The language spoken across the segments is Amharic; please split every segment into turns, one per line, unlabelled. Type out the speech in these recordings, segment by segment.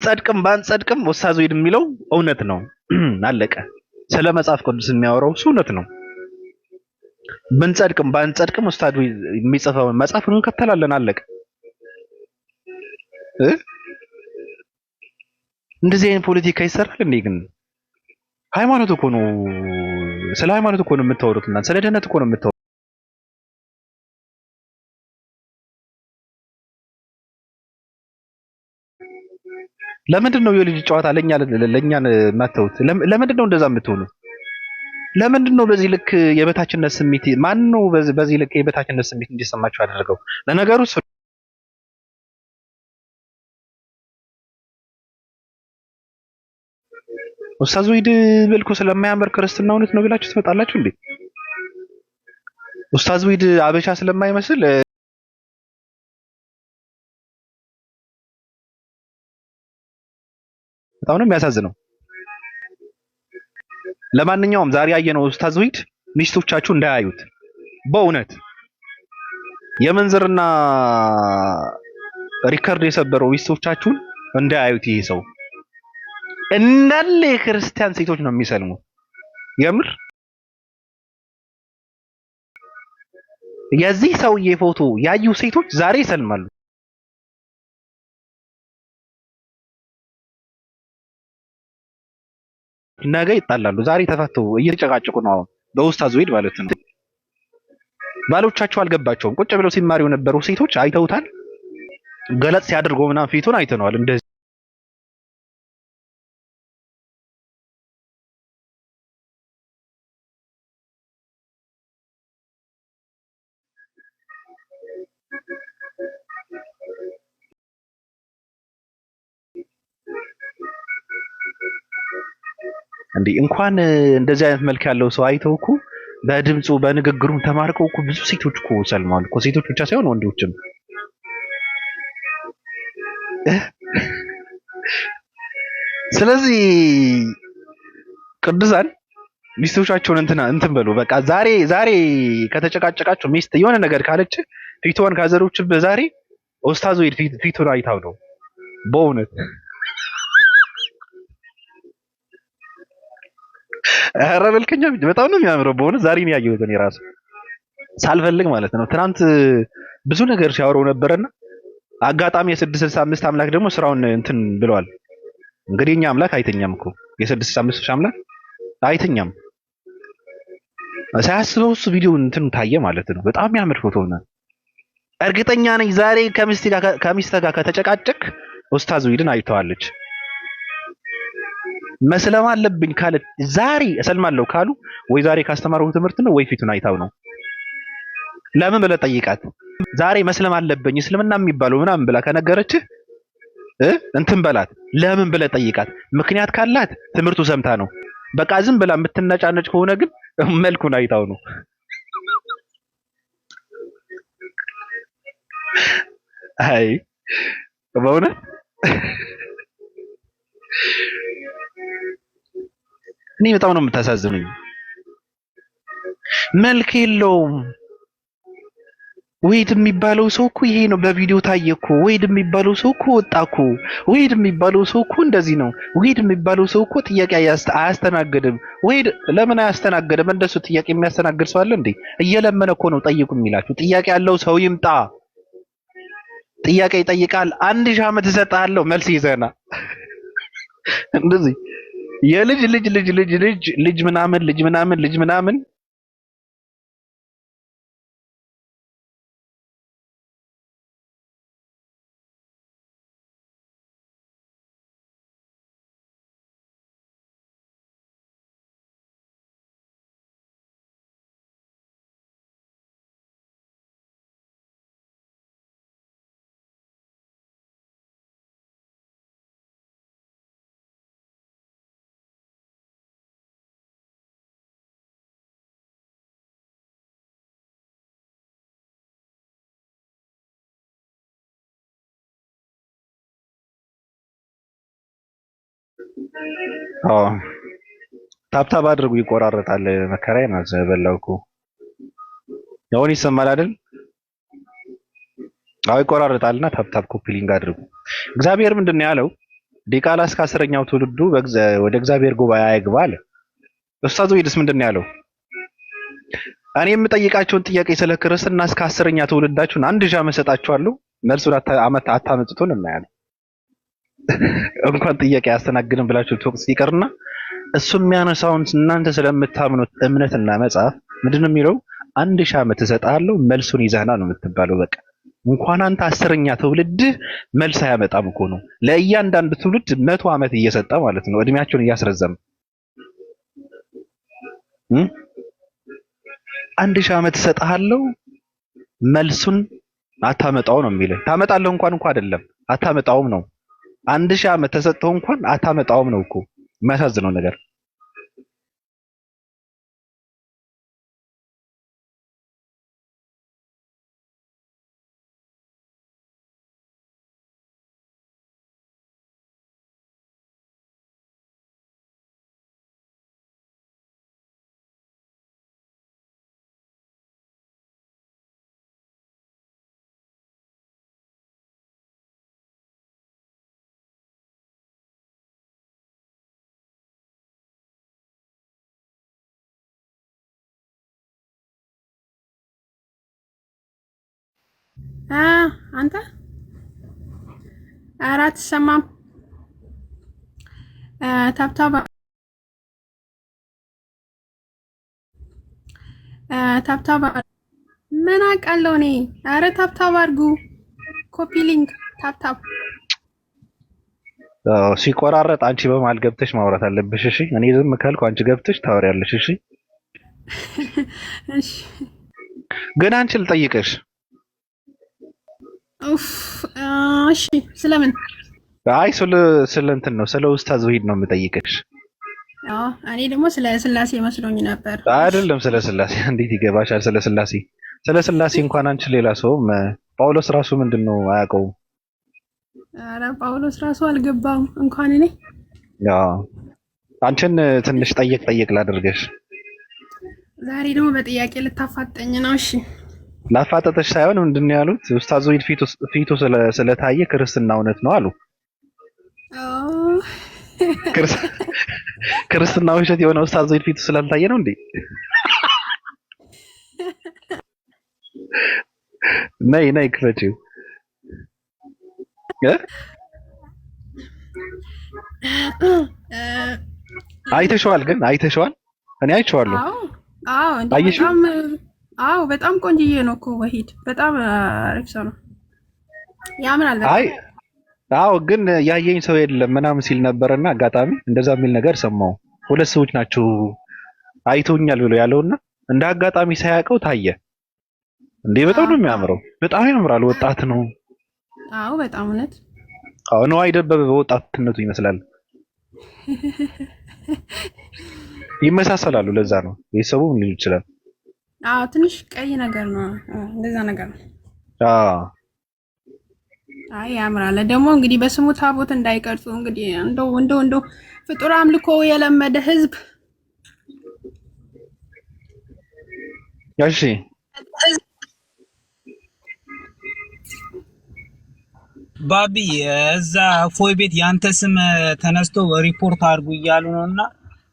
ጸድቅም ባንጸድቅም ኡስታዝ ወይድ የሚለው እውነት ነው። አለቀ። ስለ መጽሐፍ ቅዱስ የሚያወራው እሱ እውነት ነው። ብንጸድቅም ባንጸድቅም ኡስታዝ ወይድ የሚጽፈውን መጽሐፍ እንከተላለን። አለቀ። እንደዚህ አይነት ፖለቲካ ይሰራል እንዴ? ግን ሃይማኖት እኮ ነው። ስለ ሃይማኖት እኮ ነው የምታወሩት እና ስለ ድህነት እኮ ነው የምታወሩት። ለምንድን ነው የልጅ ጨዋታ ለኛን ማተውት? ለምንድን ነው እንደዛ የምትሆኑት? ለምንድን ነው በዚህ ልክ የበታችነት ስሜት ማን ነው በዚህ ልክ የበታችነት ስሜት እንዲሰማችሁ አደረገው? ለነገሩ ኡስታዝ ወይድ መልኩ ስለማያምር ክርስትና እውነት ነው ብላችሁ ትመጣላችሁ እንዴ? ኡስታዝ ወይድ አበሻ ስለማይመስል በጣም ነው የሚያሳዝነው። ለማንኛውም ዛሬ ያየነው ኡስታዝ ወይድ ሚስቶቻችሁ እንዳያዩት በእውነት የመንዝርና ሪከርድ የሰበረው ሚስቶቻችሁን እንዳያዩት ይሄ ሰው እንዳለ የክርስቲያን ሴቶች ነው የሚሰልሙ። የምር የዚህ ሰውዬ ፎቶ ያዩ ሴቶች ዛሬ ይሰልማሉ። ነገ ይጣላሉ። ዛሬ ተፋተው እየተጨቃጨቁ ነው። አሁን በኡስታዝ ወይድ ማለት ነው። ባሎቻቸው አልገባቸውም። ቁጭ ብለው ሲማሩ የነበሩ ሴቶች አይተውታል። ገለጽ ሲያደርገው ምናምን ፊቱን አይተነዋል። እንደዚህ እንዴ እንኳን እንደዚህ አይነት መልክ ያለው ሰው አይተው እኮ በድምፁ በንግግሩ ተማርከው እኮ ብዙ ሴቶች እኮ ሰልመዋል እኮ። ሴቶች ብቻ ሳይሆን ወንዶችም። ስለዚህ ቅዱሳን ሚስቶቻቸውን እንትን በሉ በቃ። ዛሬ ከተጨቃጨቃችሁ ሚስት የሆነ ነገር ካለች ፊቷን ካዘሮችብህ ዛሬ ኡስታዝ ወይድ ፊቱን አይታው ነው በእውነት። ኧረ መልከኛ በጣም ነው የሚያምረው በእውነት። ዛሬ ነው ያየሁት እኔ ራሱ ሳልፈልግ ማለት ነው። ትናንት ብዙ ነገር ሲያወራው ነበርና አጋጣሚ የ665 አምላክ ደግሞ ስራውን እንትን ብለዋል። እንግዲህ እኛ አምላክ አይተኛም እኮ የ665 አምላክ አይተኛም። ሳያስበው እሱ ቪዲዮ እንትን ታየ ማለት ነው። በጣም የሚያምር ፎቶ ነው። እርግጠኛ ነኝ ዛሬ ከሚስት ጋር ከተጨቃጨቅ ኡስታዝ ወይድን አይተዋለች። መስለም አለብኝ ካለ ዛሬ እሰልማለሁ ካሉ ወይ ዛሬ ካስተማረው ትምህርት ነው ወይ ፊቱን አይታው ነው። ለምን ብለህ ጠይቃት። ዛሬ መስለም አለብኝ እስልምና የሚባለው ምናምን ብላ ከነገረችህ እንትን በላት። ለምን ብለህ ጠይቃት። ምክንያት ካላት ትምህርቱ ሰምታ ነው። በቃ ዝም ብላ የምትነጫነጭ ከሆነ ግን መልኩን አይታው ነው። አይ በእውነት እኔ በጣም ነው የምታሳዝኑኝ። መልክ የለውም። ወይድ የሚባለው ሰው እኮ ይሄ ነው። በቪዲዮ ታየ እኮ። ወይድ የሚባለው ሰው እኮ ወጣ እኮ። ወይድ የሚባለው ሰው እኮ እንደዚህ ነው። ወይድ የሚባለው ሰው እኮ ጥያቄ አያስተናግድም። ወይድ ለምን አያስተናግድም? እንደሱ ጥያቄ የሚያስተናግድ ሰው አለ እንዴ? እየለመነ እኮ ነው ጠይቁ የሚላችሁ። ጥያቄ ያለው ሰው ይምጣ። ጥያቄ ይጠይቃል። 1000 ዓመት እሰጥሃለሁ መልስ ይዘና እንደዚህ የልጅ ልጅ ልጅ ልጅ ልጅ ልጅ ምናምን ልጅ ምናምን ልጅ ምናምን አዎ ታብታብ አድርጉ። ይቆራረጣል። መከራዬን አዘበላው እኮ አሁን ይሰማል አይደል? አዎ ይቆራረጣልና ታብታብ ኮፒ ሊንክ አድርጉ። እግዚአብሔር ምንድነው ያለው? ዲቃላ እስከ አስረኛው ትውልዱ ወደ እግዚአብሔር ጉባኤ አይግባ አለ። ኡስታዝ ወይድስ ምንድን ነው ያለው? እኔ የምጠይቃቸውን ጥያቄ ስለ ክርስትና እስከ አስረኛ ትውልዳችሁን 1000 ዓመት ሰጣችኋለሁ፣ መልሱን አታመጡትን እናያለን። እንኳን ጥያቄ አያስተናግድም ብላችሁ ትወቅስ ይቀርና እሱ የሚያነሳውን እናንተ ስለምታምኑት እምነትና መጽሐፍ ምንድነው የሚለው? 1000 ዓመት እሰጥሃለሁ መልሱን ይዘህና ነው የምትባለው። በቃ እንኳን አንተ አስረኛ ትውልድ መልስ አያመጣም እኮ ነው። ለእያንዳንዱ ትውልድ 100 ዓመት እየሰጠ ማለት ነው፣ እድሜያቸውን እያስረዘመ 1000 ዓመት እሰጥሃለሁ መልሱን አታመጣው ነው የሚለው። ታመጣለህ እንኳን አይደለም አታመጣውም ነው። 1000 ዓመት ተሰጠው እንኳን አታመጣውም ነው እኮ የሚያሳዝነው ነገር።
አንተ አራት ሰማም ታብታብ ታብታብ ምን አውቃለሁ እኔ። አረ ታብታብ አድርጉ፣ ኮፒ ሊንክ ታብታብ።
ሲቆራረጥ አንቺ በመሀል ገብተሽ ማውራት አለብሽ። እሺ እኔ ዝም ካልኩ አንቺ ገብተሽ ታወሪያለሽ። እሺ
እሺ።
ግን አንቺ ልጠይቅሽ።
እሺ ስለምን?
አይ ስለ እንትን ነው፣ ስለ ኡስታዝ ወሂድ ነው የምጠይቅሽ።
እኔ ደግሞ ስለ ስላሴ መስሎኝ ነበር።
አይደለም ስለ ስላሴ። እንዴት ይገባሻል? ስለ ስላሴ እንኳን አንቺ ሌላ ሰውም ጳውሎስ ራሱ ምንድነው አያውቀውም።
ኧረ ጳውሎስ ራሱ አልገባውም እንኳን እኔ።
አንቺን ትንሽ ጠየቅ ላድርገሽ።
ዛሬ ደግሞ በጥያቄ ልታፋጠኝ ነው? እሺ
ላፋጠጠሽ ሳይሆን ምንድነው ያሉት? ኡስታዝ ወሂድ ፊቱ ስለታየ ክርስትና እውነት ነው አሉ። ክርስትና ውሸት የሆነ ኡስታዝ ወሂድ ፊቱ ስላልታየ ነው እንዴ? ነይ ክፈችው። አይተሽዋል? ግን አይተሽዋል? እኔ አይቼዋለሁ።
በጣም ቆንጅዬ ነው እኮ ወሂድ፣ በጣም አሪፍ ሰው ነው። ያምራል በጣም።
አዎ ግን ያየኝ ሰው የለም ምናምን ሲል ነበርና አጋጣሚ እንደዛ የሚል ነገር ሰማው። ሁለት ሰዎች ናቸው አይተውኛል ብሎ ያለውና እንደ አጋጣሚ ሳያውቀው ታየ። እንዴ በጣም ነው የሚያምረው፣ በጣም ያምራል። ወጣት ነው።
አዎ በጣም እውነት።
አዎ ነው አይደበበ በወጣትነቱ ይመስላል። ይመሳሰላሉ። ለዛ ነው ቤተሰቡም ሊል ይችላል።
አዎ ትንሽ ቀይ ነገር ነው፣ እንደዛ ነገር ነው። አይ ያምራል። ደግሞ እንግዲህ በስሙ ታቦት እንዳይቀርጹ እንግዲህ እንደው ፍጡር አምልኮ የለመደ ህዝብ።
እሺ
ባቢ እዛ ፎይ ቤት ያንተ ስም ተነስቶ ሪፖርት አድርጉ እያሉ ነውና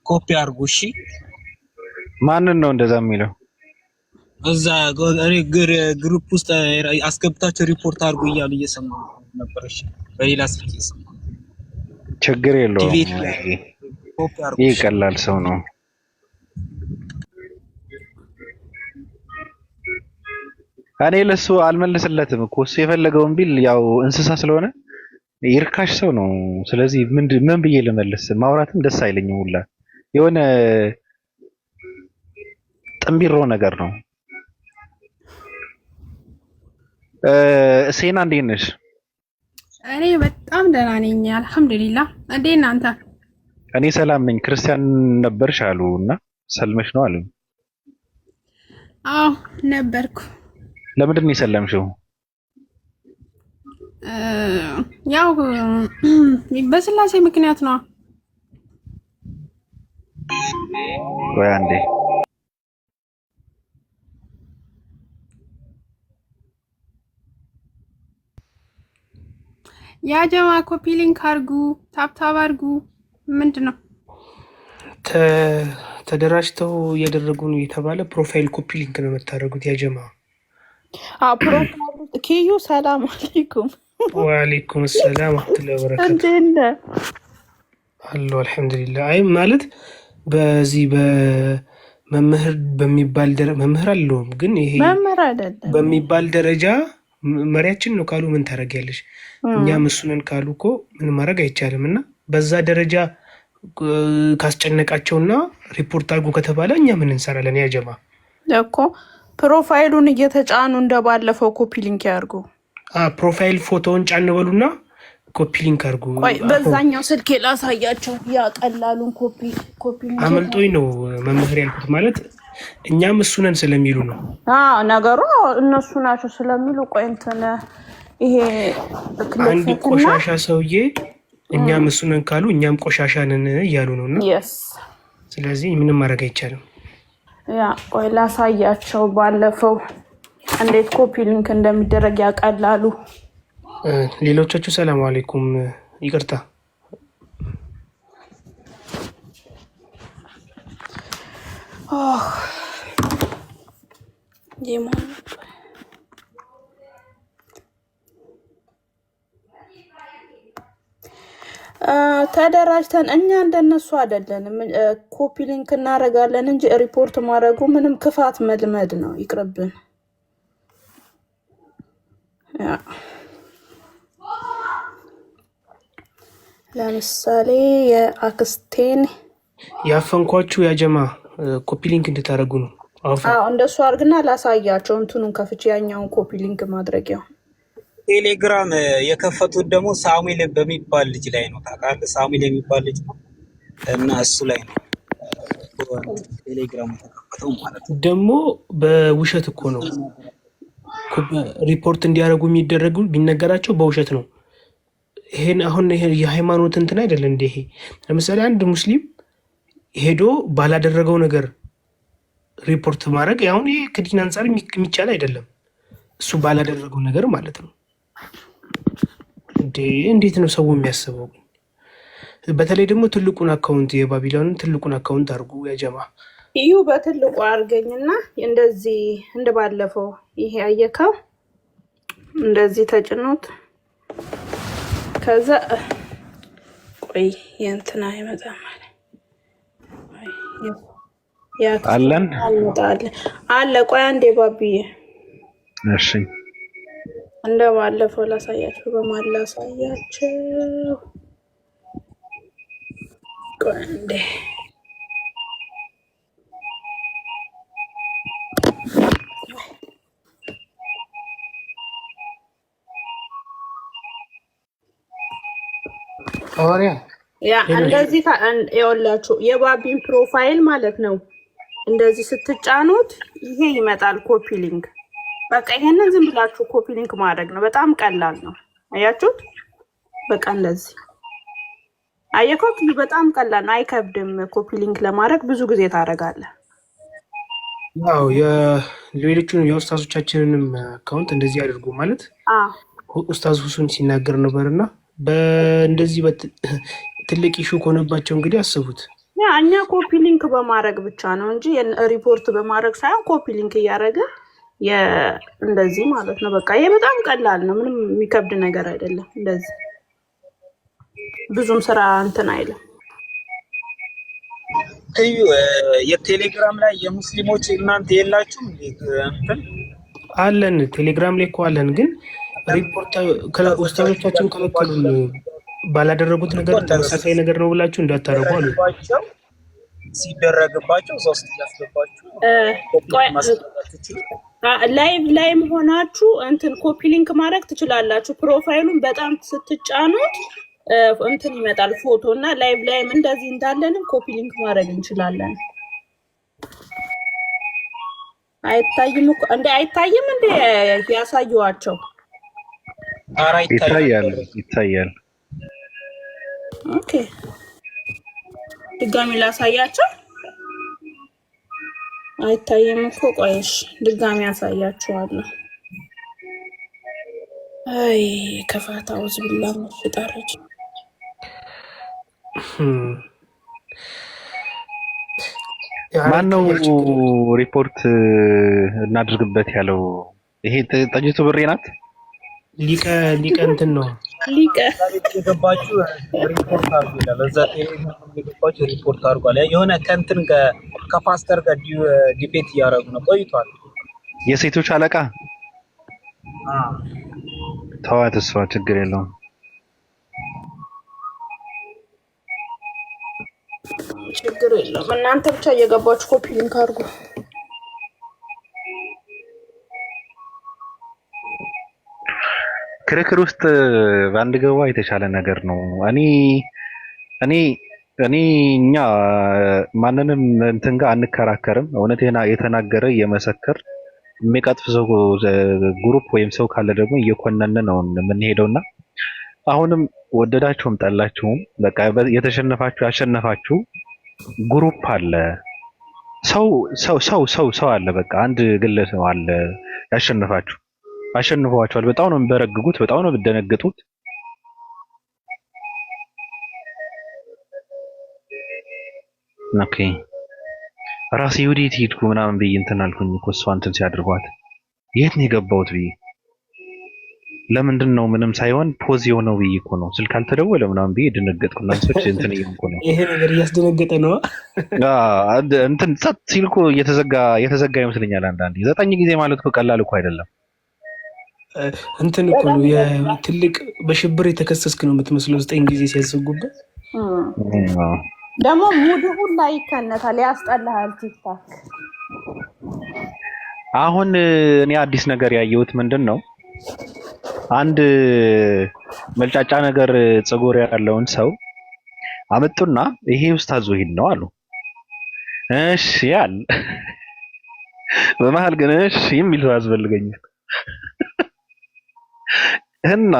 ኮፒ አድርጉ። እሺ
ማንን ነው እንደዛ የሚለው?
እዛ ግሩፕ ውስጥ አስገብታችሁ ሪፖርት አድርጉ እያሉ እየሰማሁ ነበር። እሺ በሌላ ስልክ እየሰማሁ።
ችግር የለውም። ይህ ቀላል ሰው ነው። እኔ ለሱ አልመልስለትም እኮ እሱ የፈለገውን ቢል ያው እንስሳ ስለሆነ ይርካሽ ሰው ነው። ስለዚህ ምን ብዬ ልመልስ? ማውራትም ደስ አይለኝም ሁላ የሆነ ጥምቢሮ ነገር ነው። ሴና እንዴት ነሽ?
እኔ በጣም ደህና ነኝ አልሐምዱሊላህ። እንዴት ነህ አንተ?
እኔ ሰላም ነኝ። ክርስቲያን ነበርሽ አሉ እና ሰልመሽ ነው አሉ።
አዎ ነበርኩ።
ለምንድን ነው የሰለምሽው?
ያው በስላሴ ምክንያት ነው።
ወይ አንዴ
ያ ጀማ ኮፒ ሊንክ አርጉ፣ ታፕታፕ አርጉ። ምንድነው
ተደራጅተው እያደረጉ ነው የተባለ ፕሮፋይል ኮፒ ሊንክ ነው የምታደርጉት ያ ጀማ?
ፕሮፋይል ኪዩ ሰላም አለይኩም።
ወአለይኩም ሰላም ወራህመቱላሂ ወበረካቱ።
እንዴት ነህ?
አሎ አልሐምዱሊላህ። አይ ማለት በዚህ በመምህር በሚባል መምህር አለውም ግን ይሄ
መምህር አይደለም
በሚባል ደረጃ መሪያችን ነው ካሉ ምን ታደርጊያለሽ? እኛም እሱንን ካሉ እኮ ምን ማድረግ አይቻልም። እና በዛ ደረጃ ካስጨነቃቸውና ሪፖርት አድርጎ ከተባለ እኛ ምን እንሰራለን? ያ ጀማ
እኮ ፕሮፋይሉን እየተጫኑ እንደባለፈው ኮፒ ሊንክ ያርጉ።
ፕሮፋይል ፎቶውን ጫን በሉና ኮፒ ሊንክ አድርጉ።
ቆይ በዛኛው ስልክ ላሳያቸው። ያ ቀላሉን ኮፒ
አመልጦኝ ነው መምህር ያልኩት። ማለት እኛም እሱ ነን ስለሚሉ ነው
ነገሩ። እነሱ ናቸው ስለሚሉ ቆይ እንትን ይሄ
አንድ ቆሻሻ ሰውዬ እኛም እሱ ነን ካሉ እኛም ቆሻሻ ነን እያሉ ነው። እና ስለዚህ ምንም ማድረግ አይቻልም።
ያ ቆይ ላሳያቸው ባለፈው እንዴት ኮፒ ሊንክ እንደሚደረግ ያቀላሉ።
ሌሎቻችሁ ሰላም አለይኩም ይቅርታ።
ተደራጅተን እኛ እንደነሱ አይደለንም። ኮፒ ሊንክ እናደርጋለን እንጂ ሪፖርት ማድረጉ ምንም ክፋት መልመድ ነው፣ ይቅርብን። ለምሳሌ የአክስቴን
ያፈንኳችሁ ያጀማ ኮፒ ሊንክ እንድታደርጉ ነው።
እንደሱ አድርግና ላሳያቸው። እንትኑን ከፍቼ ያኛውን ኮፒ ሊንክ ማድረጊያው
ቴሌግራም የከፈቱት ደግሞ ሳሙኤል በሚባል ልጅ ላይ ነው። ታውቃለህ? ሳሙኤል የሚባል ልጅ ነው እና እሱ ላይ ነው ቴሌግራም የተከፈተው ማለት ነው።
ደግሞ በውሸት እኮ ነው ሪፖርት እንዲያደርጉ የሚደረጉ ቢነገራቸው በውሸት ነው። ይሄን አሁን ይሄ የሃይማኖት እንትን አይደለ እንደ ይሄ ለምሳሌ አንድ ሙስሊም ሄዶ ባላደረገው ነገር ሪፖርት ማድረግ አሁን ይሄ ከዲን አንጻር የሚቻል አይደለም። እሱ ባላደረገው ነገር ማለት ነው። እንዴት ነው ሰው የሚያስበው? በተለይ ደግሞ ትልቁን አካውንት የባቢሎንን ትልቁን አካውንት አድርጉ ያጀማ።
እዩ በትልቁ አድርገኝና እንደዚህ እንደባለፈው ይሄ አየካው እንደዚህ ተጭኖት ከዛ ቆይ የእንትና አይመጣም ማለት
አለን
አለ። ቆይ አንዴ ባብዬ፣
እሺ
እንደባለፈው ላሳያችሁ። በማን ላሳያችሁ? ቆይ አንዴ ያ እንደዚህ ያውላችሁ የባቢን ፕሮፋይል ማለት ነው። እንደዚህ ስትጫኑት ይሄ ይመጣል ኮፒ ሊንክ። በቃ ይሄንን ዝም ብላችሁ ኮፒ ሊንክ ማድረግ ነው። በጣም ቀላል ነው። አያችሁት? በቃ እንደዚህ አየኮት። በጣም ቀላል ነው፣ አይከብድም። ኮፒ ሊንክ ለማድረግ ብዙ ጊዜ ታደርጋለህ።
አዎ የሌሎቹን የኡስታዞቻችንንም አካውንት እንደዚህ አድርጉ ማለት ኡስታዝ ሁሱን ሲናገር ነበርና በእንደዚህ ትልቅ ኢሹ ከሆነባቸው እንግዲህ አስቡት።
እኛ ኮፒ ሊንክ በማድረግ ብቻ ነው እንጂ ሪፖርት በማድረግ ሳይሆን ኮፒ ሊንክ እያደረገ እንደዚህ ማለት ነው። በቃ ይሄ በጣም ቀላል ነው፣ ምንም የሚከብድ ነገር አይደለም። እንደዚህ ብዙም ስራ እንትን አይልም።
የቴሌግራም ላይ የሙስሊሞች እናንተ የላችሁም? እንትን
አለን ቴሌግራም ላይ እኮ አለን፣ ግን ሪፖርት ኡስታዞቻችን ከለከሉን። ባላደረጉት ነገር ተመሳሳይ ነገር ነው ብላችሁ እንዳታረጉ አሉ።
ሲደረግባቸው ሶስት ያስገባችሁ
ላይቭ ላይም ሆናችሁ እንትን ኮፒ ሊንክ ማድረግ ትችላላችሁ። ፕሮፋይሉን በጣም ስትጫኑት እንትን ይመጣል ፎቶ እና ላይቭ ላይም እንደዚህ እንዳለንም ኮፒ ሊንክ ማድረግ እንችላለን። አይታይም እኮ እንደ አይታይም እንደ ያሳዩዋቸው።
ኧረ
ይታያል።
ኦኬ ድጋሚ ላሳያቸው። አይታይም እኮ ቆይሽ፣ ድጋሚ ያሳያችኋለሁ። አይ ከፋታ አውዝ ቢላ መፍጣረች
ማነው ሪፖርት እናድርግበት ያለው? ይሄ ጠጅቱ ብሬ ናት።
ሊቀ እንትን ነው
ሊቀ
የገባችሁ ሪፖርት አድርጉ ይላል። እዛ የገባችሁ ሪፖርት አድርጓል። የሆነ ከእንትን ከፓስተር ጋር ዲቤት እያደረጉ ነው ቆይቷል።
የሴቶች አለቃ ተዋት፣ እሷ ችግር የለውም።
ችግር የለውም። እናንተ ብቻ እየገባችሁ ኮፒ ሊንክ አድርጉ።
ክርክር ውስጥ በአንድ ገባ የተሻለ ነገር ነው። እኛ ማንንም እንትን ጋር አንከራከርም። እውነት የተናገረ እየመሰከር የሚቀጥፍ ሰው ግሩፕ ወይም ሰው ካለ ደግሞ እየኮነን ነው የምንሄደውና አሁንም ወደዳችሁም ጠላችሁም በቃ የተሸነፋችሁ ያሸነፋችሁ ግሩፕ አለ። ሰው አለ። በቃ አንድ ግለሰብ አለ ያሸነፋችሁ። አሸንፈዋቸዋል። በጣም ነው የሚበረግጉት፣ በጣም ነው የሚደነግጡት። ኦኬ ራሴ ወዴት ሄድኩ ምናምን ብዬ እንትን አልኩኝ እኮ እሷ እንትን ሲያድርጓት የት ነው የገባሁት ብዬ ለምንድን ነው ምንም ሳይሆን ፖዝ የሆነው ብዬ እኮ ነው ስልክ አልተደወለ ምናምን ብዬ ደነገጥኩ። እና ሰዎች እንትን እየሆንኩ ነው።
ይሄ ነገር እያስደነገጠ ነው።
እንትን ጸጥ ሲል እኮ የተዘጋ ይመስለኛል አንዳንዴ። 9 ጊዜ ማለት እኮ ቀላል እኮ አይደለም።
እንትን እኮ ነው የትልቅ በሽብር የተከሰስክ ነው የምትመስለው 9 ጊዜ ሲያዘጉበት።
ደግሞ ሙድ ሁላ ይከነታል፣ ያስጠላሃል። ቲክታክ
አሁን እኔ አዲስ ነገር ያየሁት ምንድን ነው አንድ መልጫጫ ነገር ፀጉር ያለውን ሰው አመጡና ይሄ ኡስታዝ ወሂድ ነው አሉ። እሺ ያል በመሀል ግን እሺ የሚል ሰው ያስፈልገኛል እና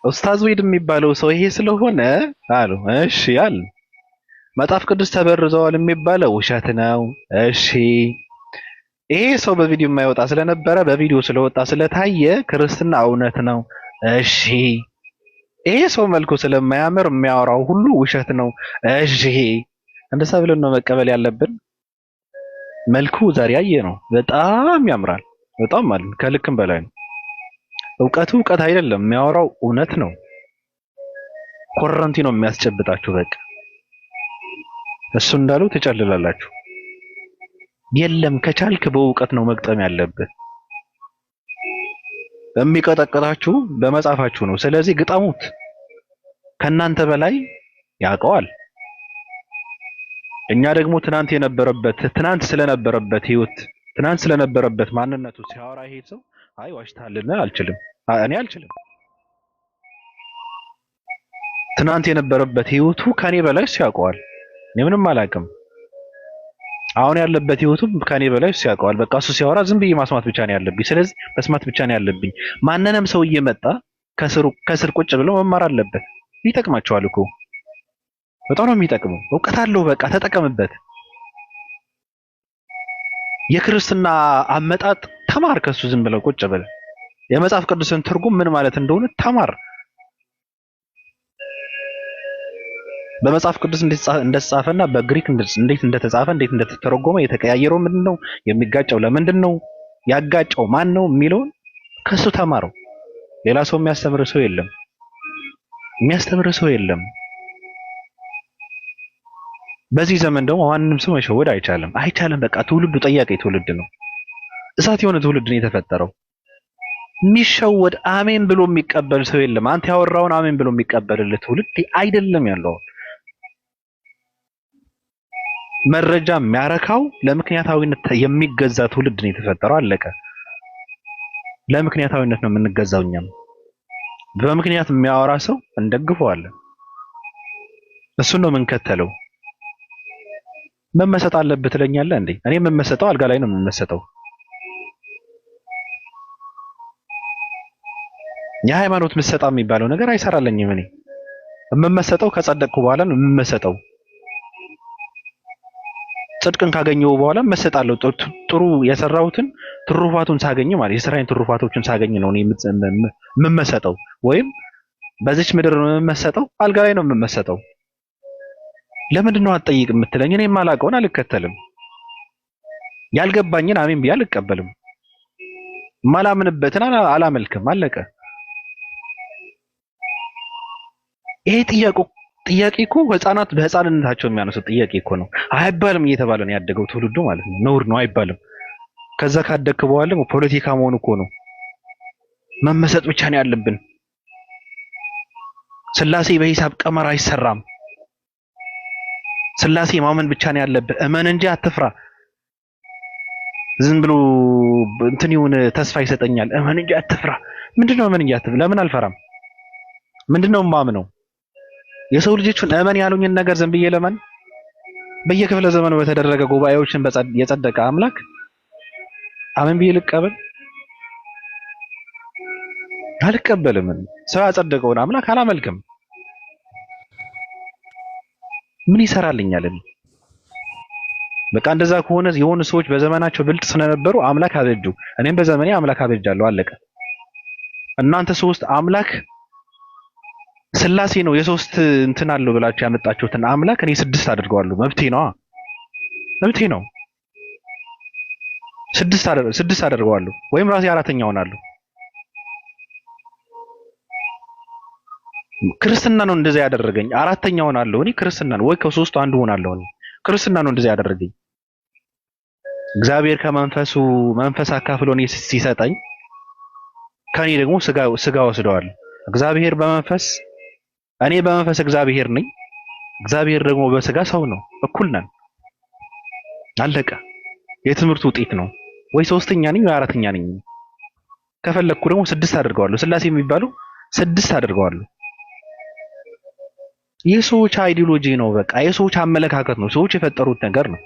ኡስታዝ ወሂድ የሚባለው ሰው ይሄ ስለሆነ አሉ። እሺ ያል መጽሐፍ ቅዱስ ተበርዘዋል የሚባለው ውሸት ነው። እሺ ይሄ ሰው በቪዲዮ የማይወጣ ስለነበረ በቪዲዮ ስለወጣ ስለታየ ክርስትና እውነት ነው። እሺ ይሄ ሰው መልኩ ስለማያምር የሚያወራው ሁሉ ውሸት ነው። እሺ እንደዛ ብለን ነው መቀበል ያለብን። መልኩ ዛሬ ያየ ነው በጣም ያምራል፣ በጣም ማለት ከልክም በላይ ነው። እውቀቱ እውቀት አይደለም፣ የሚያወራው እውነት ነው። ኮረንቲ ነው የሚያስጨብጣችሁ። በቃ እሱ እንዳለው ትጨልላላችሁ። የለም ከቻልክ በእውቀት ነው መግጠም ያለብህ። የሚቀጠቅጣችሁ በመጻፋችሁ ነው። ስለዚህ ግጠሙት። ከናንተ በላይ ያውቀዋል። እኛ ደግሞ ትናንት ስለነበረበት ህይወት ትናንት ስለነበረበት ማንነቱ ሲያወራ ይሄ ሰው አይ ዋሽታልና አልችልም፣ እኔ አልችልም። ትናንት የነበረበት ህይወቱ ከኔ በላይ ያውቀዋል። እኔ ምንም አላውቅም። አሁን ያለበት ህይወቱ ከኔ በላይ ያውቀዋል። በቃ እሱ ሲያወራ ዝም ብዬ ማስማት ብቻ ነው ያለብኝ። ስለዚህ መስማት ብቻ ነው ያለብኝ። ማንንም ሰው እየመጣ ከስር ቁጭ ብሎ መማር አለበት። ይጠቅማቸዋል እኮ በጣም ነው የሚጠቅመው። እውቀት አለው፣ በቃ ተጠቀምበት። የክርስትና አመጣጥ ተማር ከሱ ዝም ብለው ቁጭ ብለህ የመጽሐፍ ቅዱስን ትርጉም ምን ማለት እንደሆነ ተማር። በመጽሐፍ ቅዱስ እንደተጻፈና በግሪክ እንዴት እንደተጻፈ እንዴት እንደተተረጎመ የተቀያየረው ምንድነው? የሚጋጨው ለምንድን ነው? ያጋጨው ማን ነው የሚለውን ከሱ ተማረው። ሌላ ሰው የሚያስተምር ሰው የለም። በዚህ ዘመን ደግሞ ማንንም ሰው መሸወድ አይቻልም። በቃ ትውልዱ ጠያቂ ትውልድ ነው። እሳት የሆነ ትውልድ ነው የተፈጠረው። የሚሸወድ አሜን ብሎ የሚቀበል ሰው የለም። አንተ ያወራውን አሜን ብሎ የሚቀበልልህ ትውልድ አይደለም ያለው። መረጃ የሚያረካው ለምክንያታዊነት የሚገዛ ትውልድ ነው የተፈጠረው። አለቀ። ለምክንያታዊነት ነው የምንገዛው እኛም። በምክንያት የሚያወራ ሰው እንደግፈዋለን። እሱን ነው የምንከተለው። መመሰጥ አለብህ ትለኛለህ እንዴ? እኔ የምመሰጠው አልጋ ላይ ነው የምመሰጠው። የሃይማኖት ምሰጣ የሚባለው ነገር አይሰራልኝም። እኔ የምመሰጠው ከጸደቅኩ በኋላ ነው የምመሰጠው። ጽድቅን ካገኘው በኋላ መሰጣለሁ። ጥሩ የሰራሁትን ትሩፋቱን ሳገኝ ማለት የስራዬን ትሩፋቶችን ሳገኝ ነው እኔ የምመሰጠው። ወይም በዚች ምድር ነው የምመሰጠው፣ አልጋ ላይ ነው የምመሰጠው። ለምንድን ነው አትጠይቅ የምትለኝ? እኔ የማላውቀውን አልከተልም፣ ያልገባኝን አሜን ብዬ አልቀበልም፣ ማላምንበትን አላመልክም። አለቀ። ይሄ ጥያቄ እኮ ህፃናት በህፃንነታቸው የሚያነሱት ጥያቄ እኮ ነው። አይባልም እየተባለ ነው ያደገው ትውልዱ ማለት ነው። ነውር ነው አይባልም። ከዛ ካደግክ በኋላ ፖለቲካ መሆኑ እኮ ነው። መመሰጥ ብቻ ነው ያለብን። ስላሴ በሂሳብ ቀመር አይሰራም። ስላሴ ማመን ብቻ ነው ያለብህ። እመን እንጂ አትፍራ። ዝም ብሎ እንትን ይሁን ተስፋ ይሰጠኛል። እመን እንጂ አትፍራ። ምንድነው እመን እንጂ አትፍራ? ለምን አልፈራም? ምንድነው ማምነው? የሰው ልጆችን እመን ያሉኝን ነገር ዝም ብዬ ለማን? በየክፍለ ዘመኑ በተደረገ ጉባኤዎችን የጸደቀ አምላክ አሜን ብዬ ልቀበል? አልቀበልም። ሰው ያጸደቀውን አምላክ አላመልክም። ምን ይሰራልኛል? በቃ እንደዛ ከሆነ የሆኑ ሰዎች በዘመናቸው ብልጥ ስለነበሩ አምላክ አበጁ። እኔም በዘመኔ አምላክ አበጃለሁ። አለቀ። እናንተ ሶስት አምላክ ስላሴ ነው የሶስት እንትን አለው ብላችሁ ያመጣችሁትን አምላክ እኔ 6 አድርገዋለሁ። መብቴ ነው፣ መብቴ ነው። 6 አደርገዋለሁ ወይም ራሴ 4ኛ ሆናለሁ። ክርስትና ነው እንደዛ ያደረገኝ። 4ኛ ሆናለሁ እኔ ክርስትና ነው ወይ ከሶስቱ አንዱ ሆናለሁ እኔ። ክርስትና ነው እንደዛ ያደረገኝ። እግዚአብሔር ከመንፈሱ መንፈስ አካፍሎ እኔ ሲሰጠኝ ከኔ ደግሞ ስጋ ወስደዋል። እግዚአብሔር በመንፈስ እኔ በመንፈስ እግዚአብሔር ነኝ፣ እግዚአብሔር ደግሞ በስጋ ሰው ነው። እኩል ነን። አለቀ። የትምህርቱ ውጤት ነው። ወይ 3ኛ ነኝ ወይ 4ኛ ነኝ። ከፈለኩ ደግሞ 6 አድርገዋለሁ። ስላሴ የሚባለው 6 አድርገዋለሁ። የሰዎች አይዲዮሎጂ ነው። በቃ የሰዎች አመለካከት ነው። ሰዎች የፈጠሩት ነገር ነው።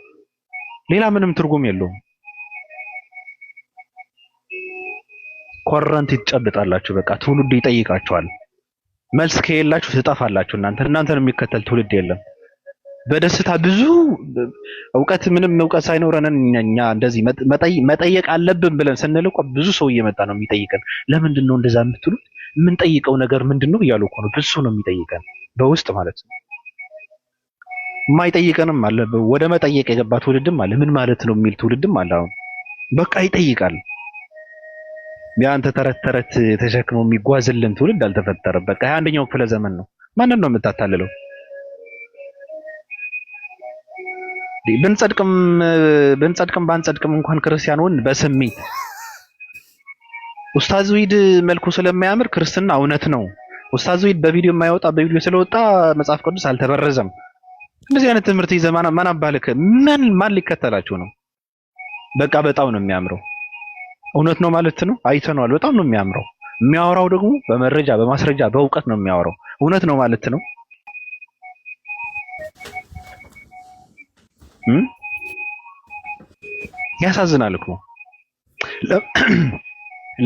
ሌላ ምንም ትርጉም የለውም። ኮረንት ይጨብጣላችሁ። በቃ ትውልዱ ይጠይቃችኋል። መልስ ከሌላችሁ ትጠፋላችሁ። እናንተን የሚከተል ትውልድ የለም። በደስታ ብዙ ምንም እውቀት ሳይኖረን እኛ እንደዚህ መጠየቅ አለብን ብለን ስንል እኮ ብዙ ሰው እየመጣ ነው የሚጠይቀን። ለምንድን ነው እንደዛ የምትሉት? የምንጠይቀው ነገር ምንድን ነው እያሉ እኮ ነው ብዙ ነው የሚጠይቀን በውስጥ ማለት ነው። የማይጠይቀንም አለ። ወደ መጠየቅ የገባ ትውልድም አለ። ምን ማለት ነው የሚል ትውልድም አለ። አሁን በቃ ይጠይቃል። ቢያንተ ተረት ተሸክሞ የሚጓዝልን ትውልድ አልተፈጠረም። በቃ 21ኛው ክፍለ ዘመን ነው። ማንን ነው የምታታልለው? ብንጸድቅም ባንጸድቅም እንኳን ክርስቲያኑን በስሜት ኡስታዝ ዊድ መልኩ ስለማያምር ክርስትና እውነት ነው። ኡስታዝ ዊድ በቪዲዮ የማይወጣ በቪዲዮ ስለወጣ መጽሐፍ ቅዱስ አልተበረዘም። እንደዚህ አይነት ትምህርት ይዘማና ማን አባልከ ማን ሊከተላችሁ ነው? በቃ በጣም ነው የሚያምረው። እውነት ነው ማለት ነው። አይተነዋል። በጣም ነው የሚያምረው። የሚያወራው ደግሞ በመረጃ በማስረጃ በእውቀት ነው የሚያወራው። እውነት ነው ማለት ነው። ያሳዝናል እኮ።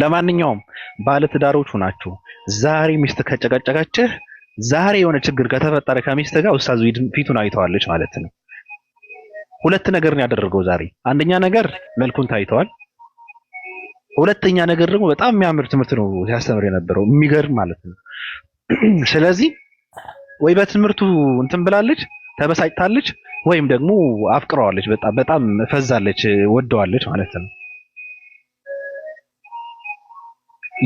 ለማንኛውም ባለትዳሮች ናችሁ። ዛሬ ሚስት ከጨቀጨቀችህ፣ ዛሬ የሆነ ችግር ከተፈጠረ ከሚስት ጋር ኡስታዝ ፊቱን አይተዋለች ማለት ነው። 2 ነገር ነው ያደረገው ዛሬ። አንደኛ ነገር መልኩን ታይተዋል። ሁለተኛ ነገር ደግሞ በጣም የሚያምር ትምህርት ነው ሲያስተምር የነበረው፣ የሚገርም ማለት ነው። ስለዚህ ወይ በትምህርቱ እንትን ብላለች ተበሳጭታለች፣ ወይም ደግሞ አፍቅረዋለች፣ በጣም ፈዛለች፣ ወደዋለች ማለት ነው።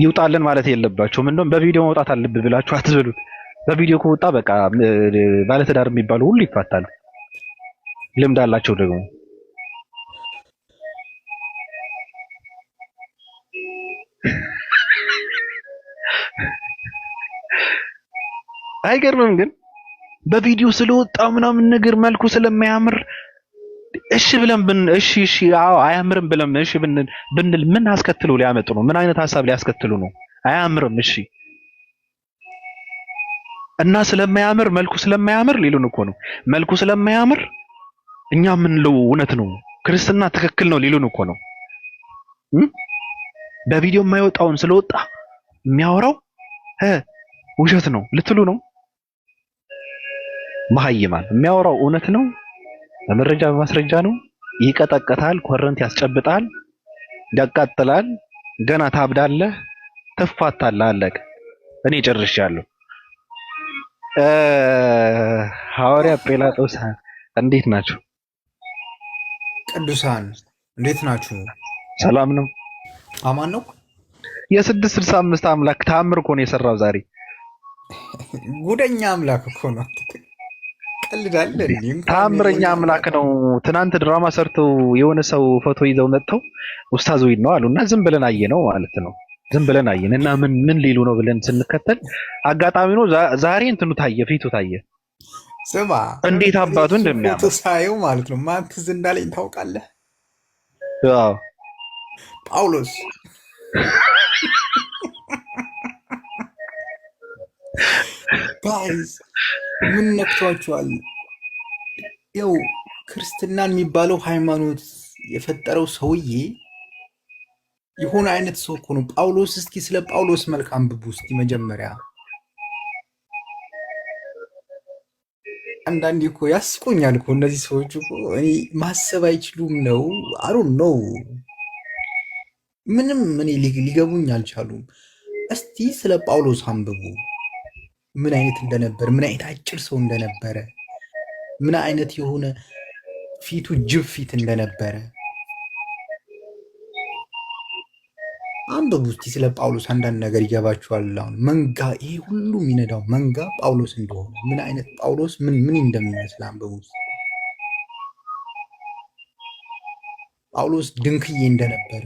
ይውጣልን ማለት የለባችሁም። እንደውም በቪዲዮ መውጣት አለብህ ብላችሁ አትበሉት። በቪዲዮ ከወጣ በቃ ባለትዳር የሚባሉ ሁሉ ይፋታሉ። ልምድ አላቸው ደግሞ። አይገርምም? ግን በቪዲዮ ስለወጣ ምናምን ነገር መልኩ ስለማያምር እሺ ብለን እሺ አዎ አያምርም ብለን እሺ ብንል ምን አስከትሎ ሊያመጡ ነው? ምን አይነት ሀሳብ ሊያስከትሉ ነው? አያምርም እሺ እና ስለማያምር መልኩ ስለማያምር ሊሉን እኮ ነው። መልኩ ስለማያምር እኛ የምንለው እውነት ነው፣ ክርስትና ትክክል ነው ሊሉን እኮ ነው። በቪዲዮ የማይወጣውን ስለወጣ የሚያወራው ውሸት ነው ልትሉ ነው? መሀይማን የሚያወራው እውነት ነው፣ በመረጃ በማስረጃ ነው። ይቀጠቀታል፣ ኮረንት ያስጨብጣል። ያቃጥላል። ገና ታብዳለህ፣ ትፋታለህ። አለቀ። እኔ ጨርሻለሁ። ሐዋርያ ጲላጦስ እንዴት ናችሁ?
ቅዱሳን እንዴት ናችሁ?
ሰላም ነው?
አማን ነው?
የ665 አምላክ ተአምር እኮ ነው የሰራው ዛሬ።
ጉደኛ አምላክ እኮ ነው። ቀልዳለህ።
ተአምረኛ አምላክ ነው። ትናንት ድራማ ሰርተው የሆነ ሰው ፎቶ ይዘው መጥተው ኡስታዝ ወይ ነው አሉና ዝም ብለን አየነው ማለት ነው። ዝም ብለን አየን እና ምን ሊሉ ነው ብለን ስንከተል አጋጣሚ ነው ዛሬ እንትኑ ታየ፣ ፊቱ ታየ።
ስማ
እንዴት አባቱ እንደሚያምር
ሳየው ማለት ነው። ማን ትዝ እንዳለኝ ታውቃለህ?
አዎ
ጳውሎስ። ጋይስ ምን ነክቷችኋል? ያው ክርስትናን የሚባለው ሃይማኖት የፈጠረው ሰውዬ የሆነ አይነት ሰው እኮ ነው ጳውሎስ። እስኪ ስለ ጳውሎስ መልክ አንብቡ እስኪ መጀመሪያ። አንዳንዴ እኮ ያስቆኛል እኮ እነዚህ ሰዎች እኮ እኔ ማሰብ አይችሉም ነው። አሩን ነው ምንም እኔ ሊገቡኝ አልቻሉም። እስቲ ስለ ጳውሎስ አንብቡ። ምን አይነት እንደነበር፣ ምን አይነት አጭር ሰው እንደነበረ፣ ምን አይነት የሆነ ፊቱ ጅብ ፊት እንደነበረ አንብቡ እስቲ ስለ ጳውሎስ አንዳንድ ነገር ይገባችኋል። አሁን መንጋ ይሄ ሁሉ የሚነዳው መንጋ ጳውሎስ እንደሆነ ምን አይነት ጳውሎስ ምን እንደሚመስል አንብቡ። ጳውሎስ ድንክዬ እንደነበረ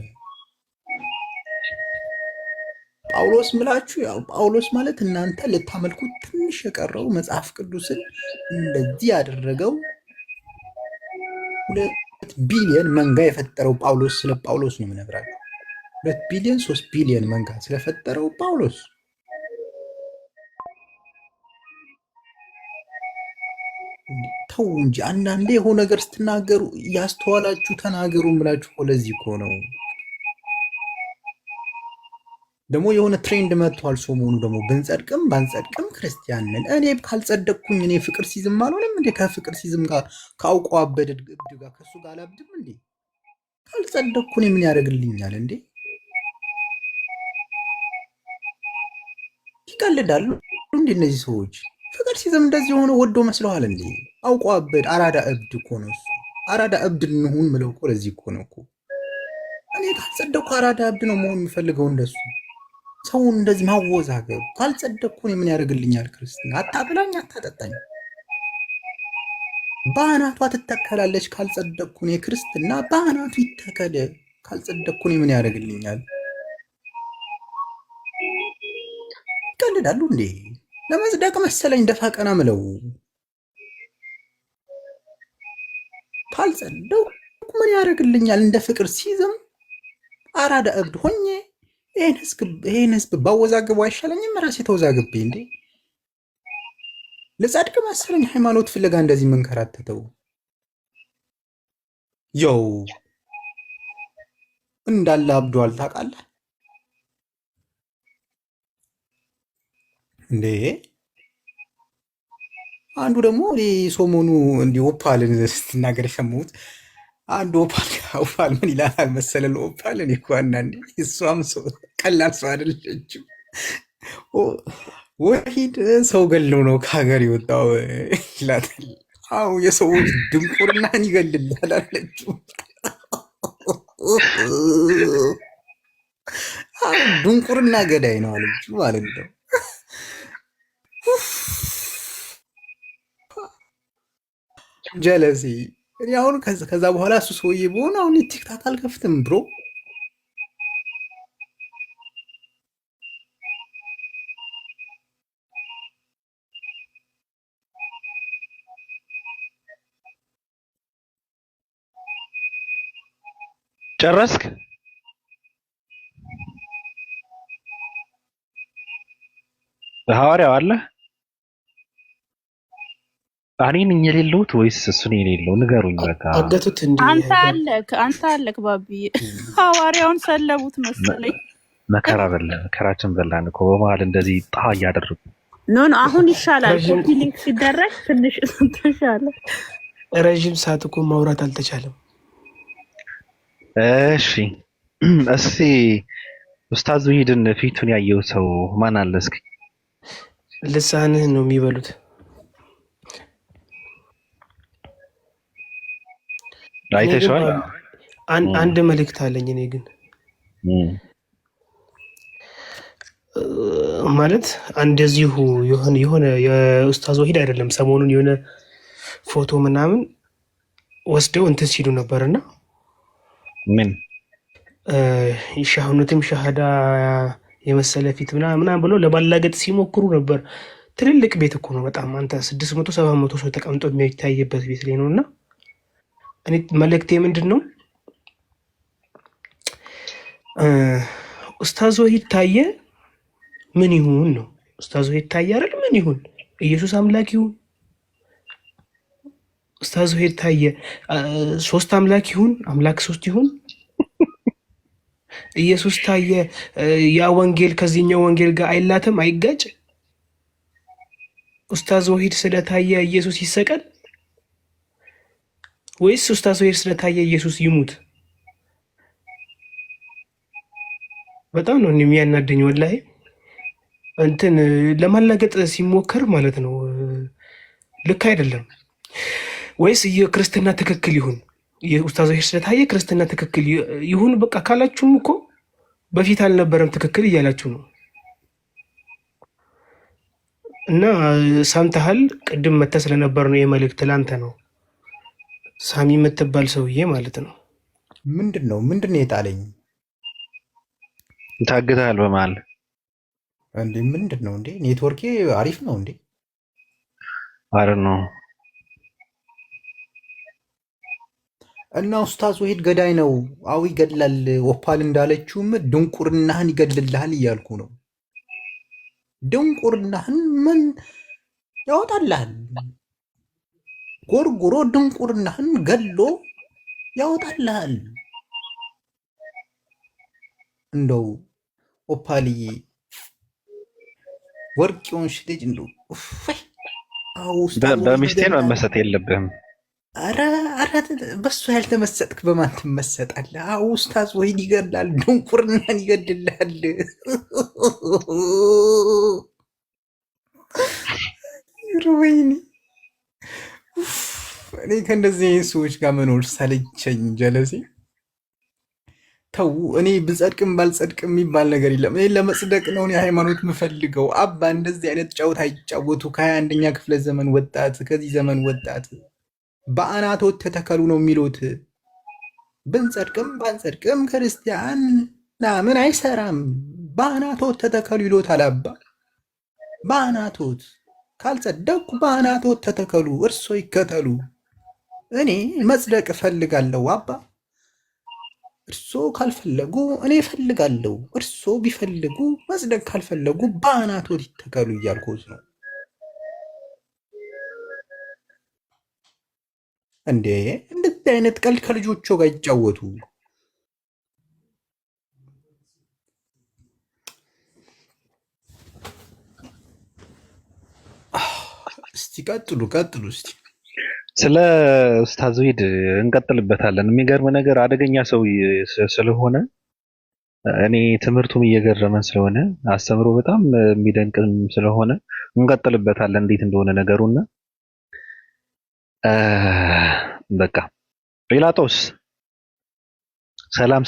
ጳውሎስ ምላችሁ ያው ጳውሎስ ማለት እናንተ ልታመልኩት ትንሽ የቀረው መጽሐፍ ቅዱስን እንደዚህ ያደረገው 2 ቢሊዮን መንጋ የፈጠረው ጳውሎስ። ስለ ጳውሎስ ነው የምነግራችሁ። 2 ቢሊዮን 3 ቢሊዮን መንጋ ስለፈጠረው ጳውሎስ። ተው እንጂ አንዳንዴ የሆነ ነገር ስትናገሩ እያስተዋላችሁ ተናገሩ ምላችሁ። ለዚህ እኮ ነው ደግሞ የሆነ ትሬንድ መጥቷል ሰሞኑ። ደግሞ ብንጸድቅም ባንጸድቅም ክርስቲያን ነን። እኔ ካልጸደቅኩኝ እኔ ፍቅር ሲዝም አልሆንም እንዴ? ከፍቅር ሲዝም ጋር ከአውቆ አበደ እብድ ጋር ከሱ ጋር አላብድም እንዴ? ካልጸደቅኩ እኔ ምን ያደርግልኛል እንዴ? ይቀልዳሉ እንዴ እነዚህ ሰዎች? ፍቅር ሲዝም እንደዚህ ሆነ ወዶ መስለዋል እንዴ? አውቆ አበድ አራዳ እብድ እኮ ነው እሱ። አራዳ እብድ እንሁን ምለው እኮ ለዚህ እኮ ነው እኮ። እኔ ካልጸደቅኩ አራዳ እብድ ነው መሆን የምፈልገው እንደሱ። ሰውን እንደዚህ ማወዛገብ ካልጸደቅኩ እኔ ምን ያደርግልኛል? ክርስትና አታብላኝ አታጠጣኝ፣ በአናቷ ትተከላለች። ካልጸደቅኩ እኔ ክርስትና በአናቱ ይተከል። ካልጸደቅኩ እኔ ምን ያደርግልኛል? ይቀልዳሉ እንዴ? ለመጽደቅ መሰለኝ ደፋ ቀና ምለው። ካልጸደቅኩ ምን ያደርግልኛል? እንደ ፍቅር ሲዝም አራዳ እብድ ሆኜ ይሄን ህዝብ ባወዛግቡ አይሻለኝም? ራሴ ተወዛግቤ እንዴ ልጸድቅ መሰለኝ ሃይማኖት ፍለጋ እንደዚህ መንከራተተው። ያው እንዳለ አብዷል ታውቃለህ እንዴ? አንዱ ደግሞ ሰሞኑ እንዲህ ኦፓልን ስትናገር የሰማሁት አንድ ኦፓል ምን ይላል መሰለህ? ኦፓል እኔ እኮ አንዳንዴ እሷም ቀላል ሰው አይደለችም። ወሂድ ሰው ገለው ነው ከሀገር የወጣው ይላታል። አዎ የሰዎች ድንቁርናን ይገልላል አለችው። ድንቁርና ገዳይ ነው አለችው ማለት ነው። ጀለሲ እኔ አሁን ከዛ በኋላ እሱ ሰውዬ በሆነ አሁን ቲክታክ አልከፍትም ብሮ።
ጨረስክ? ሐዋርያው አለ እኔ ነኝ የሌለሁት ወይስ እሱ ነው የሌለው? ንገሩኝ በቃ።
አገቱት እንዴ?
አንተ አለክ ባቢዬ። ሐዋርያውን ሰለቡት መሰለኝ።
መከራ በላን፣ መከራችን በላን እኮ በመሀል እንደዚህ ጣ እያደረጉ።
ኖ አሁን ይሻላል። ኮፒ ሊንክ ሲደረግ ትንሽ ተሻለ።
ረጅም ሰዓት እኮ ማውራት አልተቻለም።
እሺ እስቲ ኡስታዝ ዙሂድን ፊቱን ያየው ሰው ማን አለ እስኪ?
ልሳንህን ነው የሚበሉት።
አይተሽዋል?
አንድ መልእክት አለኝ እኔ ግን ማለት እንደዚሁ የሆነ የኡስታዝ ዙሂድ አይደለም ሰሞኑን የሆነ ፎቶ ምናምን ወስደው እንትን ሲሉ ነበርና
ምን
ሻህኑትም ሻሃዳ የመሰለ ፊት ምናምን ብሎ ለማላገጥ ሲሞክሩ ነበር። ትልልቅ ቤት እኮ ነው በጣም አንተ 600 700 ሰው ተቀምጦ የሚታይበት ቤት ላይ ነውና እኔ መልእክቴ ምንድን ነው ኡስታዝ ዙሂድ ታየ ምን ይሁን ነው? ኡስታዝ ዙሂድ ታየ አይደል? ምን ይሁን? ኢየሱስ አምላክ ይሁን? ኡስታዝ ዙሂድ ታየ ሶስት አምላክ ይሁን? አምላክ ሶስት ይሁን? ኢየሱስ ታየ ያ ወንጌል ከዚህኛው ወንጌል ጋር አይላተም አይጋጭ? ኡስታዝ ዙሂድ ስለታየ ኢየሱስ ይሰቀል ወይስ ኡስታዝ ዙሂድ ስለታየ ኢየሱስ ይሙት? በጣም ነው የሚያናደኝ ወላሂ። እንትን ለማላገጥ ሲሞከር ማለት ነው ልክ አይደለም። ወይስ ክርስትና ትክክል ይሁን ኡስታዝ ዙሂድ ስለታየ ክርስትና ትክክል ይሁን በቃ ካላችሁም እኮ በፊት አልነበረም ትክክል እያላችሁ ነው። እና ሰምተሃል? ቅድም መተህ ስለነበር ነው የመልእክት ላንተ ነው ሳሚ የምትባል ሰውዬ ማለት ነው።
ምንድን ነው የጣለኝ?
ታግተሃል በመሀል
እንዴ? ምንድን ነው እንዴ? ኔትወርኬ አሪፍ ነው እንዴ?
አረ ነው።
እና ኡስታዝ ዙሂድ ገዳይ ነው። አዎ ይገድላል። ኦፓል እንዳለችውም ድንቁርናህን ይገድልልሃል እያልኩ ነው። ድንቁርናህን ምን ያወጣልሃል? ጎርጎሮ ድንቁርናህን ገሎ ያወጣልሃል። እንደው ኦፓልዬ ወርቅ የሆንሽ ልጅ እንደው
በሚስቴን መመሰጥ የለብህም።
አረ በሱ ያልተመሰጥክ በማን ትመሰጣለህ? አዎ ኡስታዝ ዙሂድ ይገድላል፣ ድንቁርናን ይገድልሃል። ወይኔ እኔ ከእንደዚህ አይነት ሰዎች ጋር መኖር ሰለቸኝ። ጀለሴ ተው። እኔ ብጸድቅም ባልጸድቅም የሚባል ነገር የለም። እኔ ለመጽደቅ ነው ሃይማኖት የምፈልገው። አባ እንደዚህ አይነት ጨዋታ አይጫወቱ። ከ21ኛ ክፍለ ዘመን ወጣት ከዚህ ዘመን ወጣት በአናቶት ተተከሉ ነው የሚሉት። ብንጸድቅም ባንጸድቅም ክርስቲያን ምናምን አይሰራም። በአናቶት ተተከሉ ይሎታል አባ። በአናቶት ካልጸደቅኩ በአናቶት ተተከሉ፣ እርሶ ይከተሉ። እኔ መጽደቅ እፈልጋለሁ አባ። እርሶ ካልፈለጉ እኔ እፈልጋለሁ። እርሶ ቢፈልጉ መጽደቅ ካልፈለጉ በአናቶት ይተከሉ እያልኩት ነው። እንዴ እንደዚህ አይነት ቀልድ ከልጆቹ ጋር ይጫወቱ። እስቲ ቀጥሉ እስቲ።
ስለ ኡስታዝ ዙሂድ እንቀጥልበታለን። የሚገርም ነገር አደገኛ ሰው ስለሆነ እኔ ትምህርቱም እየገረመን ስለሆነ አስተምሮ በጣም የሚደንቅም ስለሆነ እንቀጥልበታለን እንዴት እንደሆነ ነገሩና በቃ ጲላጦስ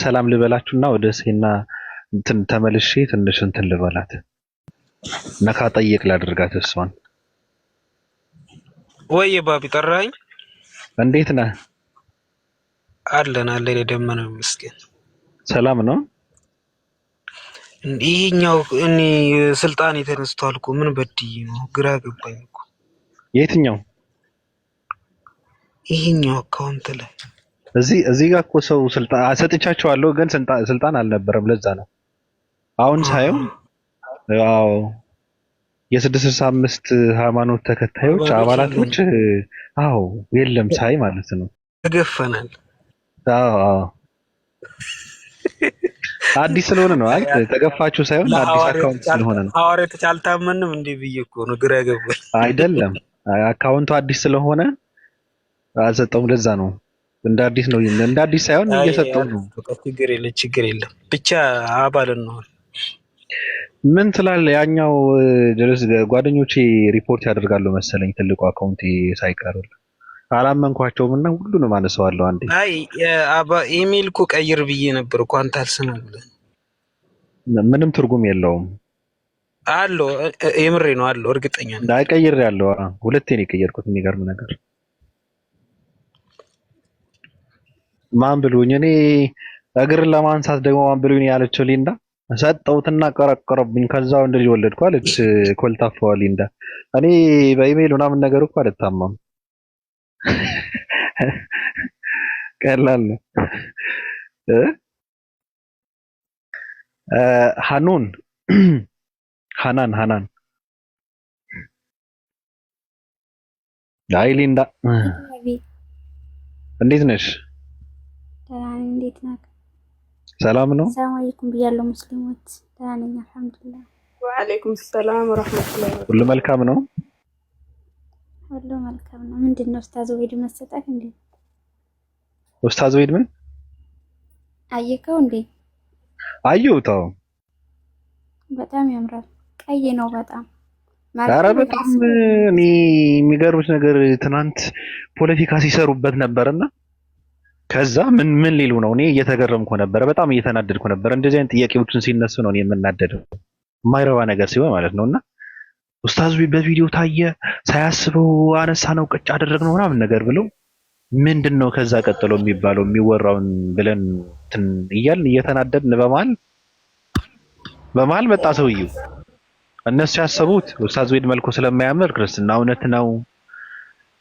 ሰላም ልበላችሁና ወደ ሴና እንትን ተመልሼ ትንሽ እንትን ልበላት ነካ ጠይቅ ላድርጋት እሷን።
ወይ ባቢ ጠራኝ።
እንዴት ነህ?
አለን የደመነው ምስኪን
ሰላም ነው።
ይሄኛው እኔ ስልጣን የተነስቷል እኮ ምን በድይ ነው? ግራ ገባኝ እኮ።
የትኛው?
ይሄኛው አካውንት ላይ
እዚህ ጋር እኮ ሰው ስልጣን ሰጥቻቸዋለሁ፣ ግን ስልጣን አልነበረም። ለዛ ነው አሁን ሳየው ያው የ665 ሃይማኖት ተከታዮች አባላቶች አዎ የለም ሳይ ማለት ነው።
ተገፈናል።
አዎ አዲስ ስለሆነ ነው። አይ ተገፋችሁ ሳይሆን አዲስ አካውንት ስለሆነ ነው።
ሐዋርያት አልታመንም እንዴ ብዬ እኮ ነው ግራ ገባኝ።
አይደለም አካውንቱ አዲስ ስለሆነ አልሰጠውም። ለዛ ነው እንደ አዲስ ነው እንደ አዲስ ሳይሆን እየሰጠው ነው።
ችግር የለም ብቻ አባል ነው።
ምን ትላለህ? ያኛው ድረስ ጓደኞቼ ሪፖርት ያደርጋሉ መሰለኝ ትልቁ አካውንት ሳይቀር አላመንኳቸውም እና ሁሉንም አነሳዋለሁ አንዴ።
አይ ኢሜል እኮ ቀይር ብዬ ነበር እኮ አንተ አልሰማም ብለህ።
ምንም ትርጉም የለውም
አለው። የምሬ ነው አለው። እርግጠኛ ነኝ
ቀይር ያለው ሁለቴ ነው የቀየርኩት። የሚገርም ነገር ማን ብሉኝ እኔ እግርን ለማንሳት ደግሞ ማን ብሉኝ ያለችው ሊንዳ ሰጠውትና ቀረቀረብኝ። ከዛው እንደ ልጅ ወለድኩ አለች ኮልታፋዋ ሊንዳ። እኔ በኢሜል ምናምን ነገር እኮ አልታማም። ቀላል ነው። ሀኑን ሀናን አይ ሊንዳ እንዴት ነሽ?
እንዴት ነህ?
ሰላም ነው።
ሰላም አለይኩም ብያለሁ። ሙስሊሞች ደህና ነኝ አልሐምዱሊላህ።
ወአለይኩም ሰላም ወራህመቱላሂ ወበረካቱህ።
ሁሉ መልካም ነው።
ሁሉ መልካም ነው። ምንድን ነው ኡስታዝ ወይድ መሰጠት እንዴ?
ኡስታዝ ወይድ ምን
አየከው እንዴ?
አየሁት።
በጣም ያምራል። ቀይ ነው በጣም
ኧረ በጣም እኔ የሚገርምሽ ነገር ትናንት ፖለቲካ ሲሰሩበት ነበርና ከዛ ምን ሊሉ ነው? እኔ እየተገረምኩ ነበር፣ በጣም እየተናደድኩ ነበር። እንደዚህ አይነት ጥያቄዎችን ሲነሱ ነው እኔ የምናደደው፣ የማይረባ ነገር ሲሆን ማለት ነውና ኡስታዝ በቪዲዮ ታየ፣ ሳያስበው አነሳ ነው ቅጭ አደረግነው ምናምን ነገር ብለው ምንድነው ከዛ ቀጥሎ የሚባለው የሚወራውን ብለን እያልን እየተናደድን በመሀል መጣ ሰውዬው። እነሱ ያሰቡት ኡስታዝ ወይድ መልኩ ስለማያምር ክርስትና እውነት ነው፣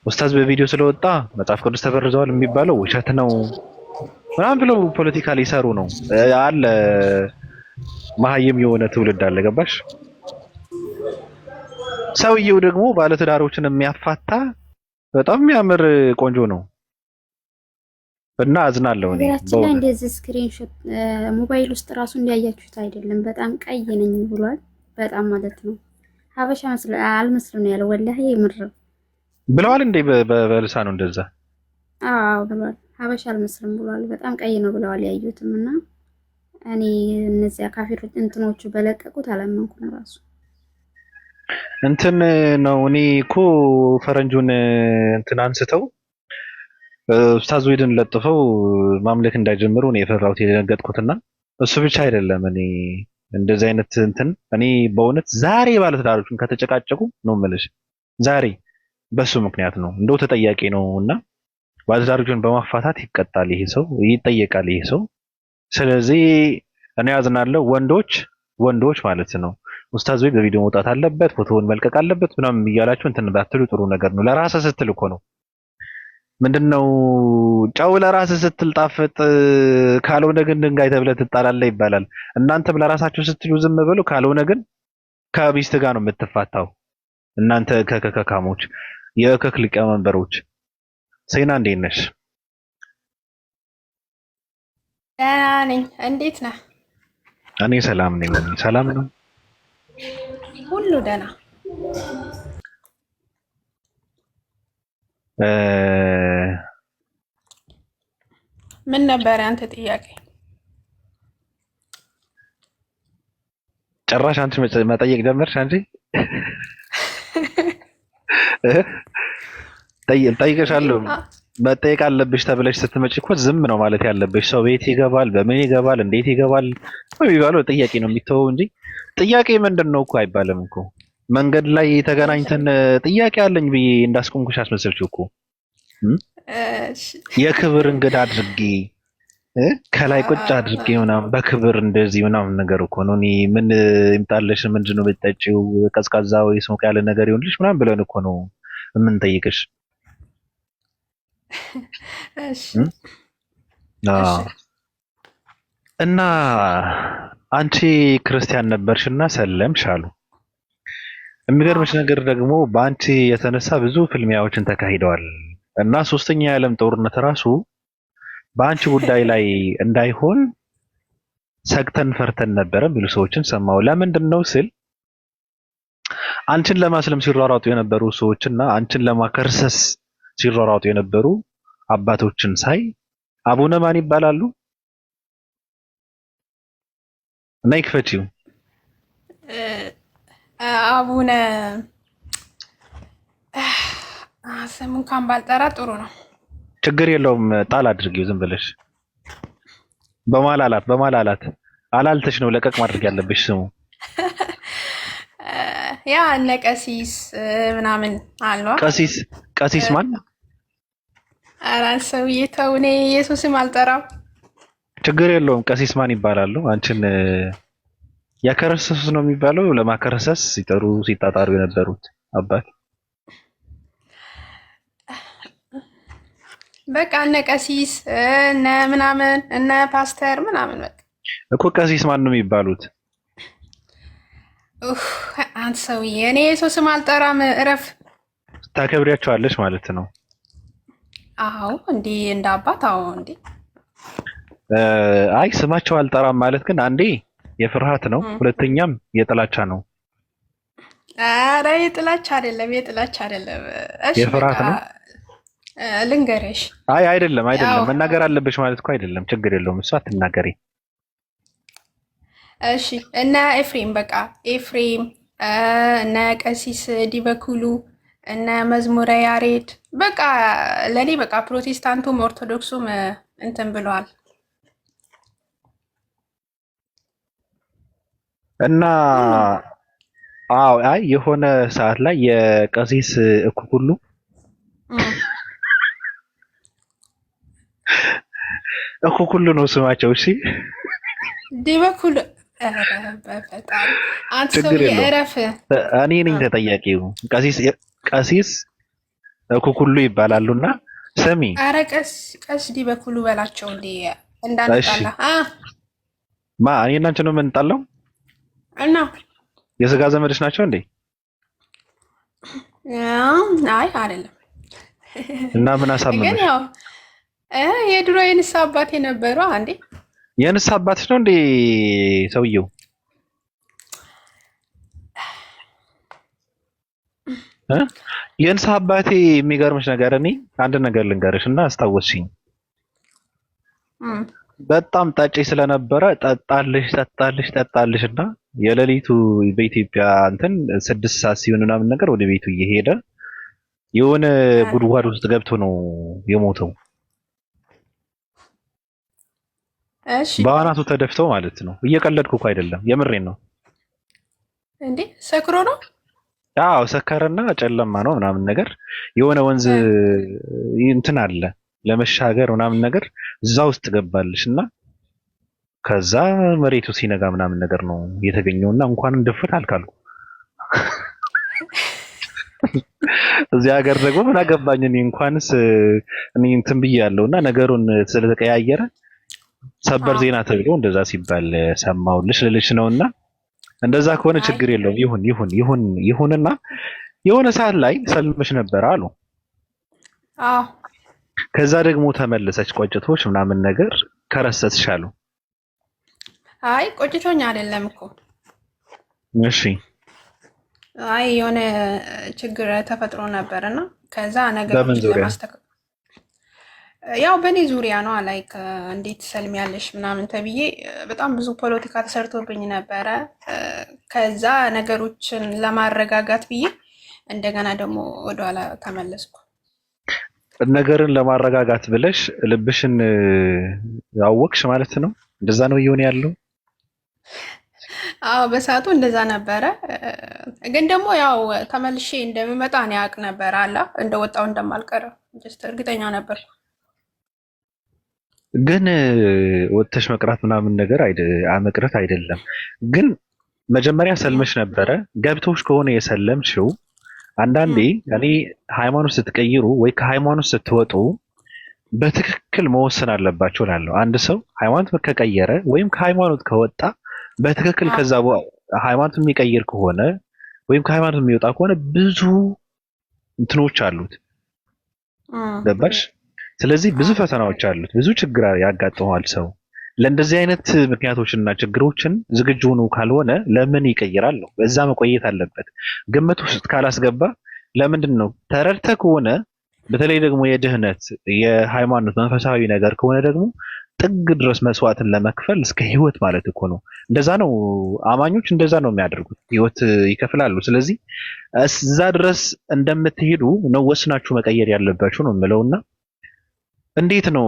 ኡስታዝ በቪዲዮ ስለወጣ መጽሐፍ ቅዱስ ተበርዘዋል የሚባለው ውሸት ነው ምናምን ብለው ፖለቲካ ሊሰሩ ነው አለ። መሀይም የሆነ ትውልድ አለ። ገባሽ? ሰውየው ደግሞ ባለትዳሮችን የሚያፋታ በጣም የሚያምር ቆንጆ ነው እና አዝናለሁ እኔ
በራችን ላይ እንደዚህ ስክሪንሾት ሞባይል ውስጥ ራሱ እንዲያያችሁት አይደለም። በጣም ቀይ ነኝ ብሏል። በጣም ማለት ነው ሀበሻ አልመስልም ነው ያለው። ወላሂ ምር
ብለዋል እንዴ በልሳኑ እንደዛ?
አዎ ብሏል። ሀበሻ አልመስልም ብሏል። በጣም ቀይ ነው ብለዋል ያዩትም። እና እኔ እነዚያ ካፊሮች እንትኖቹ በለቀቁት አላመንኩም ራሱ
እንትን ነው። እኔ እኮ ፈረንጁን እንትን አንስተው ኡስታዝ ወይድን ለጥፈው ማምለክ እንዳይጀምሩ ነው የፈራሁት የደነገጥኩትና እሱ ብቻ አይደለም። እኔ እንደዚህ አይነት እንትን እኔ በእውነት ዛሬ ባለትዳሮችን ከተጨቃጨቁ ነው የምልሽ፣ ዛሬ በሱ ምክንያት ነው እንደው ተጠያቂ ነው እና ባለትዳሮችን በማፋታት ይቀጣል ይሄ ሰው፣ ይጠየቃል ይሄ ሰው። ስለዚህ እኔ ያዝናለሁ። ወንዶች ማለት ነው ኡስታዝ ወይድ በቪዲዮ መውጣት አለበት፣ ፎቶውን መልቀቅ አለበት ምናምን እያላችሁ እንትን ባትሉ ጥሩ ነገር ነው። ለራስህ ስትል እኮ ነው። ምንድነው ጨው ለራስህ ስትል ጣፍጥ፣ ካልሆነ ግን ድንጋይ ተብለህ ትጣላለህ ይባላል። እናንተም ለራሳችሁ ስትሉ ዝም ብሎ፣ ካልሆነ ግን ከሚስት ጋር ነው የምትፋታው። እናንተ ከካሞች የእከክ ሊቀመንበሮች። ሴና እንዴት ነሽ?
ደህና ነኝ። እንዴት ነህ?
እኔ ሰላም ነኝ። ሰላም ነው
ሁሉ ደህና። ምን ነበር አንተ ጥያቄ?
ጭራሽ አንቺ መጠየቅ ጀመርሽ አንቺ? ጠይቀሻለሁ። መጠየቅ አለብሽ ተብለሽ ስትመጪ እኮ ዝም ነው ማለት ያለብሽ። ሰው ቤት ይገባል፣ በምን ይገባል፣ እንዴት ይገባል የሚባለው ጥያቄ ነው የሚተወው እንጂ ጥያቄ ምንድን ነው እኮ አይባልም እኮ። መንገድ ላይ ተገናኝተን ጥያቄ አለኝ ብዬ እንዳስቆምኩሽ አስመሰልሽው እኮ። የክብር እንግዳ አድርጌ ከላይ ቁጭ አድርጌ ምናምን በክብር እንደዚህ ምናምን ነገር እኮ ነው። እኔ ምን ይምጣልሽ፣ ምንድን ነው የምትጠጪው፣ ቀዝቃዛ ወይ ሞቅ ያለ ነገር ይሆንልሽ ምናምን ብለን እኮ ነው የምንጠይቅሽ። እና አንቺ ክርስቲያን ነበርሽና ሰለምሽ አሉ። የሚገርምሽ ነገር ደግሞ በአንቺ የተነሳ ብዙ ፍልሚያዎችን ተካሂደዋል እና ሶስተኛ የዓለም ጦርነት ራሱ በአንቺ ጉዳይ ላይ እንዳይሆን ሰግተን ፈርተን ነበረ የሚሉ ሰዎችን ሰማሁ። ለምንድን ነው ስል አንቺን ለማስለም ሲሯሯጡ የነበሩ ሰዎችና አንቺን ለማከርሰስ ሲሯሯጡ የነበሩ አባቶችን ሳይ አቡነ ማን ይባላሉ? እና ይክፈቺው
አቡነ ስሙን እንኳን ባልጠራ ጥሩ ነው።
ችግር የለውም ጣል አድርጊው ዝም ብለሽ በማላላት አላልተሽ ነው ለቀቅ ማድረግ ያለብሽ ስሙ።
ያ እነ ቀሲስ ምናምን አሏ።
ቀሲስ ማን?
ኧረ ሰውዬ ተው፣ እኔ ኢየሱስም አልጠራም።
ችግር የለውም ቀሲስ ማን ይባላሉ? አንቺን ያከረሰሱ ነው የሚባለው። ለማከረሰስ ሲጠሩ ሲጣጣሩ የነበሩት አባት
በቃ እነ ቀሲስ እነ ምናምን እነ ፓስተር ምናምን በቃ
እኮ ቀሲስ ማን ነው የሚባሉት?
አንተ ሰውዬ እኔ ኢየሱስም አልጠራም። እረፍ።
ታከብሪያቸዋለሽ ማለት ነው?
አዎ እንዴ እንደ አባት። አዎ እንዴ።
አይ ስማቸው አልጠራም ማለት ግን አንዴ የፍርሃት ነው፣ ሁለተኛም የጥላቻ ነው።
ኧረ የጥላቻ አይደለም። እሺ
የፍርሃት ነው።
ልንገርሽ።
አይ አይደለም መናገር አለብሽ ማለት እኮ አይደለም። ችግር የለውም እሷ አትናገሪ።
እሺ እነ ኤፍሬም በቃ ኤፍሬም እነ ቀሲስ ዲበኩሉ እነ መዝሙረ ያሬድ በቃ ለኔ በቃ ፕሮቴስታንቱም ኦርቶዶክሱም እንትን ብለዋል።
እና አዎ አይ የሆነ ሰዓት ላይ የቀሲስ እኩኩሉ እኩኩሉ ነው ስማቸው። እሺ
ዲበኩሉ በፈጣሪ አንተ ሰው የእረፍ።
እኔ ነኝ ተጠያቂው። ቀሲስ እኩኩሉ ይባላሉና ስሚ።
ኧረ ቀስ ዲበኩሉ በላቸው እንዴ እንዳንጣላ።
እኔ እና አንቺ ነው የምንጣላው?
እና
የስጋ ዘመድሽ ናቸው እንዴ?
አይ አይደለም።
እና ምን አሳመመሽ?
ግን ያው የድሮ የንስሐ አባቴ ነበሩ። አንዴ
የንስሐ አባትሽ ነው እንዴ ሰውየው? የንስሐ አባቴ የሚገርምሽ ነገር እኔ አንድ ነገር ልንገርሽ እና አስታወስሽኝ። በጣም ጠጪ ስለነበረ ጠጣልሽ እና የሌሊቱ በኢትዮጵያ እንትን 6 ሰዓት ሲሆን ምናምን ነገር ወደ ቤቱ እየሄደ የሆነ ጉድጓድ ውስጥ ገብቶ ነው የሞተው።
እሺ
በአናቱ ተደፍቶ ማለት ነው። እየቀለድኩ እኮ አይደለም፣ የምሬን ነው።
እንዴ ሰክሮ ነው?
አዎ ሰከረና ጨለማ ነው ምናምን ነገር የሆነ ወንዝ እንትን አለ ለመሻገር ምናምን ነገር እዛ ውስጥ ገባልሽ እና ከዛ መሬቱ ሲነጋ ምናምን ነገር ነው የተገኘውና እንኳን እንደፍት አልካልኩ። እዚህ ሀገር ደግሞ ምን አገባኝ እኔ እንኳንስ እኔ እንትን ብያለሁና ነገሩን ስለተቀያየረ ሰበር ዜና ተብሎ እንደዛ ሲባል ሰማሁልሽ ልልሽ ነውና እንደዛ ከሆነ ችግር የለውም። ይሁንና የሆነ ሰዓት ላይ ሰልመሽ ነበር አሉ።
አዎ
ከዛ ደግሞ ተመለሰች ቆጭቶች ምናምን ነገር ከረሰትሽ አሉ።
አይ ቆጭቶኛ አይደለም እኮ።
እሺ
አይ የሆነ ችግር ተፈጥሮ ነበርና ከዛ ነገሮችን ለማስተካከል ያው በእኔ ዙሪያ ነው ላይክ እንዴት ሰልሚያለሽ ምናምን ተብዬ በጣም ብዙ ፖለቲካ ተሰርቶብኝ ነበረ። ከዛ ነገሮችን ለማረጋጋት ብዬ እንደገና ደግሞ ወደኋላ ተመለስኩ።
ነገርን ለማረጋጋት ብለሽ ልብሽን አወቅሽ ማለት ነው? እንደዛ ነው እየሆነ ያለው?
አዎ በሰዓቱ እንደዛ ነበረ። ግን ደግሞ ያው ተመልሼ እንደምመጣ እኔ አውቅ ነበር አላ እንደወጣው እንደማልቀር እርግጠኛ ነበር።
ግን ወጥተሽ መቅረት ምናምን ነገር መቅረት አይደለም። ግን መጀመሪያ ሰልመሽ ነበረ። ገብቶሽ ከሆነ የሰለምሽው አንዳንዴ እኔ ሃይማኖት ስትቀይሩ ወይ ከሃይማኖት ስትወጡ በትክክል መወሰን አለባቸው እላለሁ። አንድ ሰው ሃይማኖት ከቀየረ ወይም ከሃይማኖት ከወጣ በትክክል ከዛ ሃይማኖት የሚቀይር ከሆነ ወይም ከሃይማኖት የሚወጣ ከሆነ ብዙ እንትኖች አሉት። ገባሽ? ስለዚህ ብዙ ፈተናዎች አሉት፣ ብዙ ችግር ያጋጥመዋል ሰው። ለእንደዚህ አይነት ምክንያቶችና ችግሮችን ዝግጁ ሆኖ ካልሆነ ለምን ይቀይራል ነው። በዛ መቆየት አለበት። ግምት ውስጥ ካላስገባ ለምንድን ነው ተረድተህ ከሆነ በተለይ ደግሞ የድህነት የሃይማኖት መንፈሳዊ ነገር ከሆነ ደግሞ ጥግ ድረስ መስዋዕትን ለመክፈል እስከ ህይወት ማለት እኮ ነው። እንደዛ ነው አማኞች እንደዛ ነው የሚያደርጉት፣ ህይወት ይከፍላሉ። ስለዚህ እዛ ድረስ እንደምትሄዱ ነው ወስናችሁ መቀየር ያለባችሁ ነው የምለውና እንዴት ነው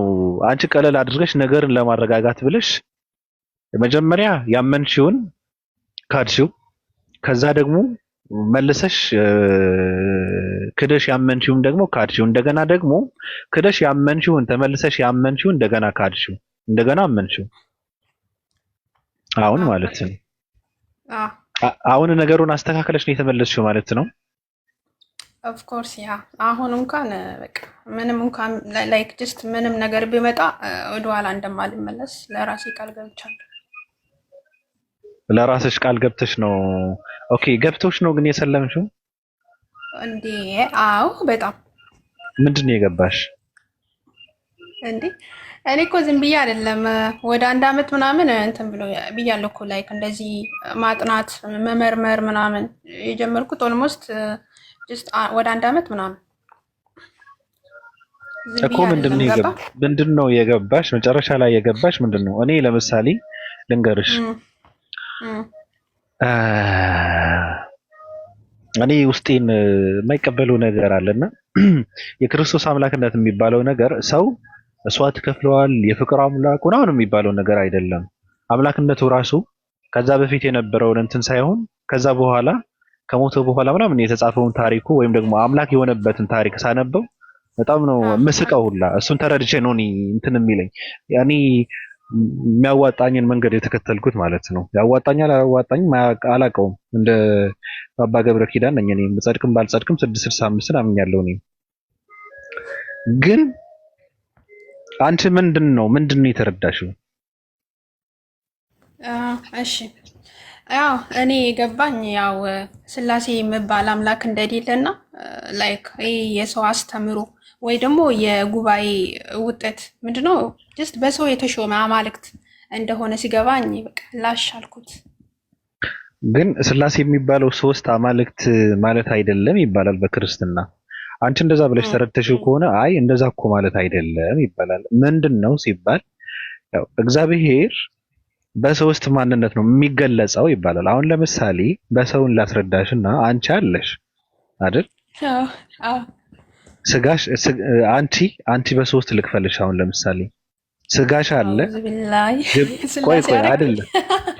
አንቺ ቀለል አድርገሽ ነገርን ለማረጋጋት ብለሽ መጀመሪያ ያመንሽውን ካድሽው፣ ከዛ ደግሞ መልሰሽ ክደሽ ያመንሽውን ደግሞ ካድሽው፣ እንደገና ደግሞ ክደሽ ያመንሽውን ተመልሰሽ ያመንሽውን እንደገና ካድሽው፣ እንደገና አመንሽው። አሁን ማለት ነው አሁን ነገሩን አስተካከለሽ ነው የተመለስሽው ማለት ነው።
ኦፍ ኮርስ ያ አሁን እንኳን በቃ ምንም እንኳን ላይክ ጀስት ምንም ነገር ቢመጣ ወደኋላ እንደማልመለስ ለራሴ ቃል ገብቻለሁ።
ለራስሽ ቃል ገብተሽ ነው? ኦኬ ገብቶሽ ነው ግን የሰለምሽው
እንዴ? አዎ በጣም
ምንድን ነው የገባሽ
እንዴ? እኔ እኮ ዝም ብዬ አይደለም ወደ 1 አመት ምናምን እንትን ብሎ ብያለሁ እኮ ላይክ እንደዚህ ማጥናት መመርመር ምናምን የጀመርኩት ኦልሞስት ጀስት ወደ 1 አመት ምናምን
እኮ ምንድን ነው የገባሽ? መጨረሻ ላይ የገባሽ ምንድን ነው? እኔ ለምሳሌ ልንገርሽ እኔ ውስጤን የማይቀበለው ነገር አለና የክርስቶስ አምላክነት የሚባለው ነገር ሰው መስዋዕት ከፍለዋል የፍቅር አምላክ ነው የሚባለው ነገር አይደለም። አምላክነቱ ራሱ ከዛ በፊት የነበረውን እንትን ሳይሆን ከዛ በኋላ ከሞተ በኋላ ምናምን የተጻፈውን ታሪኩ ወይም ደግሞ አምላክ የሆነበትን ታሪክ ሳነበው በጣም ነው መስቀው ሁላ እሱን ተረድቼ ነው እንትን የሚለኝ ያኔ የሚያዋጣኝን መንገድ የተከተልኩት ማለት ነው። ያዋጣኛል አላዋጣኝም አላውቀውም። እንደ አባ ገብረ ኪዳን ነኝ እኔ በጸድቅም ባልጸድቅም 665 አምኛለሁ። እኔ ግን አንቺ ምንድነው የተረዳሽው?
እሺ ያው እኔ ገባኝ ያው ስላሴ የሚባል አምላክ እንደሌለና ላይክ የሰው አስተምሮ ወይ ደግሞ የጉባኤ ውጤት ምንድነው ጀስት በሰው የተሾመ አማልክት እንደሆነ ሲገባኝ በቃ ላሽ አልኩት።
ግን ስላሴ የሚባለው 3 አማልክት ማለት አይደለም ይባላል በክርስትና። አንቺ እንደዛ ብለሽ ተረድተሽው ከሆነ አይ እንደዛ እኮ ማለት አይደለም ይባላል። ምንድነው ሲባል ያው እግዚአብሔር በሶስት ማንነት ነው የሚገለጸው ይባላል። አሁን ለምሳሌ በሰውን ላስረዳሽና አንቺ አለሽ አይደል?
አዎ
ስጋሽ አንቺ በሶስት ልክፈልሽ። አሁን ለምሳሌ ስጋሽ አለ። ቆይ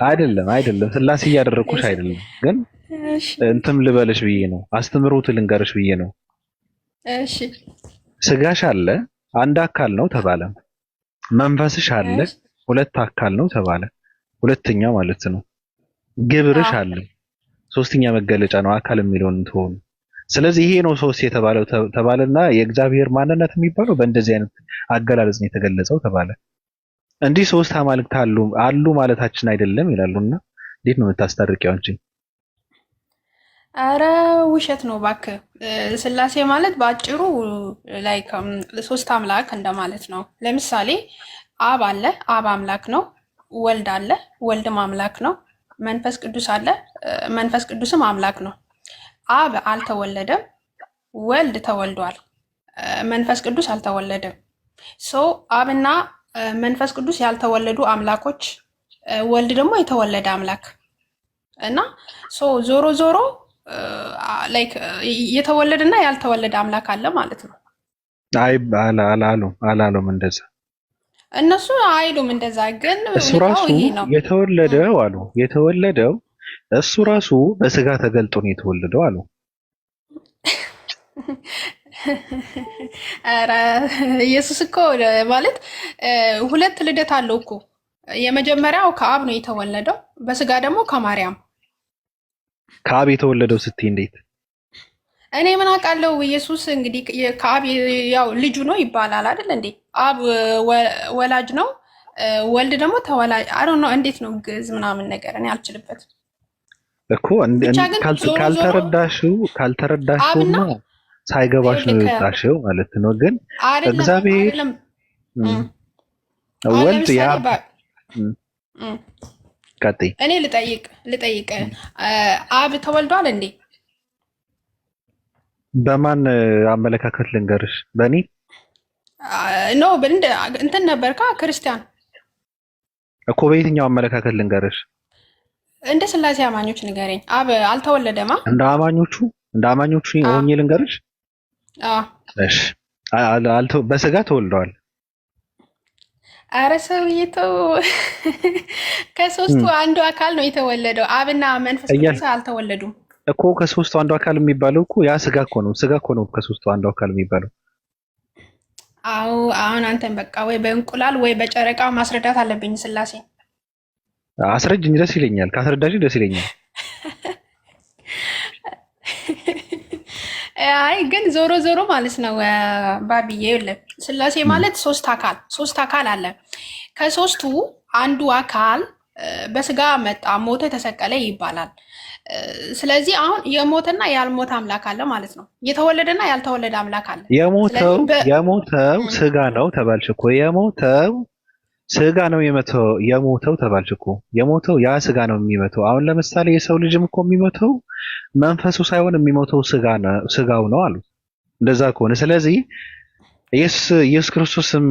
አይደለም ስላሴ እያደረኩሽ አይደለም፣ ግን እንትም ልበልሽ ብዬ ነው፣ አስተምሮት ልንገርሽ ብዬ ነው። እሺ ስጋሽ አለ 1 አካል ነው ተባለ። መንፈስሽ አለ 2 አካል ነው ተባለ። ሁለተኛ ማለት ነው። ግብርሽ አለ 3ኛ መገለጫ ነው አካል የሚለውን ትሆኑ። ስለዚህ ይሄ ነው 3 የተባለው ተባለና የእግዚአብሔር ማንነት የሚባለው በእንደዚህ አይነት አገላለጽ ነው የተገለጸው ተባለ። እንዲህ 3 አማልክት አሉ ማለታችን አይደለም ይላሉና እንዴት ነው የምታስታርቂው አንቺ?
አረ ውሸት ነው እባክህ። ስላሴ ማለት በአጭሩ ላይ 3 አምላክ እንደማለት ነው። ለምሳሌ አብ አለ፣ አብ አምላክ ነው። ወልድ አለ፣ ወልድም አምላክ ነው። መንፈስ ቅዱስ አለ፣ መንፈስ ቅዱስም አምላክ ነው። አብ አልተወለደም፣ ወልድ ተወልዷል፣ መንፈስ ቅዱስ አልተወለደም። አብና መንፈስ ቅዱስ ያልተወለዱ አምላኮች፣ ወልድ ደግሞ የተወለደ አምላክ እና ዞሮ ዞሮ ላይክ የተወለደና ያልተወለደ አምላክ አለ ማለት ነው።
አይ አላሉም እንደዛ
እነሱ አይሉም እንደዛ። ግን
እሱ ራሱ የተወለደው አሉ የተወለደው እሱ ራሱ በስጋ ተገልጦ ነው የተወለደው አሉ።
ኧረ ኢየሱስ እኮ ማለት 2 ልደት አለው እኮ። የመጀመሪያው ከአብ ነው የተወለደው፣ በስጋ ደግሞ ከማርያም።
ከአብ የተወለደው ስትይ እንዴት?
እኔ ምን አውቃለሁ። ኢየሱስ እንግዲህ ከአብ ያው ልጁ ነው ይባላል አይደል እንዴ? አብ ወላጅ ነው፣ ወልድ ደግሞ ተወላጅ። አይ ነው እንዴት ነው ግዕዝ ምናምን ነገር እኔ አልችልበትም
እኮ። ካልተረዳሽውማ ሳይገባሽ ነው የወጣሽው ማለት ነው። ግን እግዚአብሔር ወልድ ያ ቀጥይ።
እኔ ልጠይቅ አብ ተወልዷል እንዴ?
በማን አመለካከት ልንገርሽ? በእኔ
ኖ እንትን ነበርካ ክርስቲያን
እኮ በየትኛው አመለካከት ልንገርሽ?
እንደ ስላሴ አማኞች ንገረኝ። አብ አልተወለደማ። እንደ
አማኞቹ ሆኜ ልንገርሽ? እሺ በስጋ ተወልደዋል።
አረ ሰውዬ ተው። ከሶስቱ አንዱ አካል ነው የተወለደው። አብና መንፈስ ቅዱስ አልተወለዱም
እኮ። ከሶስቱ አንዱ አካል የሚባለው እኮ ያ ስጋ እኮ ነው። ስጋ እኮ ነው ከሶስቱ አንዱ አካል የሚባለው።
አዎ አሁን አንተን በቃ ወይ በእንቁላል ወይ በጨረቃ ማስረዳት አለብኝ። ስላሴ
አስረጅኝ፣ ደስ ይለኛል። ካስረዳሽ ደስ ይለኛል።
አይ ግን ዞሮ ዞሮ ማለት ነው ባቢዬ፣ ይኸውልህ ስላሴ ማለት ሶስት አካል አለ። ከሶስቱ አንዱ አካል በስጋ መጣ፣ ሞተ፣ ተሰቀለ ይባላል። ስለዚህ አሁን የሞተና ያልሞተ አምላክ አለ ማለት ነው። የተወለደና ያልተወለደ አምላክ አለ።
የሞተው ስጋ ነው ተባልሽ እኮ። የሞተው ስጋ ነው የሞተው ተባልሽ እኮ። የሞተው ያ ስጋ ነው የሚሞተው። አሁን ለምሳሌ የሰው ልጅም እኮ የሚሞተው መንፈሱ ሳይሆን የሚሞተው ስጋው ነው አሉ። እንደዛ ከሆነ ስለዚህ ኢየሱስ ክርስቶስም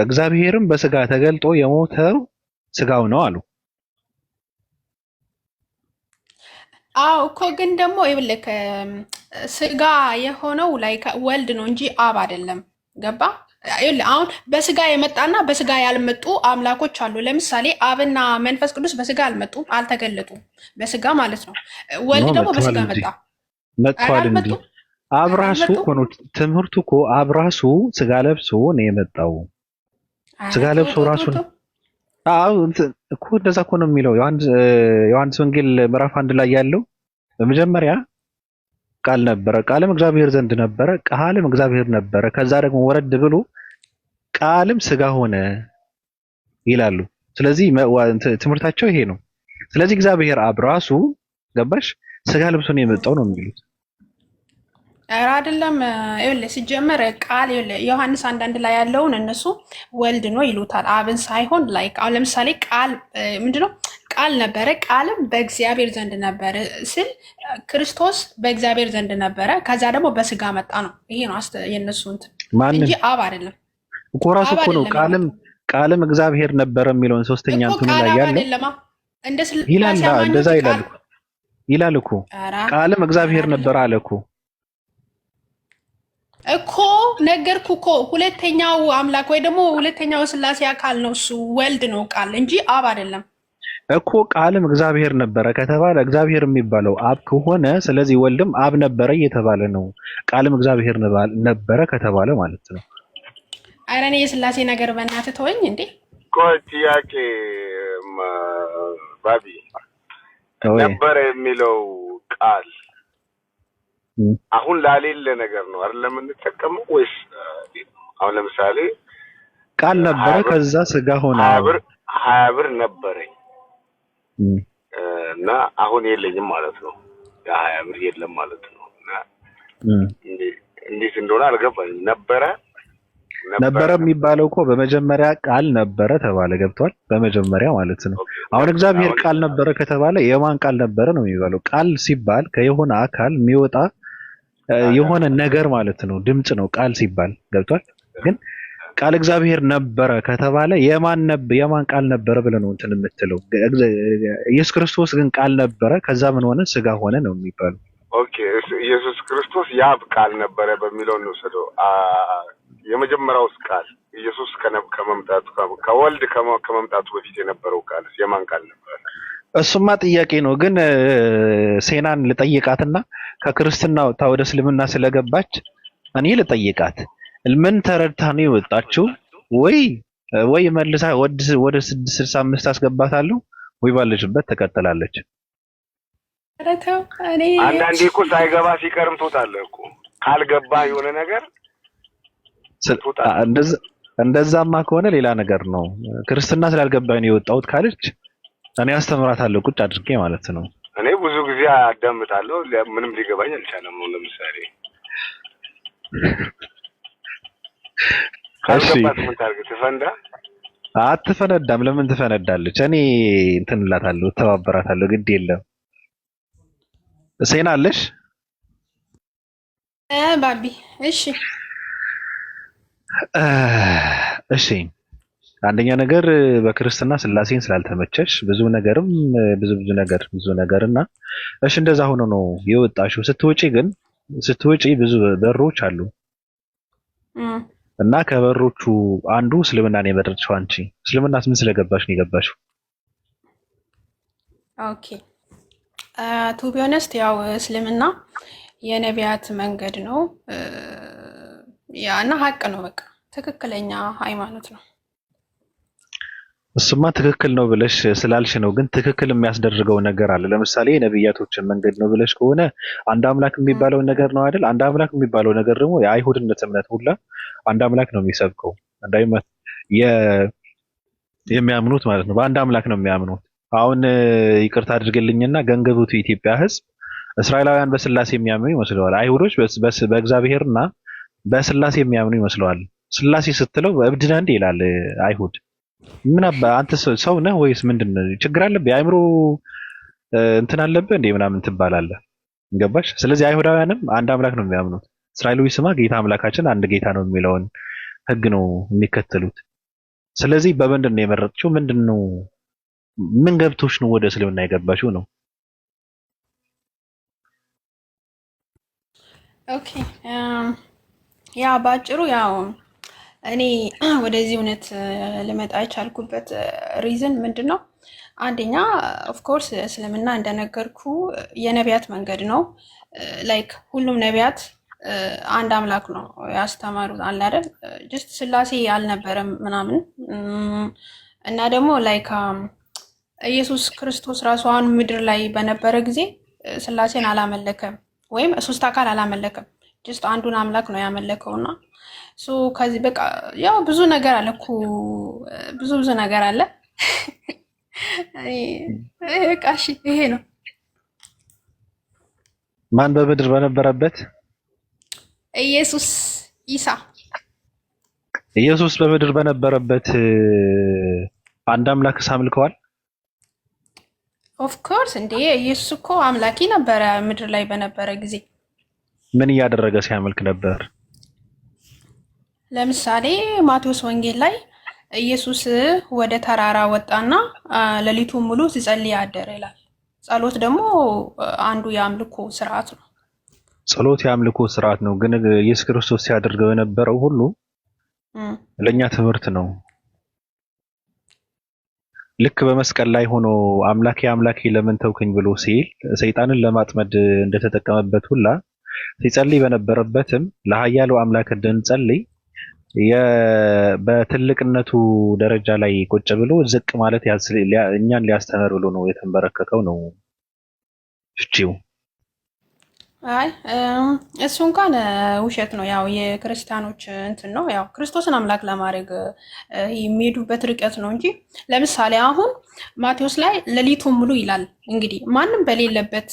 እግዚአብሔርም በስጋ ተገልጦ የሞተው ስጋው ነው አሉ።
አዎ እኮ ግን ደግሞ ይኸውልህ ስጋ የሆነው ላይ ወልድ ነው እንጂ አብ አይደለም። ገባ? አሁን በስጋ የመጣና በስጋ ያልመጡ አምላኮች አሉ። ለምሳሌ አብና መንፈስ ቅዱስ በስጋ አልመጡም፣ አልተገለጡም፣ በስጋ ማለት ነው። ወልድ ደግሞ በስጋ
መጥቷል እንጂ አብራሱ እኮ ነው ትምህርቱ እኮ አብራሱ ስጋ ለብሶ ነው የመጣው። ስጋ ለብሶ ራሱን እኮ እንደዛ እኮ ነው የሚለው ዮሐንስ ወንጌል ምዕራፍ 1 ላይ ያለው በመጀመሪያ ቃል ነበረ፣ ቃልም እግዚአብሔር ዘንድ ነበረ፣ ቃልም እግዚአብሔር ነበረ። ከዛ ደግሞ ወረድ ብሎ ቃልም ስጋ ሆነ ይላሉ። ስለዚህ ትምህርታቸው ይሄ ነው። ስለዚህ እግዚአብሔር አብ ራሱ ገባሽ ስጋ ለብሶ ነው የመጣው ነው የሚሉት።
ኧረ አይደለም። ይኸውልህ ሲጀመር ቃል ይኸውልህ ዮሐንስ 1:1 ላይ ያለውን እነሱ ወልድ ነው ይሉታል፣ አብን ሳይሆን ላይክ አሁን ለምሳሌ ቃል ምንድነው? ቃል ነበረ፣ ቃልም በእግዚአብሔር ዘንድ ነበረ ስል ክርስቶስ በእግዚአብሔር ዘንድ ነበረ፣ ከዛ ደግሞ በስጋ መጣ ነው። ይሄ ነው የነሱ እንትን እንጂ አብ አይደለም
እኮ። ራሱ እኮ ነው ቃልም እግዚአብሔር ነበረ የሚለውን ሶስተኛ እንትኑ ላይ ያለው ይላል። እንደዛ ይላል እኮ ቃልም እግዚአብሔር ነበረ አለ
እኮ ነገርኩ እኮ። ሁለተኛው አምላክ ወይ ደግሞ ሁለተኛው ስላሴ አካል ነው እሱ ወልድ ነው ቃል እንጂ አብ አይደለም
እኮ። ቃልም እግዚአብሔር ነበረ ከተባለ እግዚአብሔር የሚባለው አብ ከሆነ ስለዚህ ወልድም አብ ነበረ እየተባለ ነው። ቃልም እግዚአብሔር ነበረ ከተባለ ማለት ነው።
ኧረ እኔ የስላሴ ነገር በእናትህ ተወኝ እንዴ።
ቆይ ጥያቄ ባቢ ነበረ የሚለው ቃል አሁን ላሌለ ነገር ነው አይደለም የምንጠቀመው ወይስ? አሁን ለምሳሌ
ቃል ነበረ ከዛ ስጋ ሆነ
20 ብር ነበረኝ እና አሁን የለኝም ማለት ነው። ያ20 ብር የለም ማለት ነው። እና እንዴት እንደሆነ አልገባኝም። ነበረ
የሚባለው እኮ በመጀመሪያ ቃል ነበረ ተባለ። ገብቷል? በመጀመሪያ ማለት ነው። አሁን እግዚአብሔር ቃል ነበረ ከተባለ የማን ቃል ነበረ ነው የሚባለው። ቃል ሲባል ከየሆነ አካል የሚወጣ የሆነ ነገር ማለት ነው። ድምጽ ነው ቃል ሲባል። ገብቷል? ግን ቃል እግዚአብሔር ነበረ ከተባለ የማን ቃል ነበረ ብለህ ነው እንትን የምትለው። ኢየሱስ ክርስቶስ ግን ቃል ነበረ ከዛ ምን ሆነ? ስጋ ሆነ ነው የሚባለው።
ኦኬ ኢየሱስ ክርስቶስ የአብ ቃል ነበረ በሚለው እንውሰደው። የመጀመሪያውስ ቃል ኢየሱስ ከመምጣቱ ከወልድ ከመምጣቱ በፊት የነበረው ቃል የማን ቃል ነበር?
እሱማ ጥያቄ ነው። ግን ሴናን ልጠይቃትና ከክርስትና ወደ እስልምና ስለገባች እኔ ልጠይቃት ምን ተረድታ ነው የወጣችው? ወይ መልሳ ወደ 665 አስገባታለሁ ወይ ባለችበት ትቀጥላለች።
አንዳንዴ እኮ ሳይገባ ሲቀርም ትወጣለህ እኮ ካልገባ የሆነ ነገር
እንደዛማ ከሆነ ሌላ ነገር ነው። ክርስትና ስላልገባኝ ነው የወጣሁት ካለች እኔ አስተምራታለሁ ቁጭ አድርጌ ማለት ነው።
እኔ ብዙ ጊዜ አዳምጣለሁ፣ ምንም ሊገባኝ አልቻለም። ነው ለምሳሌ ካልገባት ምን ታርገ ትፈንዳ?
አትፈነዳም። ለምን ትፈነዳለች? እኔ እንትን እላታለሁ፣ እተባበራታለሁ። ግድ የለም ሴና አለሽ
ባቢ እሺ
እሺ አንደኛ ነገር በክርስትና ስላሴን ስላልተመቸሽ ብዙ ነገርም ብዙ ነገርና እሺ እንደዛ ሆኖ ነው የወጣሽው። ስትወጪ ብዙ በሮች አሉ እና ከበሮቹ አንዱ እስልምናን የመረጥሽው አንቺ። እስልምናስ ምን ስለገባሽ ነው የገባሽው?
ኦኬ ቱ ቢ ኦነስት ያው እስልምና የነቢያት መንገድ ነው እና ሀቅ ነው። በቃ ትክክለኛ ሃይማኖት ነው።
እሱማ ትክክል ነው ብለሽ ስላልሽ ነው። ግን ትክክል የሚያስደርገው ነገር አለ። ለምሳሌ የነብያቶችን መንገድ ነው ብለሽ ከሆነ አንድ አምላክ የሚባለው ነገር ነው አይደል? አንድ አምላክ የሚባለው ነገር ደግሞ የአይሁድነት እምነት ሁላ አንድ አምላክ ነው የሚሰብከው። የሚያምኑት ማለት ነው በአንድ አምላክ ነው የሚያምኑት። አሁን ይቅርታ አድርግልኝና ገንገቡት የኢትዮጵያ ሕዝብ እስራኤላውያን በስላሴ የሚያምኑ ይመስለዋል። አይሁዶች በእግዚአብሔርና በስላሴ የሚያምኑ ይመስለዋል። ስላሴ ስትለው እብድ ነህ እንዴ ይላል አይሁድ። ምን አባ አንተ ሰው ነህ ወይስ ምንድን ነው? ችግር አለብህ? የአእምሮ እንትን አለብህ እንዴ ምናምን ትባላለህ። ገባሽ? ስለዚህ አይሁዳውያንም አንድ አምላክ ነው የሚያምኑት። እስራኤላዊ ስማ ጌታ አምላካችን አንድ ጌታ ነው የሚለውን ህግ ነው የሚከተሉት። ስለዚህ በምንድን ነው የመረጥሽው? ምንድን ነው ምን ገብቶሽ ነው ወደ እስልምና የገባሽው ነው?
ኦኬ ያ ባጭሩ ያው እኔ ወደዚህ እውነት ልመጣ የቻልኩበት ሪዝን ምንድን ነው? አንደኛ ኦፍኮርስ እስልምና እንደነገርኩ የነቢያት መንገድ ነው። ላይክ ሁሉም ነቢያት አንድ አምላክ ነው ያስተማሩት አለ አይደል? ጀስት ስላሴ አልነበረም ምናምን እና ደግሞ ላይክ ኢየሱስ ክርስቶስ ራሱ አሁን ምድር ላይ በነበረ ጊዜ ስላሴን አላመለከም ወይም ሶስት አካል አላመለከም። ጀስት አንዱን አምላክ ነው ያመለከውና ከዚህ በቃ ያው ብዙ ነገር አለ እኮ ብዙ ነገር አለ። በቃ እሺ ይሄ ነው።
ማን በምድር በነበረበት? ኢየሱስ በምድር በነበረበት አንድ አምላክ ሳምልከዋል።
ኦፍ ኮርስ እንዴ ኢየሱስ እኮ አምላኪ ነበረ ምድር ላይ በነበረ ጊዜ።
ምን እያደረገ ሲያመልክ ነበር?
ለምሳሌ ማቴዎስ ወንጌል ላይ ኢየሱስ ወደ ተራራ ወጣና ሌሊቱን ሙሉ ሲጸልይ አደረ ይላል። ጸሎት ደግሞ አንዱ የአምልኮ ስርዓት ነው።
ጸሎት የአምልኮ ስርዓት ነው፣ ግን ኢየሱስ ክርስቶስ ሲያደርገው የነበረው ሁሉ ለኛ ትምህርት ነው። ልክ በመስቀል ላይ ሆኖ አምላኬ ለምን ተውከኝ ብሎ ሲል ሰይጣንን ለማጥመድ እንደተጠቀመበት ሁላ ሲጸልይ በነበረበትም ለኃያሉ አምላክ እንድንጸልይ በትልቅነቱ ደረጃ ላይ ቁጭ ብሎ ዝቅ ማለት እኛን ሊያስተምር ብሎ ነው የተንበረከከው ነው ፍቺው።
አይ እሱ እንኳን ውሸት ነው። ያው የክርስቲያኖች እንትን ነው። ያው ክርስቶስን አምላክ ለማድረግ የሚሄዱበት ርቀት ነው እንጂ ለምሳሌ አሁን ማቴዎስ ላይ ሌሊቱን ሙሉ ይላል። እንግዲህ ማንም በሌለበት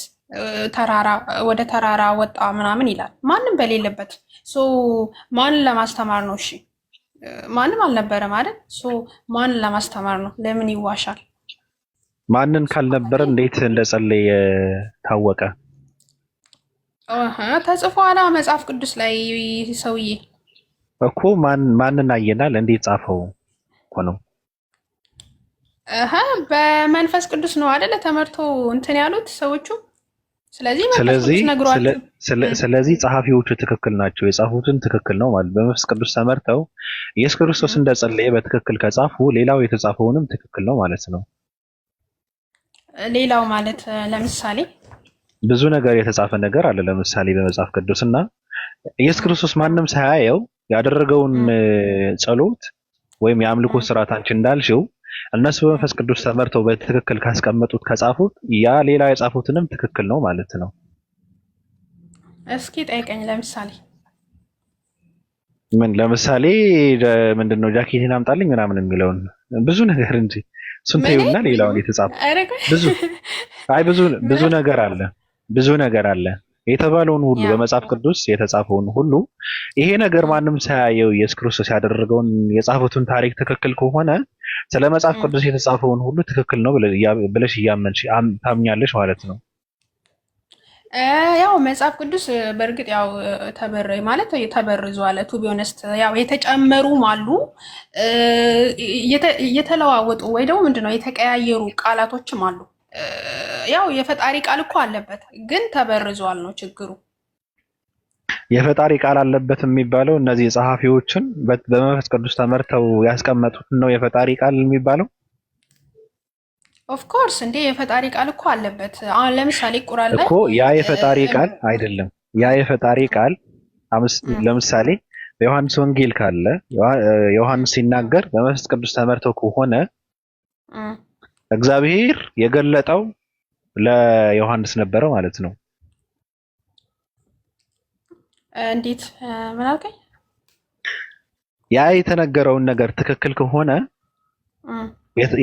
ወደ ተራራ ወጣ ምናምን ይላል። ማንም በሌለበት ማንን ለማስተማር ነው? እሺ ማንም አልነበረ ማለት ማንን ለማስተማር ነው? ለምን ይዋሻል?
ማንን ካልነበረ እንዴት እንደጸለየ ታወቀ?
ተጽፏላ መጽሐፍ ቅዱስ ላይ ሰውዬ
እኮ ማንን አየናል? እንዴት ጻፈው እኮ ነው።
በመንፈስ ቅዱስ ነው አይደለ ተመርቶ እንትን ያሉት ሰዎቹ።
ስለዚህ ጸሐፊዎቹ ትክክል ናቸው፣ የጻፉትን ትክክል ነው ማለት በመንፈስ ቅዱስ ተመርተው ኢየሱስ ክርስቶስ እንደጸለየ በትክክል ከጻፉ ሌላው የተጻፈውንም ትክክል ነው ማለት ነው።
ሌላው ማለት ለምሳሌ
ብዙ ነገር የተጻፈ ነገር አለ። ለምሳሌ በመጽሐፍ ቅዱስና ኢየሱስ ክርስቶስ ማንም ሳያየው ያደረገውን ጸሎት ወይም የአምልኮ ስርዓት አንቺ እንዳልሽው እነሱ በመንፈስ ቅዱስ ተመርተው በትክክል ካስቀመጡት ከጻፉት ያ ሌላ የጻፉትንም ትክክል ነው ማለት ነው።
እስኪ ጠይቀኝ።
ለምሳሌ ምንድነው ጃኬቴን አምጣልኝ ምናምን የሚለውን ብዙ ነገር እንጂ እሱን ተይውና ሌላውን የተጻፈ ብዙ ነገር አለ የተባለውን ሁሉ በመጽሐፍ ቅዱስ የተጻፈውን ሁሉ ይሄ ነገር ማንም ሳያየው ኢየሱስ ክርስቶስ ያደረገውን የጻፉትን ታሪክ ትክክል ከሆነ ስለ መጽሐፍ ቅዱስ የተጻፈውን ሁሉ ትክክል ነው ብለሽ እያመንሽ ታምኛለሽ ማለት ነው።
ያው መጽሐፍ ቅዱስ በእርግጥ ያው ማለት ተበርዟል። ቱ ቢሆነስት ያው የተጨመሩም አሉ የተለዋወጡ ወይ ደግሞ ምንድነው የተቀያየሩ ቃላቶችም አሉ። ያው የፈጣሪ ቃል እኮ አለበት ግን ተበርዟል ነው ችግሩ።
የፈጣሪ ቃል አለበት የሚባለው እነዚህ ጸሐፊዎችን በመንፈስ ቅዱስ ተመርተው ያስቀመጡት ነው የፈጣሪ ቃል የሚባለው።
ኦፍ ኮርስ እንዴ የፈጣሪ ቃል እኮ አለበት። አሁን ለምሳሌ ቁርአን ላይ
እኮ ያ የፈጣሪ ቃል አይደለም። ያ የፈጣሪ ቃል ለምሳሌ በዮሐንስ ወንጌል ካለ ዮሐንስ ሲናገር በመንፈስ ቅዱስ ተመርተው ከሆነ እግዚአብሔር የገለጠው ለዮሐንስ ነበረ ማለት ነው።
እንዴት ምን አልከኝ?
ያ የተነገረውን ነገር ትክክል ከሆነ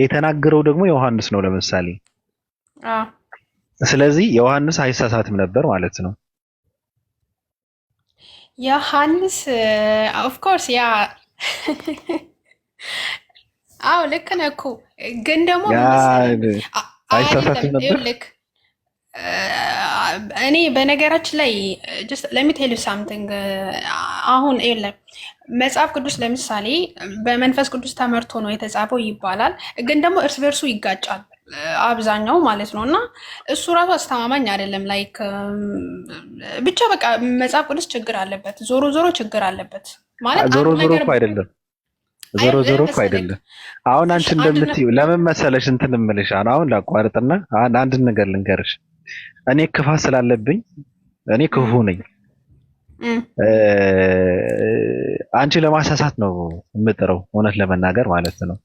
የተናገረው ደግሞ ዮሐንስ ነው ለምሳሌ። ስለዚህ ዮሐንስ አይሳሳትም ነበር ማለት ነው።
ዮሐንስ ኦፍ ኮርስ ያ አዎ ልክ ነህ እኮ ግን ደግሞ
አይሳሳትም ነበር።
እኔ በነገራችን ላይ just let me tell you something አሁን የለም መጽሐፍ ቅዱስ ለምሳሌ በመንፈስ ቅዱስ ተመርቶ ነው የተጻፈው ይባላል፣ ግን ደግሞ እርስ በርሱ ይጋጫል አብዛኛው ማለት ነው። እና እሱ ራሱ አስተማማኝ አይደለም። ላይክ ብቻ በቃ መጽሐፍ ቅዱስ ችግር አለበት፣ ዞሮ ዞሮ ችግር አለበት ማለት
ዞሮ ዞሮ እኮ አይደለም ዞሮ ዞሮ እኮ አይደለም። አሁን አንቺ እንደምትይው ለምን መሰለሽ እንትን እምልሽ አሁን ላቋርጥና አንድ ነገር ልንገርሽ። እኔ ክፋት ስላለብኝ እኔ ክፉ ነኝ። አንቺ ለማሳሳት ነው የምጥረው እውነት ለመናገር ማለት ነው።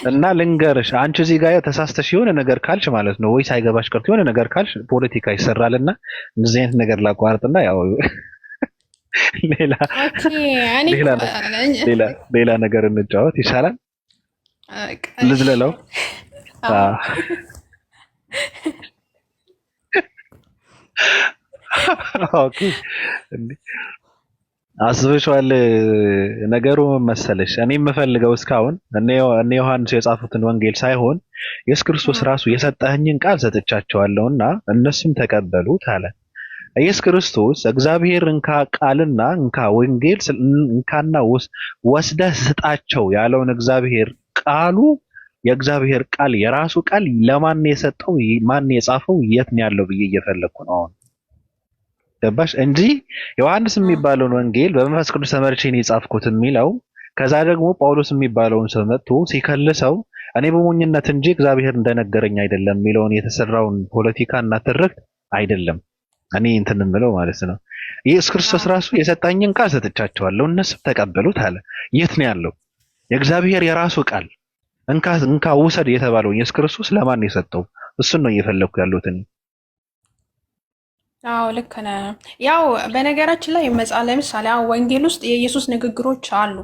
እና ልንገርሽ አንቺ እዚህ ጋር ተሳስተሽ የሆነ ነገር ካልሽ ማለት ነው ወይ ሳይገባሽ ቀርቶ የሆነ ነገር ካልሽ ፖለቲካ ይሰራልና እንደዚህ አይነት ነገር ላቋርጥና ያው ሌላ ነገር እንጫወት ይሻላል። ልዝለለው ኦኬ አስበሽዋል። ነገሩ መሰለሽ እኔ የምፈልገው እስካሁን እነ ዮሐንስ የጻፉትን ወንጌል ሳይሆን ኢየሱስ ክርስቶስ ራሱ የሰጠኸኝን ቃል ሰጥቻቸዋለሁና እነሱም ተቀበሉት አለ። ኢየሱስ ክርስቶስ እግዚአብሔር እንካ ቃልና እንካ ወንጌል እንካና ወስደህ ስጣቸው ያለውን እግዚአብሔር ቃሉ የእግዚአብሔር ቃል የራሱ ቃል ለማን የሰጠው ማን የጻፈው የት ነው ያለው ብዬ እየፈለኩ ነው አሁን ገባሽ እንጂ ዮሐንስ የሚባለውን ወንጌል በመንፈስ ቅዱስ ተመርቼ ነው የጻፍኩት የሚለው ከዛ ደግሞ ጳውሎስ የሚባለውን ሰው መጥቶ ሲከልሰው እኔ በሞኝነት እንጂ እግዚአብሔር እንደነገረኝ አይደለም የሚለውን የተሰራውን ፖለቲካና ትርክት አይደለም እኔ እንትን የምለው ማለት ነው። ኢየሱስ ክርስቶስ ራሱ የሰጣኝን ቃል ሰጥቻቸዋለሁ እነሱ ተቀበሉት አለ። የት ነው ያለው የእግዚአብሔር የራሱ ቃል እንካ ውሰድ የተባለው ኢየሱስ ክርስቶስ ለማን የሰጠው? እሱን ነው እየፈለኩ ያለሁት እኔ።
አዎ ልክ ነህ። ያው በነገራችን ላይ ለምሳሌ ወንጌል ውስጥ የኢየሱስ ንግግሮች አሉ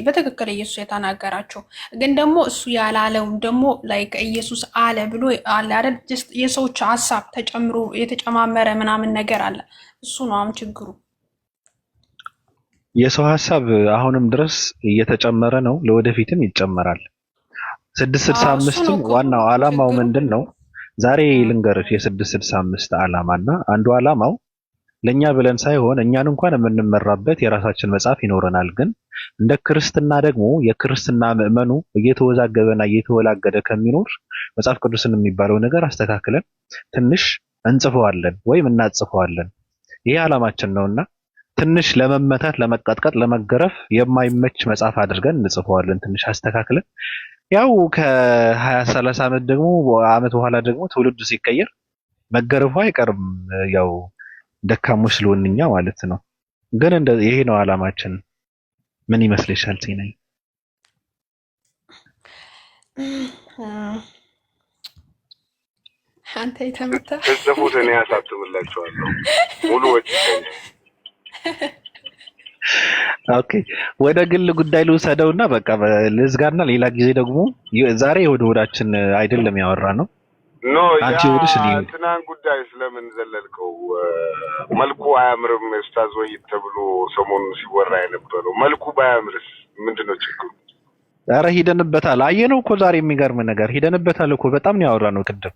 በትክክል ኢየሱስ የተናገራቸው፣ ግን ደግሞ እሱ ያላለው ደግሞ ላይክ ኢየሱስ አለ ብሎ አለ አይደል? ጀስት የሰዎች ሀሳብ ተጨምሮ የተጨማመረ ምናምን ነገር አለ። እሱ ነው አሁን ችግሩ።
የሰው ሀሳብ አሁንም ድረስ እየተጨመረ ነው፣ ለወደፊትም ይጨመራል። 665 ዋናው ዓላማው ምንድን ነው? ዛሬ ልንገርሽ የ665 ዓላማና አንዱ ዓላማው ለኛ ብለን ሳይሆን እኛን እንኳን የምንመራበት የራሳችን መጽሐፍ ይኖረናል። ግን እንደ ክርስትና ደግሞ የክርስትና ምዕመኑ እየተወዛገበና እየተወላገደ ከሚኖር መጽሐፍ ቅዱስን የሚባለው ነገር አስተካክለን ትንሽ እንጽፈዋለን ወይም እናጽፈዋለን። ይሄ ዓላማችን ነውና ትንሽ ለመመታት፣ ለመቀጥቀጥ፣ ለመገረፍ የማይመች መጽሐፍ አድርገን እንጽፈዋለን ትንሽ አስተካክለን። ያው ከ20-30 ዓመት ደግሞ በኋላ ደግሞ ትውልዱ ሲቀየር መገረፉ አይቀርም። ያው ደካሞች ስለሆንኛ ማለት ነው። ግን ይሄ ነው ዓላማችን። ምን ይመስልሻል ዜናዬ?
አንተ የተመታ
ተጽፎት እኔ ያሳትምላችኋለሁ ሙሉ ወጪ።
ኦኬ ወደ ግል ጉዳይ ልውሰደውና በቃ ልዝጋና ሌላ ጊዜ ደግሞ ዛሬ ወዳችን አይደለም ያወራ ነው።
ኖ
አንቺ ወድሽ
እንትናን ጉዳይ ስለምን ዘለልከው? መልኩ አያምርም ኡስታዝ ወይ ተብሎ ሰሞኑን ሲወራ የነበረው መልኩ ባያምርስ ምንድነው ችግሩ?
ኧረ ሂደንበታል። አየነው እኮ ዛሬ የሚገርም ነገር ሂደንበታል እኮ በጣም ነው ያወራነው ቅድም።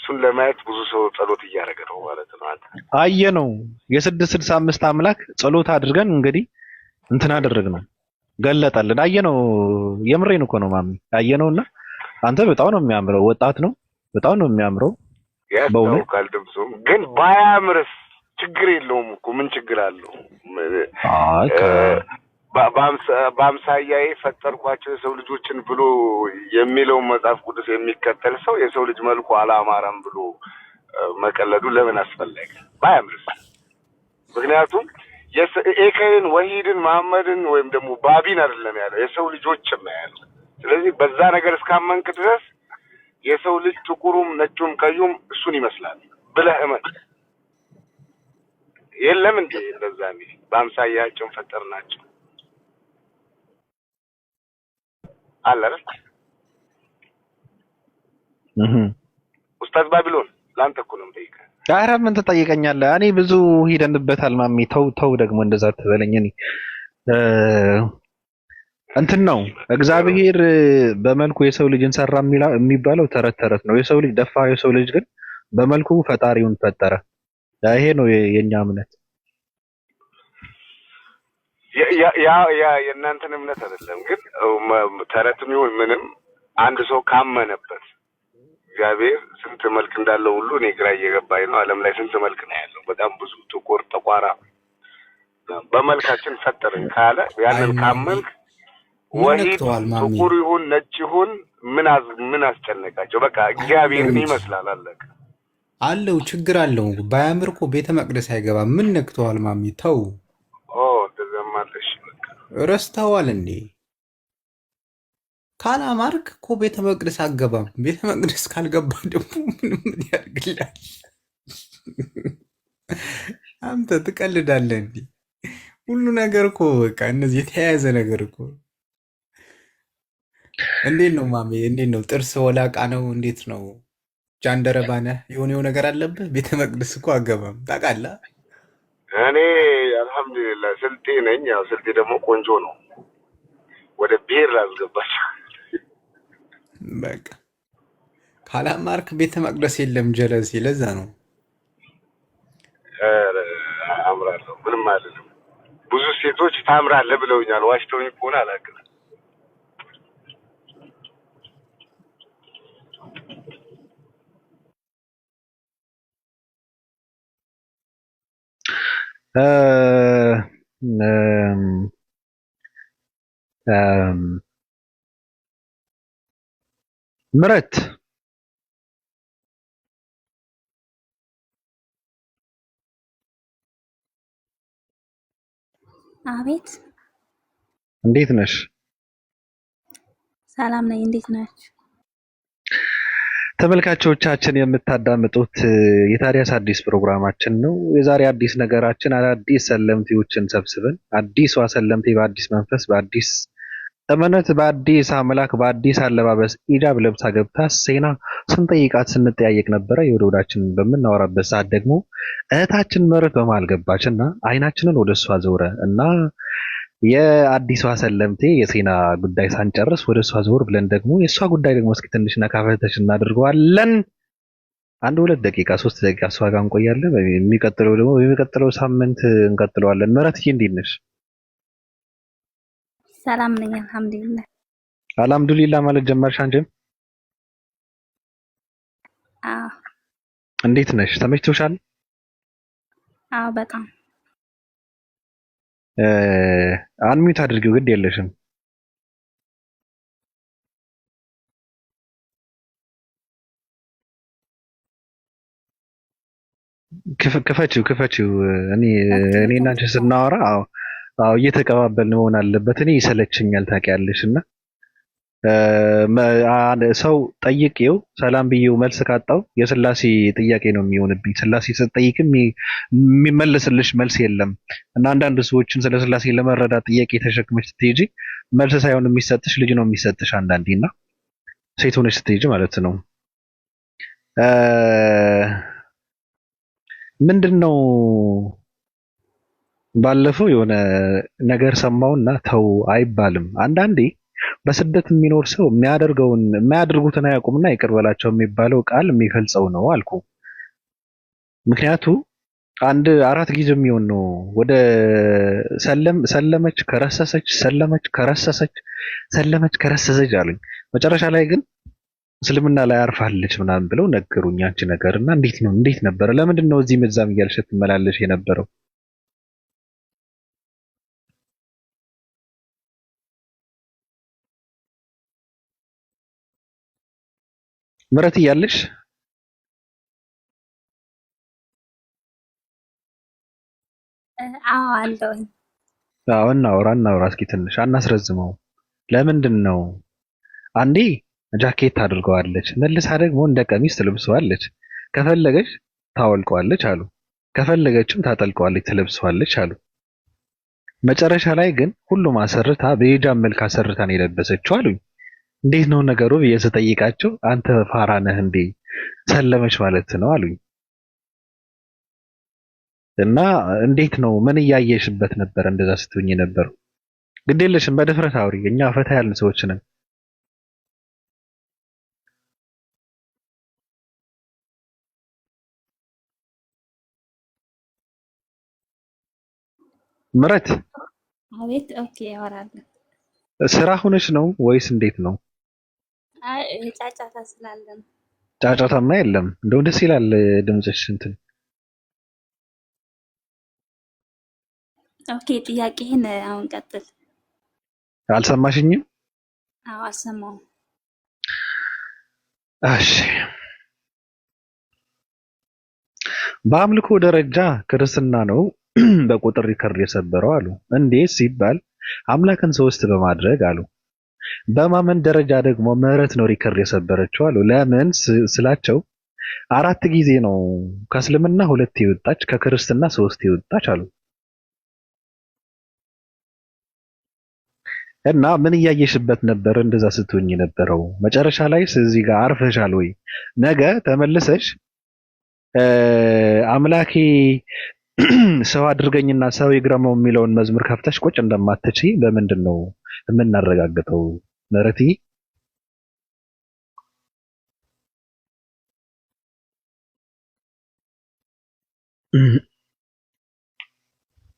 እሱን ለማየት ብዙ ሰው ጸሎት እያደረገ ነው ማለት ነው።
አየነው የ665 አምላክ ጸሎት አድርገን እንግዲህ እንትን አደረግነው ገለጠልን። አየነው የምሬን እኮ ነው ማሚ አየነውና አንተ በጣም ነው የሚያምረው ወጣት ነው በጣም ነው የሚያምረው
በእውነት ካልደምሱም ግን ባያምርስ ችግር የለውም እኮ ምን ችግር አለው? በአምሳያዬ ፈጠርኳቸው የሰው ልጆችን ብሎ የሚለው መጽሐፍ ቅዱስ የሚከተል ሰው የሰው ልጅ መልኩ አላማረም ብሎ መቀለዱ ለምን አስፈለገ? ባያምርስ? ምክንያቱም ኤከይን ወሂድን መሐመድን ወይም ደግሞ ባቢን አይደለም ያለው የሰው ልጆችን ነው ያለው። ስለዚህ በዛ ነገር እስካመንክ ድረስ የሰው ልጅ ጥቁሩም ነጩም ቀዩም እሱን ይመስላል ብለህ እመን። የለም እንዴ እንደዛ ነው በአምሳያችን ፈጠርናቸው አላረ ኡስታዝ ባቢሎን ላንተ እኮ ነው የምጠይቀህ።
ኧረ ምን ትጠይቀኛለህ? እኔ ብዙ ሂደንበታል ማሚ ተው ደግሞ እንደዛ ትበለኝ። እኔ እንትን ነው እግዚአብሔር በመልኩ የሰው ልጅን ሰራ የሚባለው ተረት ተረት ነው። የሰው ልጅ ደፋ የሰው ልጅ ግን በመልኩ ፈጣሪውን ፈጠረ። ይሄ ነው የኛ እምነት።
ያ የእናንተን እምነት አይደለም ግን ተረትም ይሁን ምንም አንድ ሰው ካመነበት እግዚአብሔር ስንት መልክ እንዳለው ሁሉ እኔ ግራ እየገባኝ ነው። ዓለም ላይ ስንት መልክ ነው ያለው? በጣም ብዙ ጥቁር፣ ጠቋራ በመልካችን ፈጠረን ካለ ያንን ካመንክ ወሂድ ጥቁር ይሁን ነጭ ይሁን ምን አስጨነቃቸው? በቃ እግዚአብሔርን ይመስላል አለቀ።
አለው ችግር አለው። ባያምር እኮ ቤተ መቅደስ አይገባም። ምን ነክተዋል ማሚ? ተው
ተዘማለሽ
ረስተዋል እንዴ? ካላማርክ እኮ ቤተ መቅደስ አገባም። ቤተ መቅደስ ካልገባ ደግሞ ምንም ያድርግላል። አንተ ትቀልዳለህ እንዴ? ሁሉ ነገር እኮ በቃ እነዚህ የተያያዘ ነገር እኮ። እንዴት ነው ማሚ? እንዴት ነው ጥርስ ወላቃ ነው? እንዴት ነው ጃንደረባ ነህ? የሆነው ነገር አለብህ። ቤተ መቅደስ እኮ አገባም ታውቃለህ።
እኔ አልሐምዱሊላህ ስልጤ ነኝ። ያው ስልጤ ደግሞ ቆንጆ ነው። ወደ ብሔር ላስገባቸው
በቃ ካላማርክ ቤተ መቅደስ የለም። ጀለሲ ለዛ ነው።
አምራለሁ ምንም አይደለም። ብዙ ሴቶች ታምራለህ ብለውኛል። ዋሽተውኝ ከሆነ አላውቅም።
ምረት
አቤት
እንዴት ነሽ?
ሰላም ነኝ። እንዴት ናችሁ?
ተመልካቾቻችን የምታዳምጡት የታዲያስ አዲስ ፕሮግራማችን ነው። የዛሬ አዲስ ነገራችን አዳዲስ ሰለምቴዎችን ሰብስበን አዲሷ ሰለምቴ በአዲስ መንፈስ በአዲስ እምነት በአዲስ አምላክ በአዲስ አለባበስ ኢጃብ ለብሳ ገብታ ሴና ስንጠይቃት ስንጠያየቅ ነበረ። የወዳችን በምናወራበት ሰዓት ደግሞ እህታችን ምረት በመሃል ገባችና አይናችንን ወደ እሷ ዘውረ እና የአዲሷ ሰለምቴ የሴና ጉዳይ ሳንጨርስ ወደ እሷ ዘውር ብለን ደግሞ የእሷ ጉዳይ ደግሞ እስኪ ትንሽ ነካፈተሽ እናደርገዋለን። 1-2 ደቂቃ 3 ደቂቃ እሷ ጋር እንቆያለን። የሚቀጥለው ደግሞ በሚቀጥለው ሳምንት እንቀጥለዋለን። ምረትዬ እንዴት ነሽ?
ሰላም ነኝ አልሐምዱሊላህ።
አልሐምዱሊላህ ማለት ጀመርሽ አንቺም?
አዎ።
እንዴት ነሽ? ተመችቶሻል?
አዎ በጣም
አንሚዩት አድርጊው ግድ የለሽም። ክፈችው። እኔ እና አንቺ ስናወራ አዎ እየተቀባበልን መሆን አለበት። እኔ ይሰለችኛል ታውቂያለሽ። እና ሰው ጠይቄው ሰላም ብዬው መልስ ካጣው የስላሴ ጥያቄ ነው የሚሆንብኝ። ስላሴ ስትጠይቅም የሚመለስልሽ መልስ የለም እና አንዳንድ ሰዎችን ስለ ስላሴ ለመረዳት ጥያቄ ተሸክመሽ ስትሄጂ መልስ ሳይሆን የሚሰጥሽ ልጅ ነው የሚሰጥሽ አንዳንዴ እና ሴት ሆነሽ ስትሄጂ ማለት ነው። ምንድን ነው ባለፈው የሆነ ነገር ሰማውና ተው አይባልም። አንዳንዴ በስደት የሚኖር ሰው የማያደርጉትን አያውቁምና ይቅር በላቸው የሚባለው ቃል የሚገልጸው ነው አልኩ። ምክንያቱ አንድ 4 ጊዜ የሚሆን ነው ወደ ሰለመች ከረሰሰች አሉኝ። መጨረሻ ላይ ግን እስልምና ላይ አርፋለች ምናምን ብለው ነገሩኝ። አንቺ ነገርና እንዴት ነበረ? ለምንድን ነው እዚህ መዛም እያልሽ ትመላለሽ የነበረው? ምረት እያለሽ
አዎ አለሁኝ።
አዎ እናውራ እስኪ ትንሽ አናስረዝመው። ለምንድን ነው አንዴ ጃኬት አድርገዋለች፣ መልሳ ደግሞ እንደ ቀሚስ ትለብሰዋለች። ከፈለገች ታወልቀዋለች አሉ፣ ከፈለገችም ታጠልቀዋለች ትለብሰዋለች አሉ። መጨረሻ ላይ ግን ሁሉም አሰርታ በሂጃብ መልክ አሰርታ ነው የለበሰችው አሉኝ። እንዴት ነው ነገሩ ብዬ ስጠይቃቸው አንተ ፋራ ነህ እንዴ ሰለመች ማለት ነው አሉኝ። እና እንዴት ነው ምን እያየሽበት ነበር እንደዛ ስትሆኝ ነበር? ግዴለሽም በድፍረት አውሪ፣ እኛ ፈታ ያልን ሰዎች ነን። ምረት
አቤት። ኦኬ ያወራለን።
ስራ ሆነሽ ነው ወይስ እንዴት ነው?
አይ ጫጫታ ስላለ ነው።
ጫጫታማ የለም። እንደው ደስ ይላል ድምፅሽ እንትን።
ኦኬ ጥያቄህን አሁን ቀጥል።
አልሰማሽኝም?
አዎ አልሰማሁም።
እሺ በአምልኮ ደረጃ ክርስትና ነው በቁጥር ሪከርድ የሰበረው አሉ። እንዴት ሲባል አምላክን ሶስት በማድረግ አሉ። በማመን ደረጃ ደግሞ ምህረት ነው ሪከርድ የሰበረችው አሉ። ለምን ስላቸው 4 ጊዜ ነው ከእስልምና 2 የወጣች ከክርስትና 3 የወጣች አሉ። እና ምን እያየሽበት ነበር እንደዛ ስትሆኝ የነበረው? መጨረሻ ላይ እዚህ ጋር አርፈሻል ወይ? ነገ ተመልሰሽ አምላኬ ሰው አድርገኝና ሰው ይግረመው የሚለውን መዝሙር ከፍተሽ ቁጭ እንደማትችይ በምንድን ነው የምናረጋግጠው? ምህረትዬ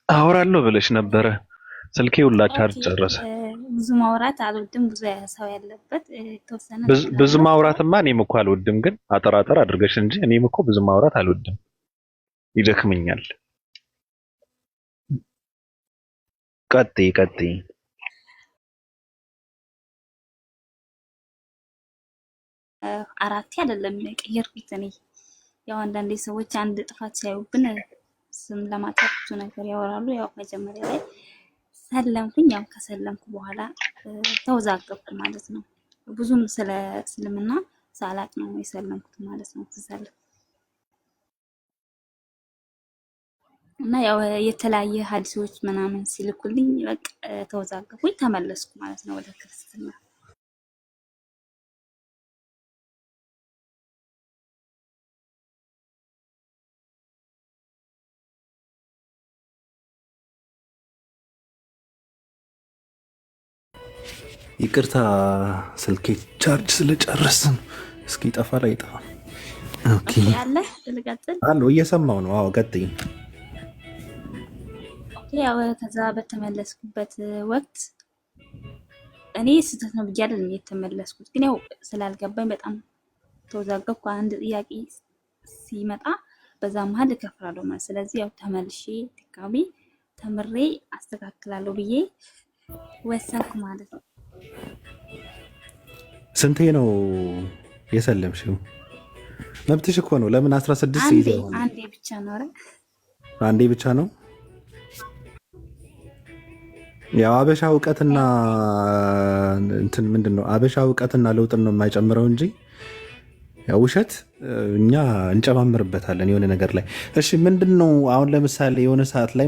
አወራለሁ ብለሽ ነበረ። ስልኬ ሁላ ቻርጅ ጨረሰ።
ብዙ ማውራት አልወድም፣ ብዙ ሰው ያለበት የተወሰነ
ብዙ ማውራትማ እኔም እኮ አልወድም፣ ግን አጠራጠር አድርገሽ እንጂ እኔም እኮ ብዙ ማውራት አልወድም፣ ይደክመኛል። ቀጥይ።
አራቴ አይደለም የቀየርኩት እኔ። ያው አንዳንዴ ሰዎች አንድ ጥፋት ሲያዩብን ስም ለማጥፋት ብዙ ነገር ያወራሉ። ያው መጀመሪያ ላይ ሰለምኩኝ። ያው ከሰለምኩ በኋላ ተወዛገብኩ ማለት ነው። ብዙም ስለ እስልምና ሳላቅ ነው የሰለምኩት ማለት ነው ስሰልም። እና ያው የተለያየ ሀዲሶች ምናምን ሲልኩልኝ በቃ ተወዛገብኩኝ፣ ተመለስኩ ማለት ነው ወደ ክርስትና።
ይቅርታ ስልኬ ቻርጅ ስለጨረስን እስኪ ጠፋ ላይ ጠፋ። ኦኬ
ያለ ልቀጥል
አሎ እየሰማው ነው። አዎ ቀጥይ።
ያው ከዛ በተመለስኩበት ወቅት እኔ ስህተት ነው ብዬ አይደለም የተመለስኩት፣ ግን ያው ስላልገባኝ በጣም ተወዛገብኩ። አንድ ጥያቄ ሲመጣ በዛ መሀል እከፍራለሁ ማለት። ስለዚህ ያው ተመልሼ ድጋሚ ተምሬ አስተካክላለሁ ብዬ ወሰንኩ ማለት ነው።
ስንቴ ነው የሰለምሽው? መብትሽ እኮ ነው። ለምን 16 ይዘው?
አንዴ ብቻ ነው። ኧረ
አንዴ ብቻ ነው። ያው አበሻ እውቀትና እንትን ምንድነው አበሻ እውቀትና ለውጥን ነው የማይጨምረው እንጂ ያው ውሸት እኛ እንጨማምርበታለን የሆነ ነገር ላይ። እሺ ምንድነው አሁን ለምሳሌ የሆነ ሰዓት ላይ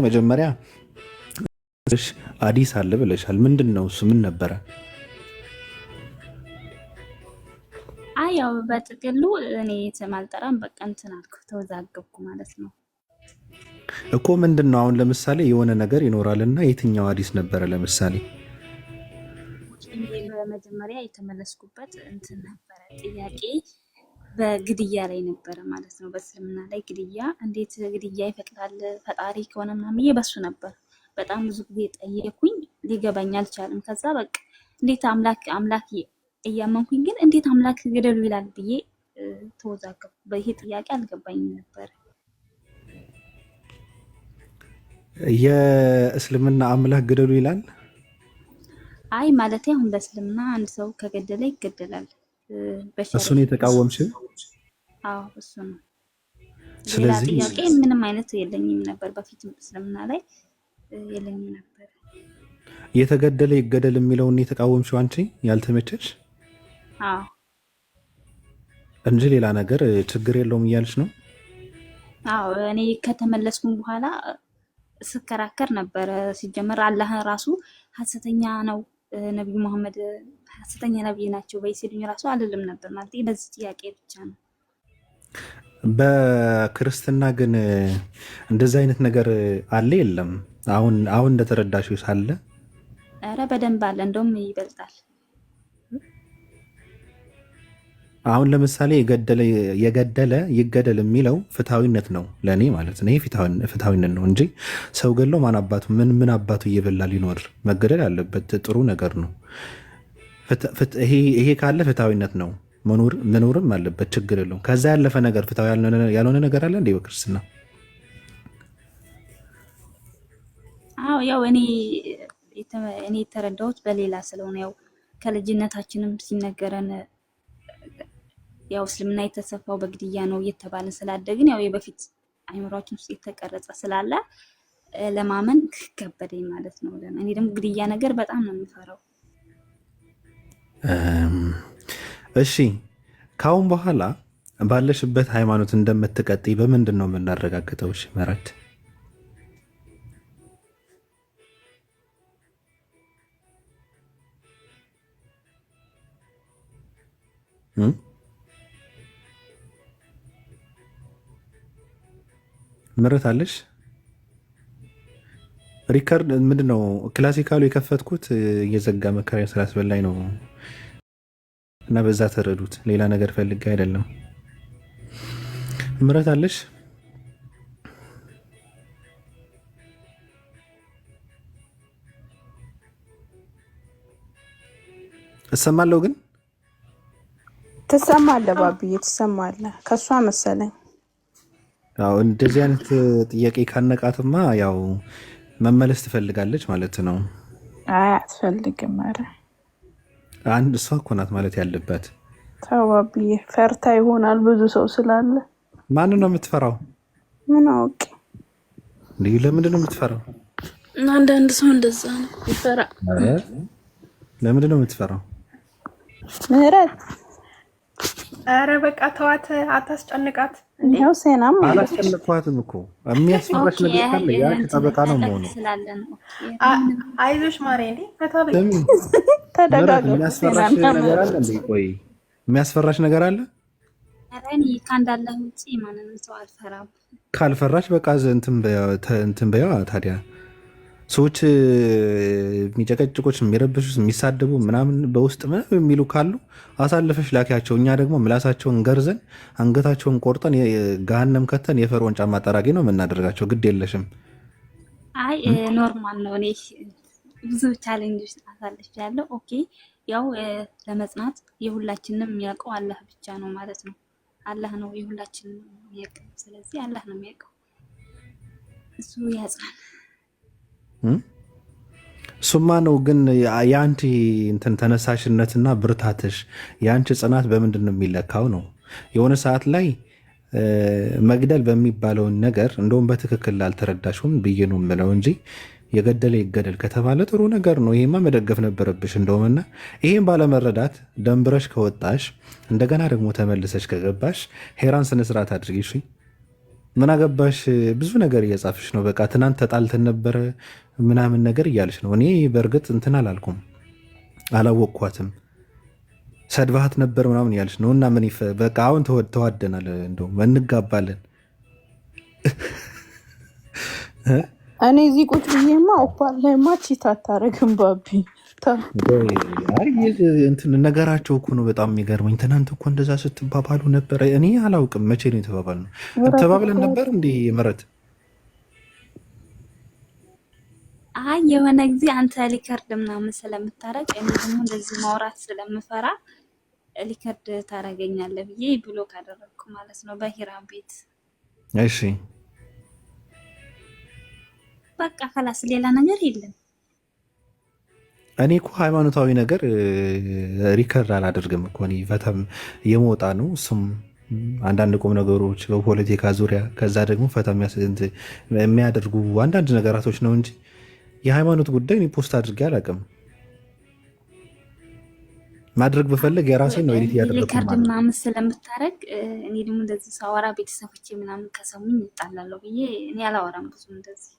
መጀመሪያ አዲስ አለ ብለሻል። ምንድነው እሱ? ምን ነበረ?
አይ ያው በጥቅሉ እኔ ስም አልጠራም፣ በቃ እንትን አልኩ፣ ተወዛገብኩ ማለት ነው።
እኮ ምንድን ነው አሁን ለምሳሌ የሆነ ነገር ይኖራልና የትኛው ሐዲስ ነበረ? ለምሳሌ
በመጀመሪያ የተመለስኩበት እንትን ነበረ ጥያቄ በግድያ ላይ ነበረ ማለት ነው። በእስልምና ላይ ግድያ እንዴት ግድያ ይፈቅዳል ፈጣሪ ከሆነ ምናምን ብዬ በሱ ነበር በጣም ብዙ ጊዜ ጠየኩኝ። ሊገባኝ አልቻለም። ከዛ በቃ እንዴት አምላክ እያመንኩኝ ግን እንዴት አምላክ ግደሉ ይላል ብዬ ተወዛገብኩ። በይሄ ጥያቄ አልገባኝም ነበር።
የእስልምና አምላክ ግደሉ ይላል?
አይ ማለት አሁን በእስልምና አንድ ሰው ከገደለ ይገደላል።
እሱን የተቃወምሽው?
አዎ እሱ ነው።
ስለዚህ
ጥያቄ ምንም አይነት የለኝም ነበር። በፊት እስልምና ላይ የለኝም ነበር።
የተገደለ ይገደል የሚለውን የተቃወምሽው አንቺ ያልተመቸሽ?
አዎ
እንጂ ሌላ ነገር ችግር የለውም እያልሽ ነው?
አዎ እኔ ከተመለስኩም በኋላ ስከራከር ነበረ። ሲጀመር አላህ ራሱ ሐሰተኛ ነው ነብዩ መሐመድ ሐሰተኛ ነብይ ናቸው በይሲሉኝ ራሱ አልልም ነበር ማለት ለዚህ ጥያቄ ብቻ ነው።
በክርስትና ግን እንደዚህ አይነት ነገር አለ የለም? አሁን እንደተረዳሽው ሳለ?
ኧረ በደንብ አለ፣ እንደውም ይበልጣል።
አሁን ለምሳሌ የገደለ ይገደል የሚለው ፍትሐዊነት ነው ለእኔ ማለት ነው። ይሄ ፍትሐዊነት ነው እንጂ ሰው ገሎ ማን አባቱ ምን አባቱ እየበላ ሊኖር መገደል አለበት? ጥሩ ነገር ነው። ይሄ ካለ ፍትሐዊነት ነው፣ መኖርም አለበት፣ ችግር የለውም። ከዛ ያለፈ ነገር ፍትሐዊ ያልሆነ ነገር አለ እንዴ በክርስትና?
አዎ ያው እኔ የተረዳሁት በሌላ ስለሆነ ያው ከልጅነታችንም ሲነገረን ያው እስልምና የተሰፋው በግድያ ነው እየተባለን ስላደግን ያው የበፊት አይምሯችን ውስጥ የተቀረጸ ስላለ ለማመን ከበደኝ ማለት ነው። እኔ ደግሞ ግድያ ነገር በጣም ነው የምፈራው።
እሺ ካሁን በኋላ ባለሽበት ሃይማኖት እንደምትቀጥይ በምንድን ነው የምናረጋግጠው? እሺ ምህረት ምረት አለሽ? ሪከርድ ምንድነው? ክላሲካሉ የከፈትኩት እየዘጋ መከራ ስላስበላኝ ነው እና በዛ ተረዱት። ሌላ ነገር ፈልጌ አይደለም። ምረት አለሽ? እሰማለሁ ግን
ትሰማለህ? ባብዬ ትሰማለህ? ከሷ መሰለኝ።
ያው እንደዚህ አይነት ጥያቄ ካነቃትማ ያው መመለስ ትፈልጋለች ማለት ነው።
አይ አትፈልግም። ኧረ
አንድ እሷ እኮ ናት ማለት ያለባት።
ተው ባብዬ፣ ፈርታ ይሆናል ብዙ ሰው ስላለ።
ማንን ነው የምትፈራው?
ምን አውቄ።
ለምንድን ነው የምትፈራው?
አንዳንድ ሰው እንደዛ ነው ይፈራ።
ለምንድን ነው የምትፈራው?
ምህረት
ኧረ በቃ ተዋት፣ አታስጨንቃት።
ይኸው ሴናም
አላስጨነቅኳትም እኮ የሚያስፈራሽ ነገር ካለ ያ ጠበቃ ነው መሆኑ።
አይዞሽ ማሬ፣ እንዴ
ተደጋግሞ
የሚያስፈራሽ ነገር አለ እንዴ? ቆይ የሚያስፈራሽ ነገር አለ?
እኔ ካንዳለ ውጪ ማንንም ሰው አልፈራም።
ካልፈራሽ በቃ እንትን በይዋ ታዲያ። ሰዎች የሚጨቀጭቆች፣ የሚረብሹ፣ የሚሳደቡ ምናምን በውስጥ ምናምን የሚሉ ካሉ አሳልፈሽ ላኪያቸው። እኛ ደግሞ ምላሳቸውን ገርዘን አንገታቸውን ቆርጠን ገሃነም ከተን የፈርዖን ጫማ ጠራጊ ነው የምናደርጋቸው። ግድ የለሽም።
አይ ኖርማል ነው። እኔ ብዙ ቻሌንጆች አሳልፍ ያለው ኦኬ። ያው ለመጽናት የሁላችንም የሚያውቀው አላህ ብቻ ነው ማለት ነው። አላህ ነው የሁላችንም የሚያውቀው። ስለዚህ አላህ ነው የሚያውቀው፣ እሱ ያጽናል።
እሱማ ነው። ግን የአንቺ እንትን ተነሳሽነትና ብርታትሽ የአንቺ ጽናት በምንድን ነው የሚለካው ነው? የሆነ ሰዓት ላይ መግደል በሚባለውን ነገር እንደውም በትክክል ላልተረዳሽም ብዬ ነው የምለው እንጂ የገደለ ይገደል ከተባለ ጥሩ ነገር ነው። ይሄማ መደገፍ ነበረብሽ እንደውምና ይሄን ባለመረዳት ደንብረሽ ከወጣሽ እንደገና ደግሞ ተመልሰሽ ከገባሽ ሄራን ስነስርዓት አድርጊሽ። ምን አገባሽ? ብዙ ነገር እየጻፍሽ ነው። በቃ ትናንት ተጣልተን ነበረ ምናምን ነገር እያልሽ ነው። እኔ በእርግጥ እንትን አላልኩም፣ አላወቅኳትም፣ ሰድባሃት ነበር ምናምን እያልሽ ነው። እና ምን በቃ አሁን ተዋደናል፣ እንደውም እንጋባለን።
እኔ እዚህ ቁጭ ብዬማ ኦፓል ላይማ ቺት አታረግም ባቢ።
እንትን ነገራቸው እኮ ነው በጣም የሚገርመኝ። ትናንት እኮ እንደዛ ስትባባሉ ነበረ። እኔ አላውቅም መቼ ነው የተባባልነው? ተባብለን ነበር እንዴ ምረት?
አይ የሆነ ጊዜ አንተ ሊከርድ ምናምን ስለምታረግ እኔ ደግሞ እንደዚህ ማውራት ስለምፈራ ሊከርድ ታረገኛለህ ብዬ ብሎክ አደረግኩ ማለት ነው በሂራም ቤት።
እሺ
በቃ ከላስ ሌላ ነገር የለም።
እኔ እኮ ሃይማኖታዊ ነገር ሪከርድ አላደርግም እኮ እኔ ፈተም የመውጣ ነው። እሱም አንዳንድ ቁም ነገሮች በፖለቲካ ዙሪያ ከዛ ደግሞ ፈታ የሚያደርጉ አንዳንድ ነገራቶች ነው እንጂ የሃይማኖት ጉዳይ እኔ ፖስት አድርጌ አላውቅም። ማድረግ ብፈልግ የራሴን ነው ኤዲት ያደረኩት
ሪከርድ ምናምን ስለምታረግ እኔ ደግሞ እንደዚህ ሳወራ ቤተሰቦቼ ምናምን ከሰሙኝ ይጣላለሁ ብዬ እኔ አላወራም ብዙ እንደዚህ።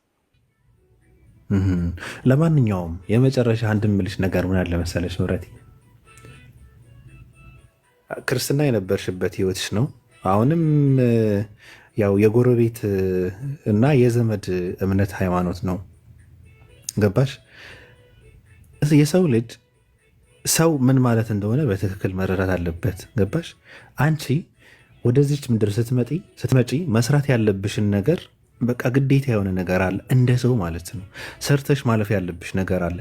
ለማንኛውም የመጨረሻ አንድ ምልሽ ነገር ምን አለ መሰለሽ ኑረቴ፣ ክርስትና የነበርሽበት ህይወትሽ ነው። አሁንም ያው የጎረቤት እና የዘመድ እምነት ሃይማኖት ነው። ገባሽ? የሰው ልጅ ሰው ምን ማለት እንደሆነ በትክክል መረዳት አለበት። ገባሽ? አንቺ ወደዚች ምድር ስትመጪ መስራት ያለብሽን ነገር በቃ ግዴታ የሆነ ነገር አለ፣ እንደ ሰው ማለት ነው። ሰርተሽ ማለፍ ያለብሽ ነገር አለ።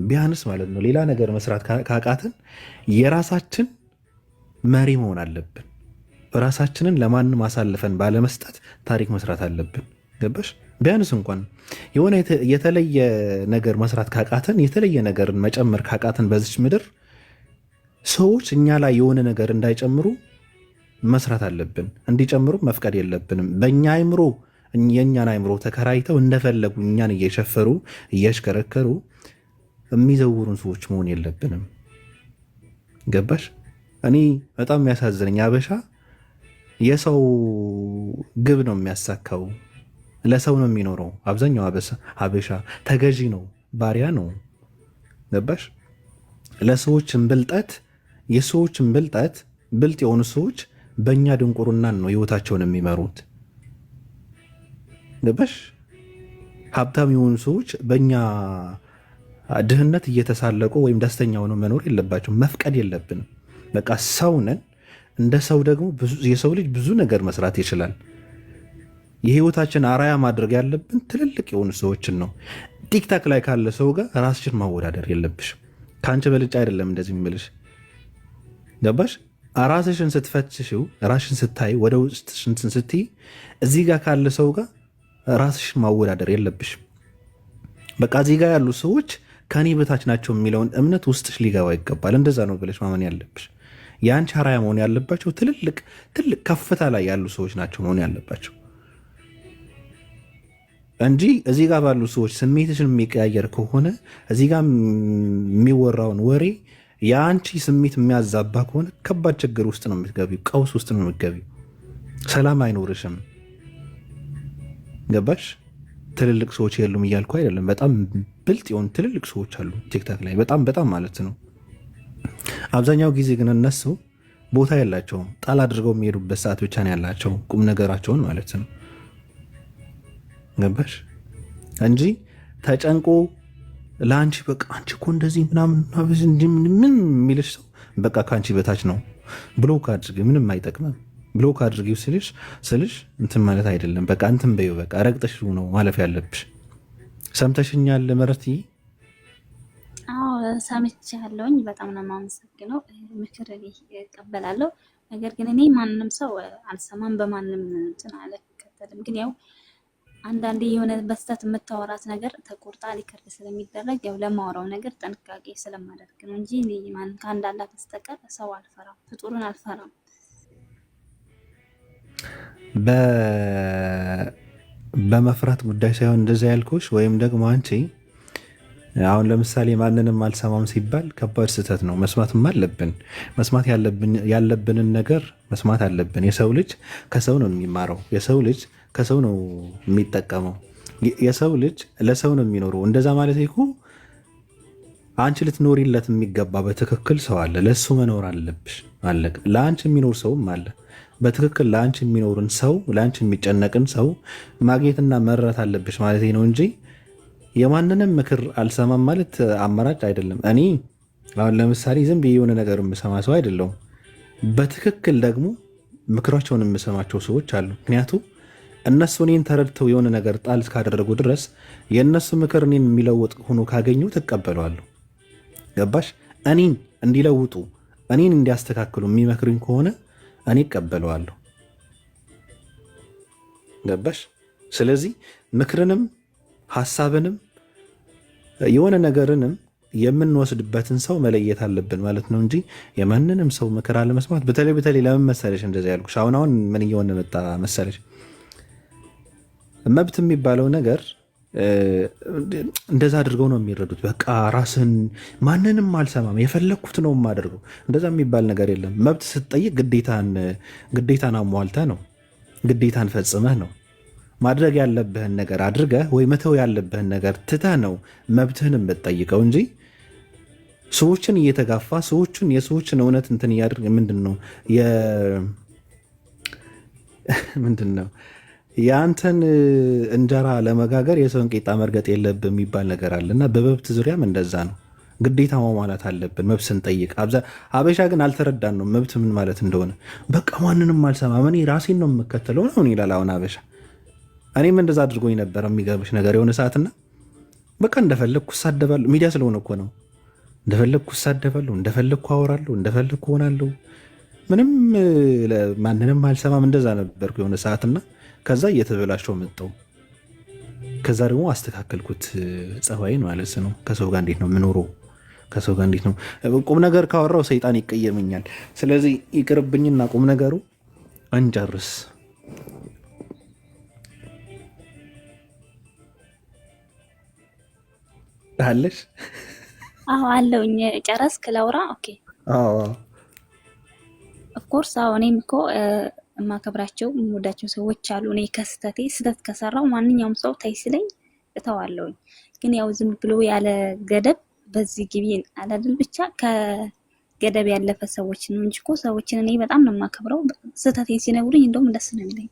ቢያንስ ማለት ነው ሌላ ነገር መስራት ካቃተን የራሳችን መሪ መሆን አለብን። ራሳችንን ለማንም አሳልፈን ባለመስጠት ታሪክ መስራት አለብን። ገባሽ? ቢያንስ እንኳን የሆነ የተለየ ነገር መስራት ካቃተን፣ የተለየ ነገርን መጨመር ካቃተን በዚች ምድር ሰዎች እኛ ላይ የሆነ ነገር እንዳይጨምሩ መስራት አለብን። እንዲጨምሩ መፍቀድ የለብንም። በእኛ አይምሮ የእኛን አይምሮ ተከራይተው እንደፈለጉ እኛን እየሸፈሩ እያሽከረከሩ የሚዘውሩን ሰዎች መሆን የለብንም። ገባሽ? እኔ በጣም የሚያሳዝነኝ አበሻ የሰው ግብ ነው የሚያሳካው፣ ለሰው ነው የሚኖረው። አብዛኛው አበሻ ተገዢ ነው፣ ባሪያ ነው። ገባሽ? ለሰዎችን ብልጠት የሰዎችን ብልጥ የሆኑ ሰዎች በእኛ ድንቁርናን ነው ህይወታቸውን የሚመሩት። ገባሽ? ሀብታም የሆኑ ሰዎች በእኛ ድህነት እየተሳለቁ ወይም ደስተኛ ሆነው መኖር የለባቸው። መፍቀድ የለብንም። በቃ ሰው ነን። እንደ ሰው ደግሞ የሰው ልጅ ብዙ ነገር መስራት ይችላል። የህይወታችን አራያ ማድረግ ያለብን ትልልቅ የሆኑ ሰዎችን ነው። ቲክታክ ላይ ካለ ሰው ጋር ራስሽን ማወዳደር የለብሽም። ከአንቺ በልጫ አይደለም እንደዚህ የሚልሽ። ገባሽ? ራስሽን ስትፈትሽው፣ ራስሽን ስታይ፣ ወደ ውስጥ ሽንትን ስትይ እዚህ ጋር ካለ ሰው ጋር ራስሽን ማወዳደር የለብሽም። በቃ እዚህ ጋር ያሉ ሰዎች ከኔ በታች ናቸው የሚለውን እምነት ውስጥሽ ሊገባ ይገባል። እንደዛ ነው ብለሽ ማመን ያለብሽ። የአንቺ አራያ መሆን ያለባቸው ትልቅ ከፍታ ላይ ያሉ ሰዎች ናቸው መሆን ያለባቸው እንጂ እዚህ ጋር ባሉ ሰዎች ስሜትሽን የሚቀያየር ከሆነ እዚህ ጋር የሚወራውን ወሬ የአንቺ ስሜት የሚያዛባ ከሆነ ከባድ ችግር ውስጥ ነው የምትገቢው፣ ቀውስ ውስጥ ነው የምትገቢው። ሰላም አይኖርሽም። ገባሽ? ትልልቅ ሰዎች የሉም እያልኩ አይደለም። በጣም ብልጥ የሆኑ ትልልቅ ሰዎች አሉ ቲክታክ ላይ በጣም ማለት ነው። አብዛኛው ጊዜ ግን እነሱ ቦታ የላቸውም። ጣል አድርገው የሚሄዱበት ሰዓት ብቻ ነው ያላቸው ቁም ነገራቸውን ማለት ነው። ገባሽ? እንጂ ተጨንቆ ለአንቺ በቃ አንቺ እኮ እንደዚህ ምናምን ምን የሚልሽ ሰው በቃ ከአንቺ በታች ነው። ብሎክ አድርጊ፣ ምንም አይጠቅምም። ብሎክ አድርጊው ስልሽ እንትን ማለት አይደለም። በቃ እንትን በይው፣ በቃ ረግጠሽ ነው ማለፍ ያለብሽ። ሰምተሽኛል መረትዬ?
አዎ ሰምቻለሁኝ። በጣም ነው የማመሰግነው። ምክር እቀበላለሁ። ነገር ግን እኔ ማንንም ሰው አልሰማም፣ በማንም እንትን አልከተልም። ግን ያው አንዳንዴ የሆነ በስተት የምታወራት ነገር ተቆርጣ ሊከርድ ስለሚደረግ ያው ለማወራው ነገር ጥንቃቄ ስለማደርግ ነው እንጂ ማን ከአንድ አላህ በስተቀር ሰው አልፈራም፣ ፍጡርን አልፈራም።
በመፍራት ጉዳይ ሳይሆን እንደዛ ያልኩሽ። ወይም ደግሞ አንቺ አሁን ለምሳሌ ማንንም አልሰማም ሲባል ከባድ ስህተት ነው። መስማትም አለብን። መስማት ያለብንን ነገር መስማት አለብን። የሰው ልጅ ከሰው ነው የሚማረው። የሰው ልጅ ከሰው ነው የሚጠቀመው። የሰው ልጅ ለሰው ነው የሚኖረው። እንደዛ ማለት እኮ አንቺ ልትኖሪለት የሚገባ በትክክል ሰው አለ። ለሱ መኖር አለብሽ። አለቀ። ለአንቺ የሚኖር ሰውም አለ። በትክክል ለአንቺ የሚኖርን ሰው ለአንቺ የሚጨነቅን ሰው ማግኘትና መረዳት አለብሽ ማለት ነው እንጂ የማንንም ምክር አልሰማም ማለት አማራጭ አይደለም። እኔ አሁን ለምሳሌ ዝም ብዬ የሆነ ነገር የምሰማ ሰው አይደለሁም። በትክክል ደግሞ ምክራቸውን የምሰማቸው ሰዎች አሉ። ምክንያቱም እነሱ እኔን ተረድተው የሆነ ነገር ጣል እስካደረጉ ድረስ የእነሱ ምክር እኔን የሚለውጥ ሆኖ ካገኙ ትቀበለዋለሁ። ገባሽ? እኔን እንዲለውጡ እኔን እንዲያስተካክሉ የሚመክሩኝ ከሆነ እኔ እቀበለዋለሁ። ገባሽ? ስለዚህ ምክርንም ሀሳብንም የሆነ ነገርንም የምንወስድበትን ሰው መለየት አለብን ማለት ነው እንጂ የማንንም ሰው ምክር አለመስማት። በተለይ ለምን መሰለሽ እንደዚህ ያልኩሽ? አሁን ምን እየሆነ መጣ መሰለሽ? መብት የሚባለው ነገር እንደዛ አድርገው ነው የሚረዱት። በቃ ራስን ማንንም አልሰማም የፈለግኩት ነው የማደርገው። እንደዛ የሚባል ነገር የለም። መብት ስትጠይቅ ግዴታን አሟልተህ ነው፣ ግዴታን ፈጽመህ ነው። ማድረግ ያለብህን ነገር አድርገህ ወይ መተው ያለብህን ነገር ትተህ ነው መብትህን የምትጠይቀው እንጂ ሰዎችን እየተጋፋ የሰዎችን እውነት እንትን እያደረግ ምንድን ነው የአንተን እንጀራ ለመጋገር የሰውን ቂጣ መርገጥ የለብህ የሚባል ነገር አለ እና በመብት ዙሪያም እንደዛ ነው። ግዴታ ማሟላት አለብን መብት ስንጠይቅ። አበሻ ግን አልተረዳን ነው መብት ምን ማለት እንደሆነ። በቃ ማንንም አልሰማም እኔ ራሴን ነው የምከተለው ነው ይላል አሁን አበሻ። እኔም እንደዛ አድርጎኝ ነበር። የሚገርምሽ ነገር የሆነ ሰዓትና በቃ እንደፈለግኩ እሳደባለሁ። ሚዲያ ስለሆነ እኮ ነው። እንደፈለግኩ እሳደባለሁ፣ እንደፈለግኩ አወራለሁ፣ እንደፈለግኩ ሆናለሁ። ምንም ማንንም አልሰማም። እንደዛ ነበርኩ የሆነ ሰዓትና ከዛ እየተበላሸው መጣሁ። ከዛ ደግሞ አስተካከልኩት ጸባይን ማለት ነው። ከሰው ጋር እንዴት ነው የምኖረው? ከሰው ጋር እንዴት ነው ቁም ነገር ካወራው ሰይጣን ይቀየመኛል። ስለዚህ ይቅርብኝና ቁም ነገሩ እንጨርስ። አለሽ?
አዎ አለውኝ። ጨረስክ? ላውራ? ኦኬ።
አዎ
ኦፍኮርስ። አዎ እኔም እኮ የማከብራቸው የምወዳቸው ሰዎች አሉ። እኔ ስህተት ከሰራው ማንኛውም ሰው ታይ ስለኝ እተዋለሁኝ። ግን ያው ዝም ብሎ ያለ ገደብ በዚህ ግቢ አላድል ብቻ ከገደብ ያለፈ ሰዎች ነው እንጂ እኮ ሰዎችን እኔ በጣም ነው የማከብረው። ስህተቴን ሲነግሩኝ እንደውም ደስ ነው የሚለኝ።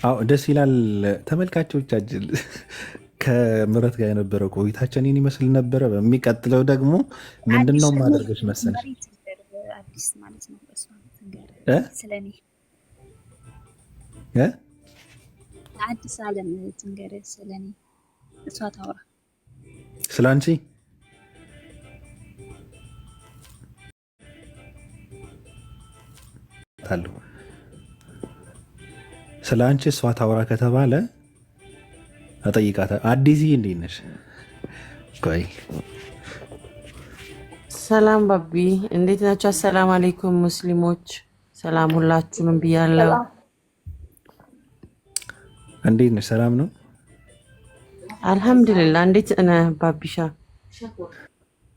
አዎ ደስ ይላል። ተመልካቾቻችን ከምረት ጋር የነበረው ቆይታችን ይህን ይመስል ነበረ። በሚቀጥለው ደግሞ ምንድነው ማድረግሽ መሰለሽ?
አዲስ ማለት ነው ስለኔ አዲስ አለም ትንገር ስለኔ እሷ ታውራ
ስለ አንቺ ታለው ስለ አንቺ እሷ ታውራ ከተባለ አጠይቃታ። አዲስ እንዴት ነሽ? ቆይ
ሰላም ባቢ እንዴት ናችሁ? አሰላሙ አለይኩም ሙስሊሞች፣ ሰላም ሁላችሁንም ብያለሁ።
እንዴት ነሽ? ሰላም ነው
አልሐምዱሊላህ። እንዴት ነህ ባቢሻ?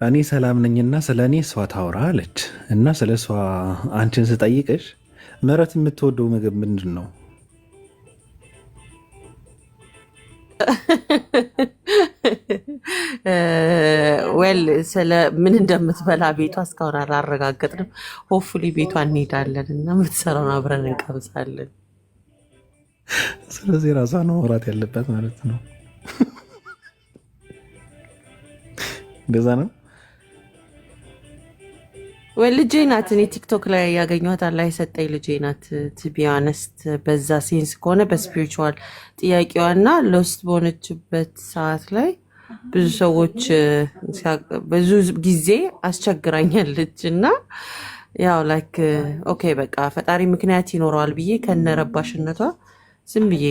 እኔ ሰላም ነኝና ስለ እኔ እሷ ታውራ አለች እና ስለ እሷ አንቺን ስጠይቅሽ ምህረት የምትወደው ምግብ ምንድን ነው?
ወል ስለ ምን እንደምትበላ ቤቷ እስካሁን አላረጋገጥንም። ሆፉሊ ቤቷ እንሄዳለን እና የምትሰራውን አብረን እንቀምሳለን።
ስለዚህ ራሷ ነው መውራት ያለባት ማለት ነው። እንደዛ ነው።
ወይ ልጄ ናት። እኔ ቲክቶክ ላይ ያገኘኋት አላህ የሰጠኝ ልጄ ናት። ቱ ቢ ኦነስት በዛ ሴንስ ከሆነ በስፒሪቹዋል ጥያቄዋና ሎስት በሆነችበት ሰዓት ላይ ብዙ ሰዎች ብዙ ጊዜ አስቸግራኛለች እና ያው ላይክ ኦኬ በቃ ፈጣሪ ምክንያት ይኖረዋል ብዬ ከነረባሽነቷ ዝም ብዬ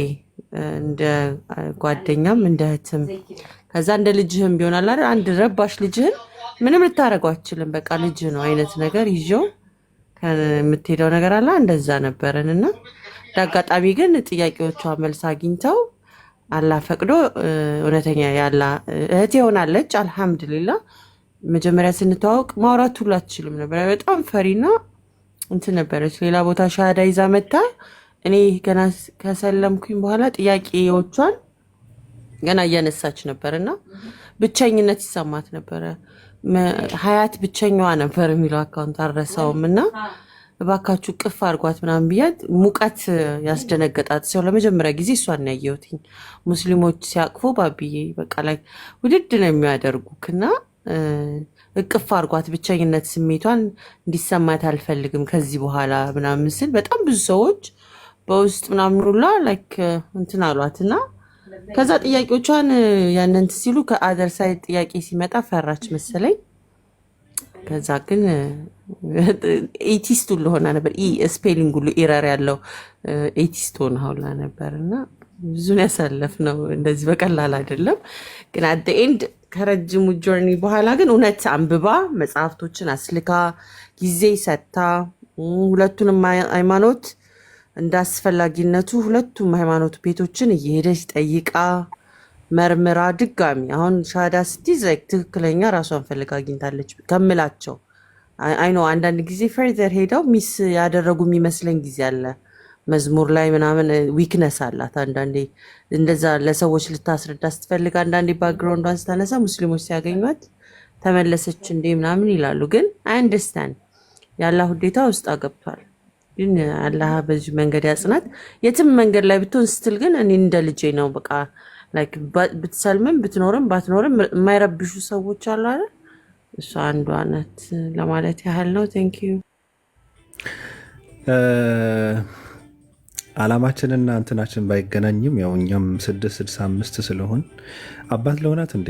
እንደ ጓደኛም እንደ እህትም ከዛ እንደ ልጅህም ቢሆናል አይደል አንድ ረባሽ ልጅህን ምንም ልታረገው አትችልም። በቃ ልጅ ነው አይነት ነገር ይዤው የምትሄደው ነገር አለ። እንደዛ ነበረን እና እንዳጋጣሚ ግን ጥያቄዎቿ መልስ አግኝተው አላህ ፈቅዶ እውነተኛ ያላ እህቴ ሆናለች። አልሐምዱሊላህ። መጀመሪያ ስንተዋወቅ ማውራት ሁሉ አትችልም ነበር። በጣም ፈሪና እንትን ነበረች። ሌላ ቦታ ሻሃዳ ይዛ መታ እኔ ገና ከሰለምኩኝ በኋላ ጥያቄዎቿን ገና እያነሳች ነበርና ብቸኝነት ይሰማት ነበረ። ሀያት ብቸኛዋ ነበር የሚለው አካውንት አልረሳውም። እና እባካችሁ ቅፍ አድርጓት ምናምን ብያት ሙቀት ያስደነገጣት ሰው ለመጀመሪያ ጊዜ እሷን ያየሁትኝ። ሙስሊሞች ሲያቅፉ ባብዬ በቃ ላይ ውድድ ነው የሚያደርጉክ እና እቅፍ አድርጓት ብቸኝነት ስሜቷን እንዲሰማት አልፈልግም ከዚህ በኋላ ምናምን ስል በጣም ብዙ ሰዎች በውስጥ ምናምን ሁላ ላይክ እንትን አሏት እና ከዛ ጥያቄዎቿን ያንን ሲሉ ከአደር ሳይድ ጥያቄ ሲመጣ ፈራች መሰለኝ። ከዛ ግን ኤቲስት ሁሉ ሆና ነበር። ስፔሊንግ ሁሉ ኢረር ያለው ኤቲስት ሆና ሁላ ነበር እና ብዙን ያሳለፍ ነው። እንደዚህ በቀላል አይደለም። ግን አት ኤንድ ከረጅሙ ጆርኒ በኋላ ግን እውነት አንብባ መጽሐፍቶችን አስልካ ጊዜ ሰጥታ ሁለቱንም ሃይማኖት እንደ አስፈላጊነቱ ሁለቱም ሃይማኖት ቤቶችን እየሄደች ጠይቃ መርምራ ድጋሚ አሁን ሻሃዳ ስትይዝ ትክክለኛ ራሷን ፈልጋ አግኝታለች ከምላቸው አይኖ አንዳንድ ጊዜ ፈርዘር ሄደው ሚስ ያደረጉ የሚመስለን ጊዜ አለ። መዝሙር ላይ ምናምን ዊክነስ አላት። አንዳንዴ እንደዛ ለሰዎች ልታስረዳ ስትፈልግ አንዳንዴ ባክግራውንዷን ስታነሳ ሙስሊሞች ሲያገኟት ተመለሰች እንዴ ምናምን ይላሉ። ግን አይ አንደርስታንድ የአላህ ውዴታ ውስጥ አገብቷል። ግን አላህ በዚህ መንገድ ያጽናት። የትም መንገድ ላይ ብትሆን ስትል ግን እኔ እንደ ልጄ ነው በቃ ላይክ ብትሰልምም ብትኖርም ባትኖርም የማይረብሹ ሰዎች አሉ አይደል? እሷ አንዷ ናት ለማለት ያህል ነው። ቴንክ ዩ።
አላማችንና እንትናችን ባይገናኝም ያው እኛም 665 ስለሆን አባት ለሆናት እንዴ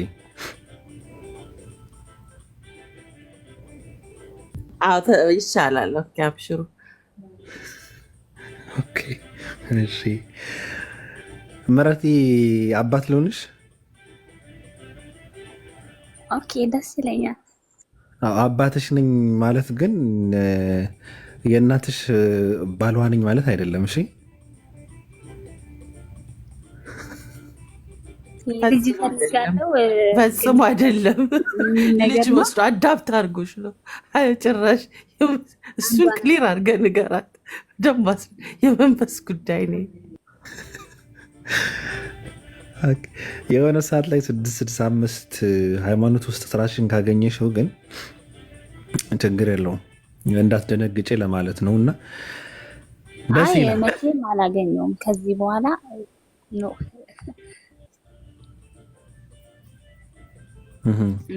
ይሻላል። ኦኬ አብሽሩ።
ኦኬ እሺ ምራቲ አባት ለሆንሽ
ኦኬ ደስ ይለኛል።
አባትሽ ነኝ ማለት ግን የእናትሽ ባሏ ነኝ ማለት አይደለም። እሺ
ፈጽሞ አይደለም። ልጅ መስሎ አዳፕት አድርጎሽ ነው። ጭራሽ እሱን ክሊር አድርገህ ንገራት። ደንባስ የመንፈስ ጉዳይ ነው።
የሆነ ሰዓት ላይ 665 ሃይማኖት ውስጥ ስራሽን ካገኘሽው ግን ችግር የለውም እንዳትደነግጬ ለማለት ነው። እና ደስ ይላል።
መቼም አላገኘውም ከዚህ በኋላ ነው።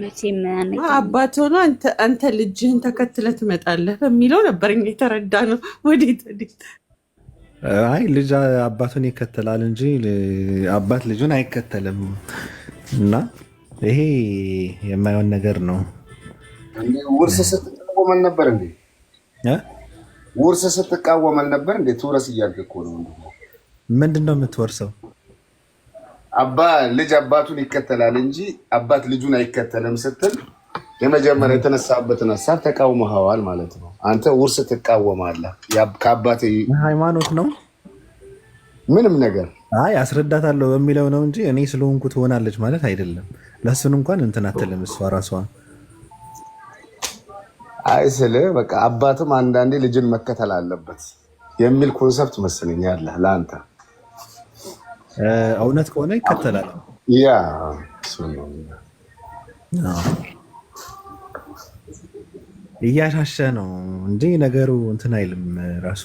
መቼም
አባት ሆኖ አንተ ልጅህን ተከትለ ትመጣለህ በሚለው ነበር እኛ የተረዳ ነው። ወዴት
አይ ልጅ አባቱን ይከተላል እንጂ አባት ልጁን አይከተልም። እና ይሄ የማይሆን ነገር ነው።
ውርስ ስትቃወመል ነበር እንዴ? ውርስ ስትቃወመል ነበር እንዴ? ትውረስ እያልክ እኮ ነው።
ምንድን ነው የምትወርሰው?
ልጅ አባቱን ይከተላል እንጂ አባት ልጁን አይከተልም ስትል የመጀመሪያ የተነሳበትን ሀሳብ ተቃውመኸዋል ማለት ነው። አንተ ውርስ ትቃወማለህ። ከአባት
ሃይማኖት ነው
ምንም ነገር
አይ አስረዳታለሁ በሚለው ነው እንጂ እኔ ስለሆንኩ ትሆናለች ማለት አይደለም። ለሱን እንኳን እንትን አትልም እሷ ራሷ።
አይ ስለ በቃ አባትም አንዳንዴ ልጅን መከተል አለበት የሚል ኮንሰፕት መስለኝ ያለ ለአንተ።
እውነት ከሆነ ይከተላል።
ያ
እያሻሸ ነው እንጂ ነገሩ እንትን አይልም። ራሱ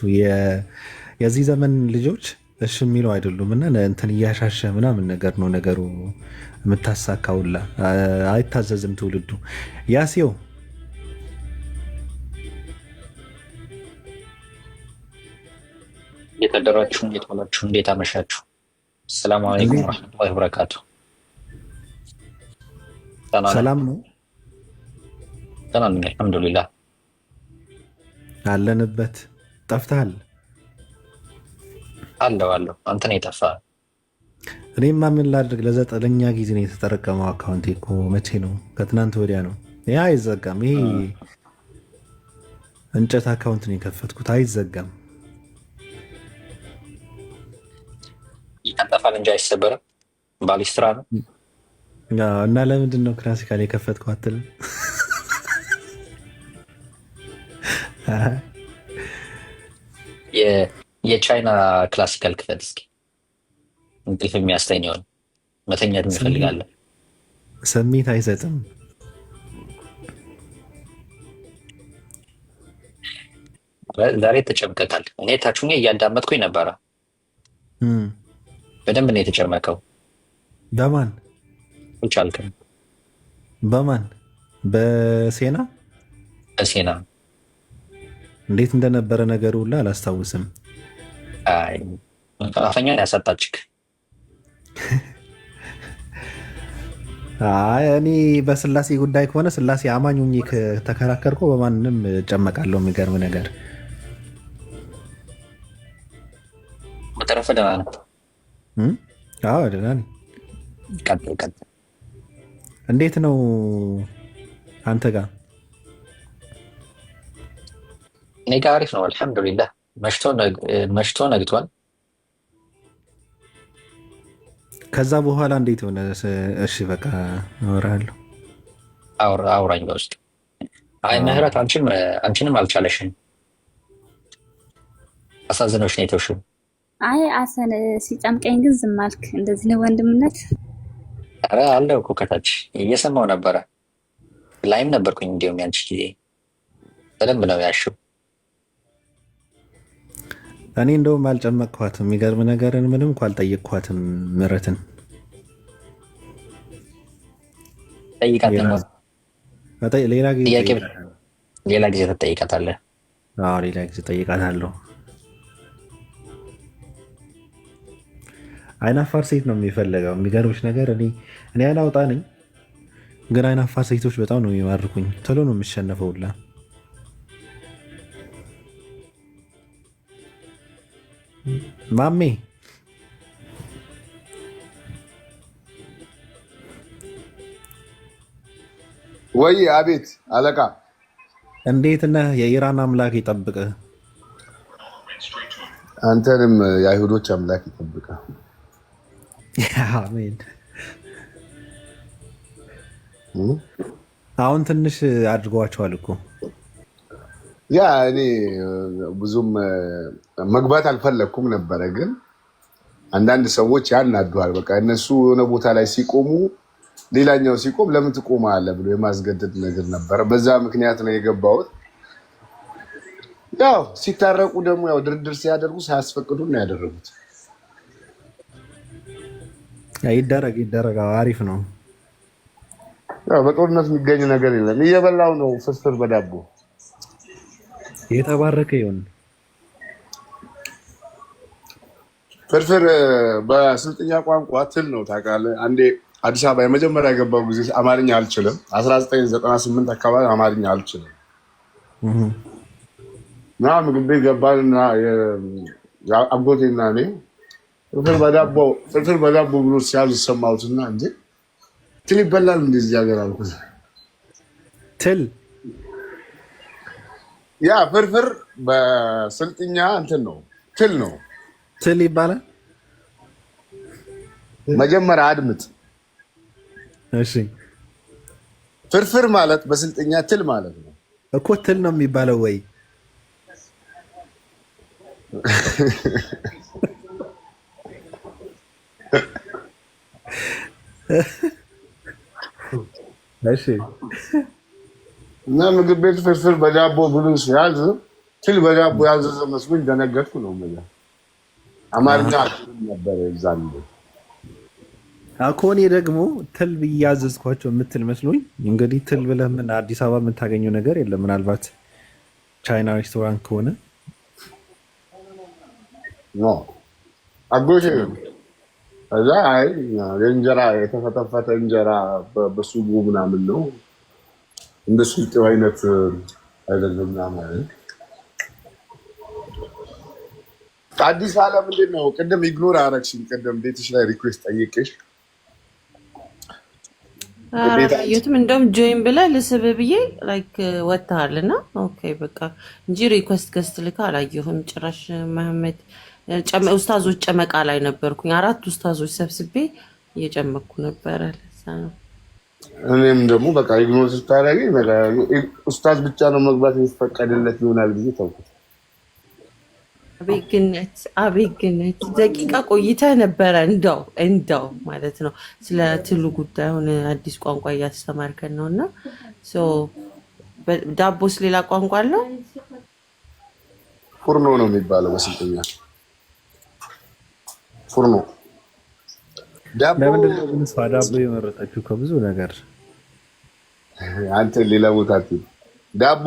የዚህ ዘመን ልጆች እሺ የሚለው አይደሉም። እና እንትን እያሻሸ ምናምን ነገር ነው ነገሩ የምታሳካውላ። አይታዘዝም ትውልዱ። ያሲው
የተደራችሁ እንዴት ዋላችሁ? እንዴት አመሻችሁ? ሰላም አለይኩም ወራህመቱላሂ ወበረካቱ።
ሰላም ነው።
ሰላም ነኝ አልሐምዱሊላህ።
አለንበት። ጠፍተሃል?
አለው አንተ ነው የጠፋህ።
እኔማ ምን ላድርግ? ለዘጠነኛ ጊዜ ነው የተጠረቀመው አካውንቴ እኮ። መቼ ነው? ከትናንት ወዲያ ነው። ይሄ አይዘጋም። ይሄ እንጨት አካውንት ነው የከፈትኩት። አይዘጋም።
ይጠፋል እንጂ አይሰበርም። ባሊስትራ ነው
እና ለምንድን ነው ክላሲካል የከፈትኩ አትልም?
የቻይና ክላሲካል ክፈት እስኪ። እንቅልፍ የሚያስተኛውን መተኛት እንፈልጋለን።
ስሜት አይሰጥም።
ዛሬ ተጨምቀካል። እኔ ታችሁኝ እያዳመጥኩኝ ነበረ። በደንብ ነው የተጨመቀው።
በማን
አልቻልክም?
በማን በሴና
በሴና
እንዴት እንደነበረ ነገሩ ሁላ አላስታውስም።
አይ አፈኛን ያሳጣችክ።
አይ እኔ በስላሴ ጉዳይ ከሆነ ስላሴ አማኙኝ ተከራከርኩ በማንንም ጨመቃለሁ። የሚገርም ነገር
በተረፈ ደህና ነው።
አዎ ደህና ነኝ።
ቀጥል።
እንዴት ነው አንተ ጋር?
እኔ ጋር አሪፍ ነው አልሐምዱሊላህ። መሽቶ ነግቷል።
ከዛ በኋላ እንዴት ሆነ? እሺ በቃ አወራለሁ።
አውራኝ በውስጥ። አይ ምህረት አንቺንም አልቻለሽም። አሳዝኖሽ ነው የተውሽው።
አይ አሰን ሲጨምቀኝ ግን ዝም አልክ። እንደዚህ ነው ወንድምነት።
ኧረ አለው እኮ ከታች እየሰማው ነበረ። ላይም ነበርኩኝ። እንዲሁም ያንቺ ጊዜ በደንብ ነው ያልሽው።
እኔ እንደውም አልጨመቅኳትም። የሚገርም ነገርን ምንም እንኳ አልጠየቅኳትም። ምህረትን
ጠይቃት ደግሞ ሌላ ጊዜ ትጠይቃታለህ።
ሌላ ጊዜ ጠይቃታለሁ። አይናፋር ሴት ነው የሚፈለገው። የሚገርምሽ ነገር እኔ አይናውጣ ነኝ፣ ግን አይናፋር ሴቶች በጣም ነው የሚማርኩኝ። ቶሎ ነው የምሸነፈው ሁላ። ማሜ
ወይ አቤት አለቃ፣
እንዴት ነህ? የኢራን አምላክ ይጠብቅህ።
አንተንም የአይሁዶች አምላክ ይጠብቅህ።
አሜን። አሁን ትንሽ አድርገዋቸዋል እኮ።
ያ እኔ ብዙም መግባት አልፈለግኩም ነበረ፣ ግን አንዳንድ ሰዎች ያናዱሃል። በቃ እነሱ የሆነ ቦታ ላይ ሲቆሙ ሌላኛው ሲቆም ለምን ትቆማለህ ብሎ የማስገደድ ነገር ነበረ። በዛ ምክንያት ነው የገባሁት። ያው ሲታረቁ ደግሞ ያው ድርድር ሲያደርጉ ሳያስፈቅዱ ነው ያደረጉት።
ይደረግ አሪፍ ነው።
ያው በጦርነት የሚገኝ ነገር የለም። እየበላው ነው ፍርፍር በዳቦ።
የተባረከ ይሁን።
ፍርፍር በስልጥኛ ቋንቋ ትል ነው ታውቃለህ። አንዴ አዲስ አበባ የመጀመሪያ የገባው ጊዜ አማርኛ አልችልም። 1998 አካባቢ አማርኛ አልችልም እና ምግብ ቤት ገባንና አጎቴና እኔ ፍርፍር በዳቦ ብሎ ሲያዝ ሰማሁትና እንጂ ትል ይበላል እንደዚህ ሀገር አልኩት።
ትል
ያ ፍርፍር በስልጥኛ እንትን ነው፣ ትል ነው።
ትል ይባላል።
መጀመሪያ አድምጥ
እሺ።
ፍርፍር ማለት በስልጥኛ ትል ማለት ነው
እኮ። ትል ነው የሚባለው ወይ? እሺ።
እና ምግብ ቤት ፍርፍር በዳቦ ብሎ ሲያዝ ትል በዳቦ ያዘዘ መስሎኝ ደነገጥኩ ነው የምልህ። አማርኛ ነበር እዛን
አኮኔ ደግሞ ትል ብዬ ያዘዝኳቸው የምትል መስሎኝ። እንግዲህ ትል ብለህ ምን አዲስ አበባ የምታገኘው ነገር የለም። ምናልባት ቻይና ሬስቶራንት ከሆነ
አጎሽ እዛ አይ የእንጀራ የተፈተፈተ እንጀራ በሱጎ ምናምን ነው እንደ ስልጤው አይነት አይደለም ምናምን። አዲስ አለም እንዴት ነው? ቅድም ኢግኖር አረግሽኝ። ቅድም ቤትሽ ላይ ሪኩዌስት ጠይቄሽ
አላየሁትም። እንደውም ጆይን ብለህ ልስብ ብዬ ላይክ ወጥተሃል እና ኦኬ በቃ እንጂ ሪኩዌስት ገስት ልካ አላየሁም ጭራሽ። መሐመድ ኡስታዞች ጨመቃ ላይ ነበርኩኝ። 4 ኡስታዞች ሰብስቤ እየጨመቅኩ ነበረ። ለዛ ነው
እኔም ደግሞ በቃ ኢግኖር ስታደርጊ ኡስታዝ ብቻ ነው መግባት የሚፈቀድለት ይሆናል ብዬ ተውኩት።
አቤት ግነት ደቂቃ ቆይተህ ነበረ። እንደው ማለት ነው ስለ ትሉ ጉዳይ አሁን አዲስ ቋንቋ እያስተማርከን ነው እና ዳቦስ ሌላ ቋንቋ አለው?
ፉርኖ ነው የሚባለው በስልጥኛ ፉርኖ። ዳቦ
ለምንድን ነው ግን እሷ ዳቦ የመረጠችው ከብዙ ነገር?
አንተ ሌላ ቦታ አትሄድ። ዳቦ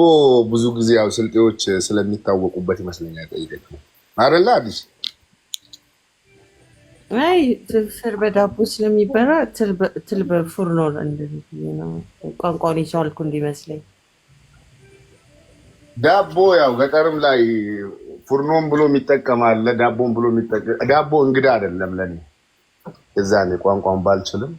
ብዙ ጊዜ ያው ስልጤዎች ስለሚታወቁበት ይመስለኛል ጠይቀኝ አይደለ አዲስ።
አይ ፍርፍር በዳቦ ስለሚበላ ትል በፉርኖ እንደዚህ ነው። ቋንቋውን የቻልኩ እንዲመስለኝ
ዳቦ ያው ገጠርም ላይ ፉርኖም ብሎ የሚጠቀማል፣ ዳቦም ብሎ የሚጠቀም። ዳቦ እንግዳ አይደለም ለኔ። እዛኔ ቋንቋውን ባልችልም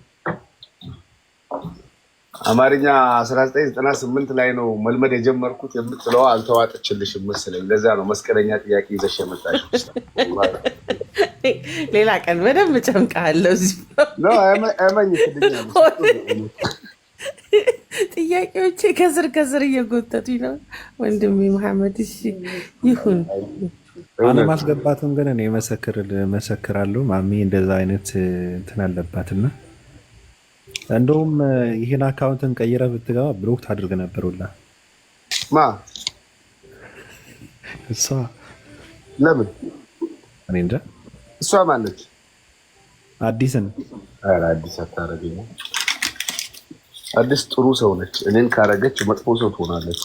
አማርኛ 1998 ላይ ነው መልመድ የጀመርኩት የምትለው አልተዋጠችልሽም መሰለኝ። ለዛ ነው መስቀለኛ ጥያቄ ይዘሽ የመጣሽው።
ሌላ ቀን በደንብ ጨምቃለሁ። እዚህ
ነው አማኝ ትልኛለሽ።
ጥያቄዎቼ ከስር ከስር እየጎተቱኝ ነው ወንድሜ መሐመድ። እሺ ይሁን።
አለማስገባትም ግን እኔ መሰክራለሁ። ማሚ እንደዛ አይነት እንትን አለባትና እንደውም ይሄን አካውንትን ቀይረ ብትገባ ብሎክ ታድርግ ነበር ሁላ።
ማ
እሷ
ለምን?
እኔ እንጃ።
እሷ ማለች
አዲስን።
ኧረ አዲስ አታረገኝ። አዲስ ጥሩ ሰው ነች። እኔን ካረገች መጥፎ ሰው ትሆናለች።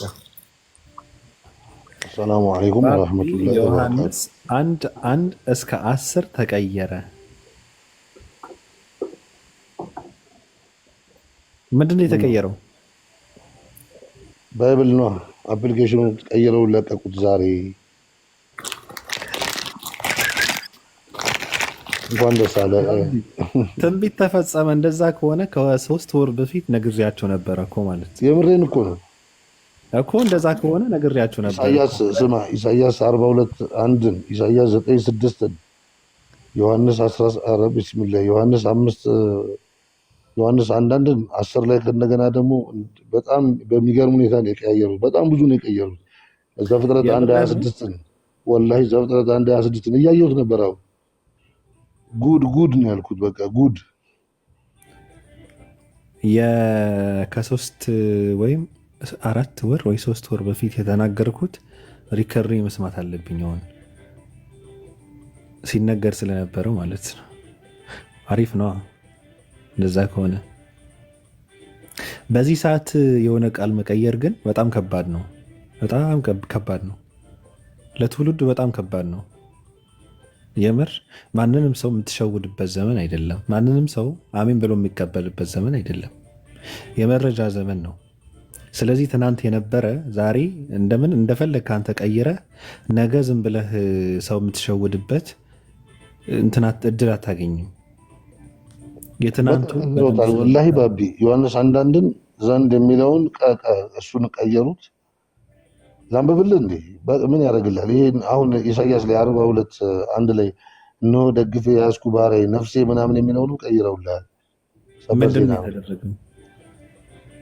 ሰላሙ አለይኩም ወራህመቱላሂ
ዮሐንስ 1:1 እስከ 10 ተቀየረ። ምንድን ነው የተቀየረው?
ባይብል ነው። አፕሊኬሽኑ ቀይረው ለቀቁት ዛሬ። እንኳን ደስ አለ።
ትንቢት ተፈጸመ። እንደዛ ከሆነ ከ3 ወር በፊት ነግሬያቸው ነበረ እኮ ማለት
የምሬን እኮ ነው
እኮ። እንደዛ ከሆነ ነግሬያቸው ነበር።
ኢሳያስ ስማ፣ ኢሳያስ 42:1 ኢሳያስ 9:6 ዮሐንስ 10 ቢስሚላህ ዮሐንስ 5 ዮሐንስ 1:10 ላይ ከእንደገና ደግሞ በጣም በሚገርም ሁኔታ ነው የቀያየሩት። በጣም ብዙ ነው የቀየሩት። ዘፍጥረት 1:26 ወላሂ ዘፍጥረት 1:26 እያየሁት ነበር። አሁን ጉድ ነው ያልኩት። በቃ ጉድ
ከ3 ወይም 4 ወር ወይ 3 ወር በፊት የተናገርኩት ሪከሪ መስማት አለብኝ አሁን ሲነገር ስለነበረው ማለት ነው። አሪፍ ነው እንደዛ ከሆነ። በዚህ ሰዓት የሆነ ቃል መቀየር ግን በጣም ከባድ ነው። በጣም ከባድ ነው። ለትውልዱ በጣም ከባድ ነው። የምር ማንንም ሰው የምትሸውድበት ዘመን አይደለም። ማንንም ሰው አሜን ብሎ የሚቀበልበት ዘመን አይደለም። የመረጃ ዘመን ነው። ስለዚህ ትናንት የነበረ ዛሬ እንደምን እንደፈለግ ካንተ ቀይረ ነገ ዝም ብለህ ሰው የምትሸውድበት እንትናት እድል አታገኝም። የትናንቱ
ወላሂ ባቢ ዮሐንስ 1:1 ዘንድ የሚለውን እሱን ቀየሩት። ላንብብልህ እንዴ? ምን ያደርግላል? ይሄ አሁን ኢሳያስ ላይ 42:1 ላይ እነሆ ደግፌ ያዝኩ ባሪያዬ ነፍሴ ምናምን የሚለውን ቀይረውልሃል።
ምንድን ነው የተደረገው?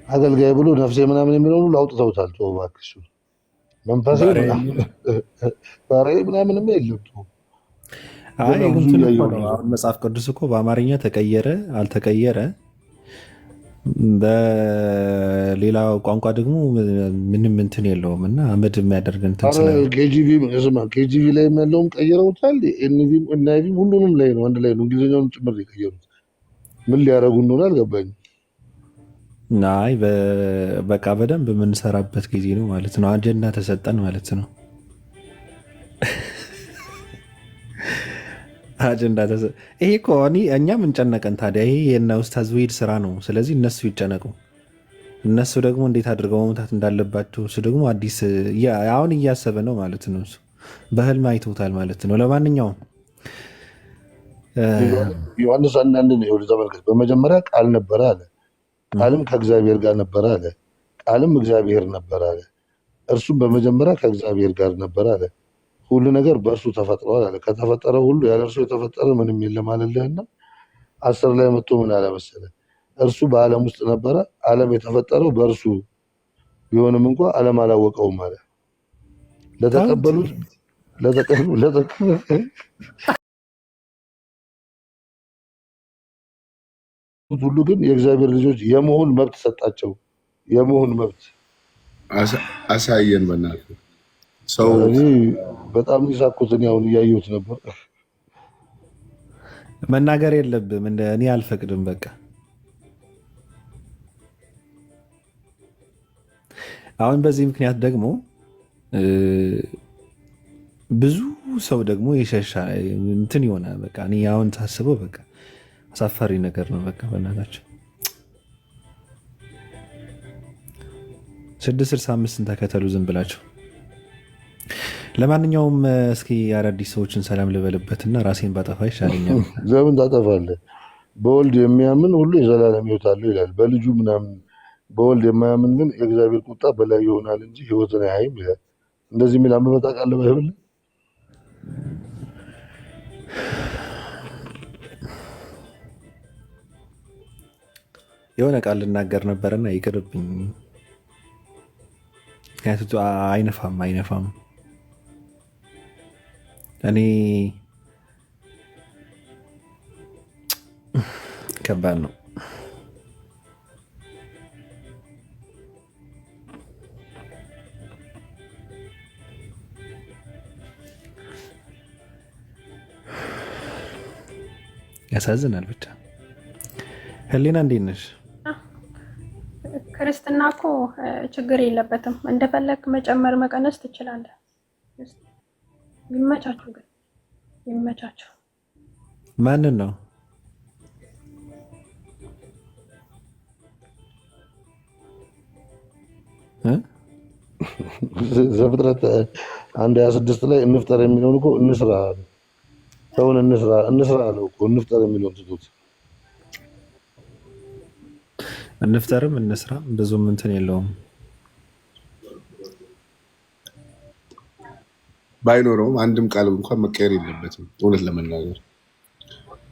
አገልጋይ ብሎ ነፍሴ ምናምን የሚለውን ሁሉ አውጥተውታል። ተው እባክህ፣ እሱ መንፈሴ ባሪያዬ ምናምንም የለም።
መጽሐፍ ቅዱስ እኮ በአማርኛ ተቀየረ አልተቀየረ፣ በሌላ ቋንቋ ደግሞ ምንም እንትን የለውም እና አመድ የሚያደርገን
ኬጂቪ ላይ ያለውም ቀይረውታል። ኤንአይቪም ሁሉንም ላይ ነው፣ አንድ ላይ ነው። እንግሊዝኛውን ጭምር የቀየሩት ምን ሊያደርጉ እንደሆነ አልገባኝም።
አይ በቃ በደንብ የምንሰራበት ጊዜ ነው ማለት ነው። አጀንዳ ተሰጠን ማለት ነው። አጀንዳ ይሄ እኮ እኛም እንጨነቀን። ታዲያ ይሄ የእነ ኡስታዝ ዊድ ስራ ነው። ስለዚህ እነሱ ይጨነቁ። እነሱ ደግሞ እንዴት አድርገው መምታት እንዳለባቸው እሱ ደግሞ አዲስ አሁን እያሰበ ነው ማለት ነው። እሱ በህልም አይተውታል ማለት ነው። ለማንኛውም
ዮሐንስ 1:1 ተመልከት። በመጀመሪያ ቃል ነበረ አለ፣ ቃልም ከእግዚአብሔር ጋር ነበረ አለ፣ ቃልም እግዚአብሔር ነበረ አለ፣ እርሱም በመጀመሪያ ከእግዚአብሔር ጋር ነበረ አለ። ሁሉ ነገር በእርሱ ተፈጥሯል አለ። ከተፈጠረው ሁሉ ያለ እርሱ የተፈጠረ ምንም የለም አለልህና 10 ላይ መጥቶ ምን አለ መሰለህ? እርሱ በዓለም ውስጥ ነበረ፣ ዓለም የተፈጠረው በእርሱ ቢሆንም እንኳ ዓለም አላወቀውም አለ። ለተቀበሉት ሁሉ ግን የእግዚአብሔር ልጆች የመሆን መብት ሰጣቸው። የመሆን መብት
አሳየን በእናትህ። ሰው
እኔ በጣም ይሳኩት እኔ አሁን እያየሁት ነበር።
መናገር የለብም እኔ አልፈቅድም። በቃ አሁን በዚህ ምክንያት ደግሞ ብዙ ሰው ደግሞ የሸሻ እንትን የሆነ በቃ እኔ አሁን ታስበው በቃ አሳፋሪ ነገር ነው። በቃ በእናታቸው 665ን ተከተሉ ዝም ብላቸው። ለማንኛውም እስኪ አዳዲስ ሰዎችን ሰላም ልበልበትና ራሴን ባጠፋ ይሻለኛል።
ለምን ታጠፋለህ? በወልድ የሚያምን ሁሉ የዘላለም ሕይወት አለው ይላል። በልጁ ምናምን በወልድ የማያምን ግን የእግዚአብሔር ቁጣ በላይ ይሆናል እንጂ ሕይወትን አያይም ይላል። እንደዚህ የሚል አንብበህ ታውቃለህ ባይብል?
የሆነ ቃል ልናገር ነበርና ይቅርብኝ። ምክንያቱ አይነፋም እኔ ከባድ ነው። ያሳዝናል። ብቻ ህሊና እንዴት ነሽ?
ክርስትና እኮ ችግር የለበትም። እንደፈለግ መጨመር መቀነስ ትችላለህ። ይመቻችሁ፣ ግን ይመቻችሁ።
ማንን ነው?
ዘፍጥረት 1:26 ላይ እንፍጠር የሚለውን እኮ እንስራ ሰውን እንስራ አለው እኮ እንፍጠር የሚለውን ትቶት
እንፍጠርም እንስራም ብዙም እንትን የለውም።
ባይኖረውም አንድም ቃል እንኳን መቀየር የለበትም። እውነት ለመናገር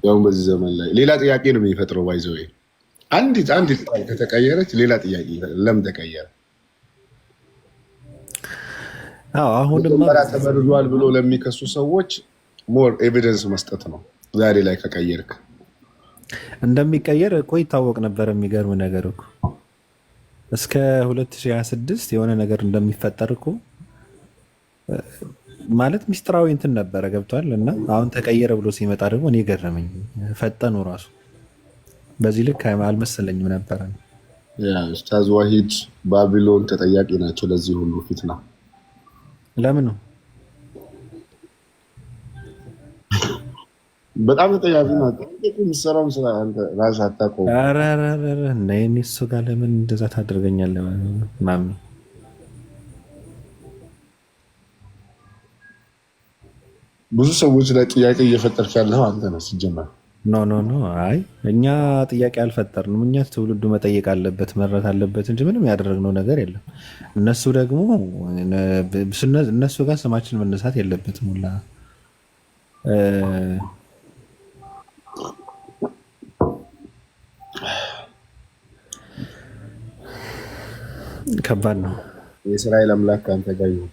ያው በዚህ ዘመን ላይ ሌላ ጥያቄ ነው የሚፈጥረው። ባይዘው አንዲት ቃል ከተቀየረች ሌላ ጥያቄ ለምን ተቀየረ?
አሁንማ
ተበርዟል ብሎ ለሚከሱ ሰዎች ሞር ኤቪደንስ መስጠት ነው። ዛሬ ላይ ከቀየርክ
እንደሚቀየር እኮ ይታወቅ ነበር። የሚገርም ነገር እኮ እስከ 2026 የሆነ ነገር እንደሚፈጠር እኮ ማለት ሚስጥራዊ እንትን ነበረ። ገብቷል። እና አሁን ተቀየረ ብሎ ሲመጣ ደግሞ እኔ ገረመኝ። ፈጠኑ ራሱ በዚህ ልክ አልመሰለኝም ነበረ።
ኡስታዝ ዋሂድ ባቢሎን ተጠያቂ ናቸው ለዚህ ሁሉ ፊትና።
ለምን ነው?
በጣም ተጠያቂ ናቸው። የሚሰራውን ስራ ራስህ አታውቀውም።
ኧረ እኔ እሱ ጋር ለምን እንደዛ ታደርገኛለህ? ማሚ
ብዙ ሰዎች ላይ ጥያቄ እየፈጠርክ ያለው አንተ ነህ ሲጀመር።
ኖ አይ እኛ ጥያቄ አልፈጠርንም። እኛ ትውልዱ መጠየቅ አለበት መረት አለበት እንጂ ምንም ያደረግነው ነገር የለም። እነሱ ደግሞ እነሱ ጋር ስማችን መነሳት የለበትም ሁላ ከባድ ነው።
የእስራኤል አምላክ ከአንተ ጋር ይሁን።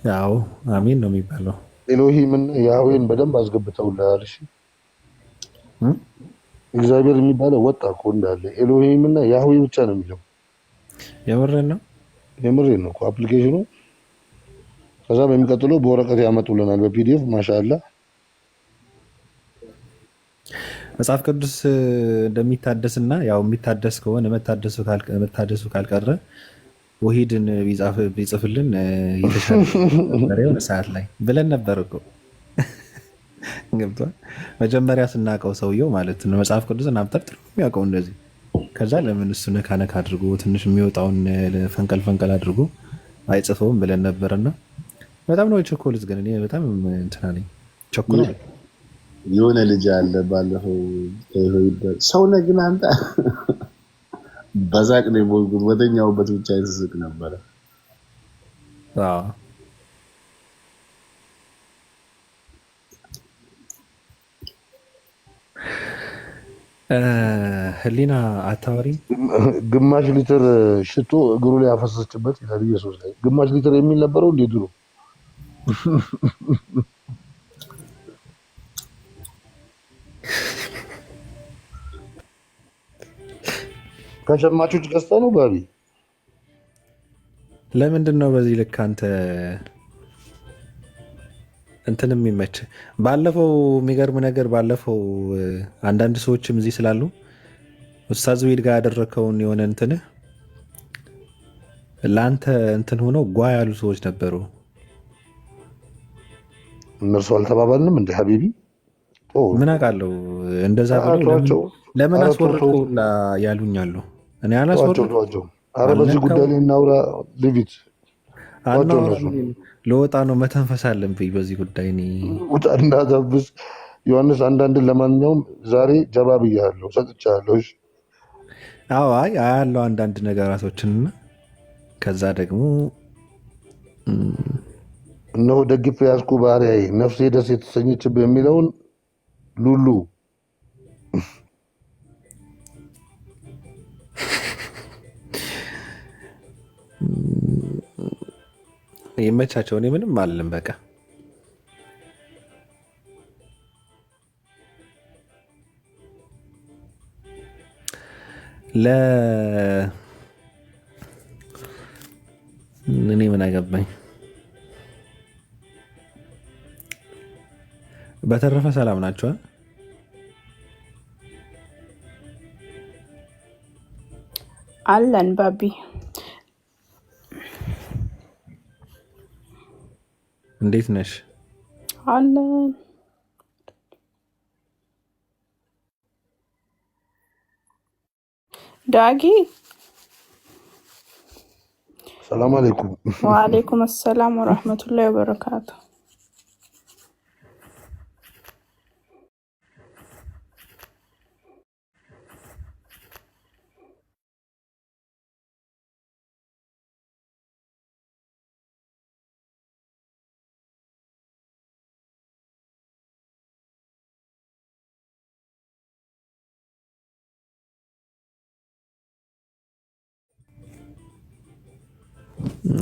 ያው አሚን ነው የሚባለው።
ኤሎሂምን ያህዌን በደንብ አስገብተውልሃል። እሺ እግዚአብሔር የሚባለው ወጣ እኮ እንዳለ ኤሎሂምና ያህዌ ብቻ ነው የሚለው። የምሬን ነው እኮ አፕሊኬሽኑ። ከዛ በሚቀጥለው በወረቀት ያመጡልናል በፒዲኤፍ። ማሻአላ
መጽሐፍ ቅዱስ እንደሚታደስና ያው የሚታደስ ከሆነ መታደሱ ካልቀረ ወሂድን ቢጽፍልን የተሻለ የሆነ ሰዓት ላይ ብለን ነበር እኮ ገብቷል። መጀመሪያ ስናውቀው ሰውየው ማለት ነው መጽሐፍ ቅዱስን አብጠርጥሮ የሚያውቀው እንደዚህ። ከዛ ለምን እሱ ነካ አድርጎ ትንሽ የሚወጣውን ፈንቀል አድርጎ አይጽፈውም ብለን ነበርና በጣም ነው የቸኮሉት። ግን እኔ በጣም እንትና ነኝ ቸኮሉ።
የሆነ ልጅ አለ ባለፈው ሰው ነህ ግን አንተ በዛቅ ነው የሞልኩት። ወደኛውበት ብቻ ይስቅ ነበረ።
ህሊና አታወሪ።
ግማሽ ሊትር ሽቶ እግሩ ላይ ያፈሰሰችበት ይላል ኢየሱስ ላይ። ግማሽ ሊትር የሚል ነበረው እንዴ ድሮ? ከሸማቾች ገዝታ ነው ባቢ
ለምንድን ነው በዚህ ልክ አንተ እንትን የሚመች? ባለፈው የሚገርም ነገር ባለፈው አንዳንድ ሰዎችም እዚህ ስላሉ ኡስታዝ ዊድ ጋር ያደረከውን የሆነ እንትን ለአንተ እንትን ሆነው ጓ ያሉ ሰዎች ነበሩ።
እነርሱ አልተባባልንም እንደ ሀቢቢ
ምን አውቃለሁ እንደዛ ብለው ለምን አስወርቁ ያሉኛሉ። እኔ አላስወርቁ።
አረ በዚህ ጉዳይ ላይ እናውራ። ሊቪት
ለወጣ ነው መተንፈስ አለብኝ በዚህ ጉዳይ
ውጣ እንዳታብስ ዮሐንስ። አንዳንድን ለማንኛውም ዛሬ ጀባ ብያለሁ፣ ሰጥቻለሁ።
አዎ አይ ያለው አንዳንድ ነገራቶችንና ከዛ ደግሞ
እነሆ ደግፌ ያዝኩ ባሪያዬ ነፍሴ ደስ የተሰኘችብህ የሚለውን ሉሉ
ይመቻቸው። እኔ ምንም አልልም። በቃ እኔ ምን አገባኝ። በተረፈ ሰላም ናቸው
አለን ባቢ።
እንዴት ነሽ?
አለን ዳጊ።
ሰላም አለይኩም።
ወአለይኩም ሰላም ወራህመቱላሂ ወበረካቱ።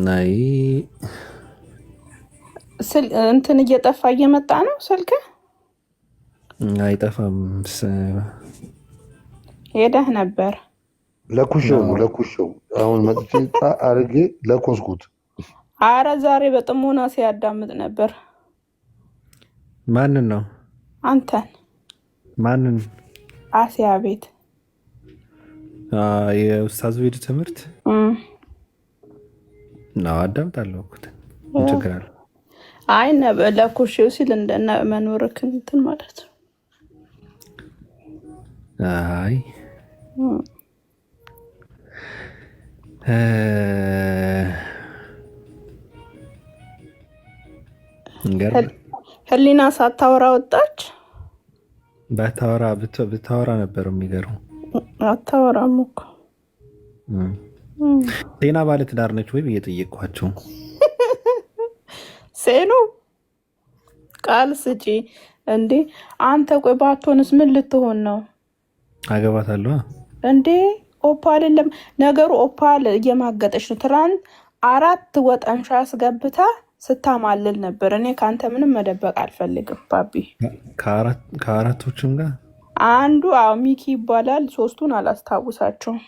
ናይ
እንትን እየጠፋ እየመጣ ነው ስልክ።
አይጠፋም።
ሄደህ ነበር?
ለኩሽው ነው ለኩሽው። አሁን መጥቼ አርጌ ለኮስኩት።
አረ ዛሬ በጥሞና ሲያዳምጥ ነበር።
ማንን ነው?
አንተን።
ማንን?
አሲያ ቤት
የኡስታዝ ዊድ ትምህርት ነው አዳምጣለሁ እኮ ችግር አለ።
አይ ለኩሽው ሲል እንደነ መኖርክ እንትን ማለት ነው።
አይ
ህሊና ሳታወራ ወጣች።
ብታወራ ነበር የሚገርመው።
አታወራም እኮ።
ሴና ባለ ትዳር ነች ወይ ብዬ ጠየቅኳቸው።
ሴኑ ቃል ስጪ እንዴ አንተ። ቆይ ባትሆንስ ምን ልትሆን ነው?
አገባታለሁ
እንዴ። ኦፓል የለም ነገሩ። ኦፓል እየማገጠች ነው። ትናንት 4 ወጠምሻ አስገብታ ስታማልል ነበር። እኔ ከአንተ ምንም መደበቅ አልፈልግም ባቢ።
ከአራቶችም ጋር
አንዱ ሚኪ ይባላል። 3ቱን አላስታውሳቸውም።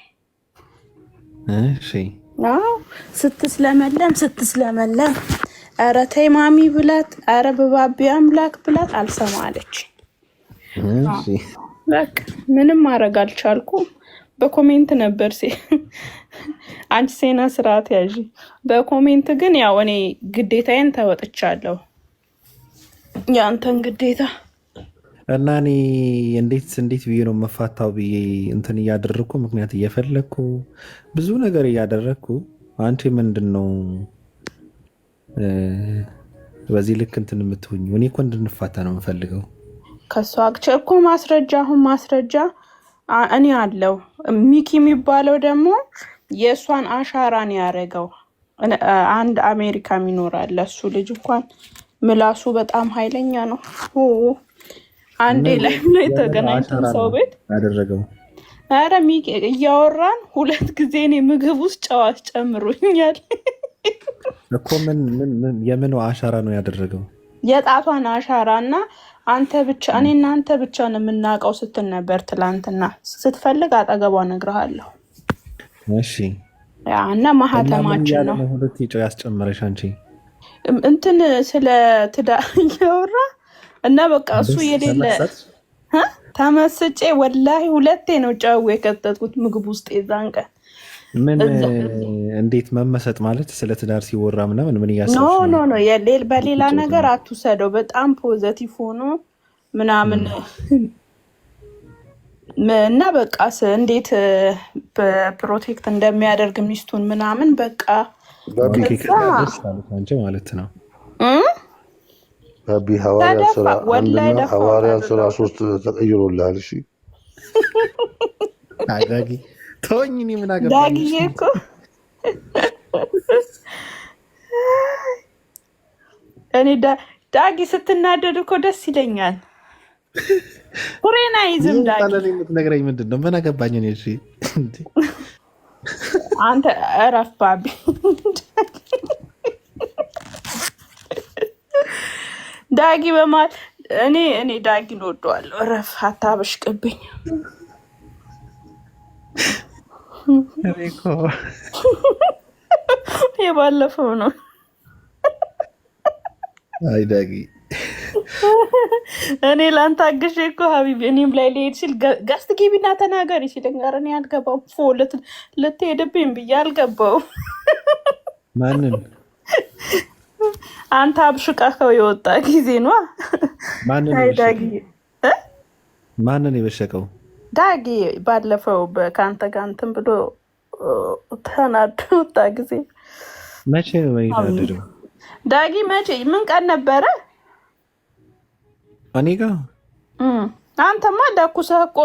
እሺ
ስትስለመለም ኧረ ተይ ማሚ ብላት፣ ኧረ በባቢ አምላክ ብላት አልሰማለች። በቃ ምንም ማድረግ አልቻልኩም። በኮሜንት ነበር አንቺ ሴና ስርዓት ያዥ። በኮሜንት ግን ያው እኔ ግዴታዬን ተወጥቻለሁ፣ የአንተን ግዴታ
እና እኔ እንዴት ብዬ ነው መፋታው ብዬ እንትን እያደረግኩ ምክንያት እየፈለግኩ ብዙ ነገር እያደረግኩ አንቺ ምንድን ነው በዚህ ልክ እንትን የምትሆኝ? እኔ እኮ እንድንፋታ ነው የምፈልገው
ከሷ እኮ ማስረጃ እኔ አለው። ሚኪ የሚባለው ደግሞ የእሷን አሻራን ያደረገው አንድ አሜሪካ ይኖራል። ለሱ ልጅ እንኳን ምላሱ በጣም ኃይለኛ ነው። አንዴ ላይ ተገናኝተን ሰው ቤት
ያደረገው።
ኧረ ሚኪ እያወራን 2 ጊዜ እኔ ምግብ ውስጥ ጨው አስጨምሮኛል
እኮ። የምን አሻራ ነው ያደረገው?
የጣቷን አሻራ እና አንተ ብቻ እኔ እናንተ ብቻ ነው የምናውቀው ስትል ነበር ትላንትና። ስትፈልግ አጠገቧ እነግርሃለሁ።
እሺ
እና ማህተማችን ነው።
ሁለት ጨው ያስጨመረሽ አንቺ
እንትን ስለ ትዳር እያወራ እና በቃ እሱ የሌለ ተመስጬ ወላሂ ሁለቴ ነው ጨው የከተትኩት ምግብ ውስጥ የዛን ቀን።
ምን እንዴት መመሰጥ ማለት ስለ ትዳር ሲወራ ምናምን ምን እያሰብሽ ነው?
ኖ በሌላ ነገር አትውሰደው። በጣም ፖዘቲቭ ሆኖ ምናምን እና በቃ እንዴት በፕሮቴክት እንደሚያደርግ ሚስቱን ምናምን በቃ
አንቺ ማለት ነው።
ረቢ ሐዋርያ ስራ 3 ተቀይሮልሃል። እሺ
ዳጊ ተወኝ። እኔ ምን አገባኝ?
ዳጊ እኮ እኔ ዳጊ ስትናደድ እኮ ደስ ይለኛል። ኩሬና ይዝም ዳጊ
ታለኝ የምትነግረኝ ምንድን ነው? ምን አገባኝ እኔ? እሺ
አንተ እረፍ ባቢ። ዳጊ በማል እኔ ዳጊን እወደዋለሁ። እረፍ አታበሽቅብኝ። የባለፈው ነው።
አይ ዳጊ
እኔ ላንተ አግሼ እኮ ሀቢብ እኔም ላይ ሊሄድ ሲል ጋስት ግቢና ተናገሪ ሲለኝ ኧረ እኔ አልገባም ልትሄድብኝ ብዬ አልገባው።
ማንን?
አንተ አብሽቃኸው የወጣ ጊዜ ነው።
ማንን የበሸቀው?
ዳጊ ባለፈው ከአንተ ጋር እንትን ብሎ ተናዶ ወጣ ጊዜ።
መቼ ነው የተናደደው
ዳጊ? መቼ ምን ቀን ነበረ?
እኔ ጋ
አንተማ ዳኩሰህ እኮ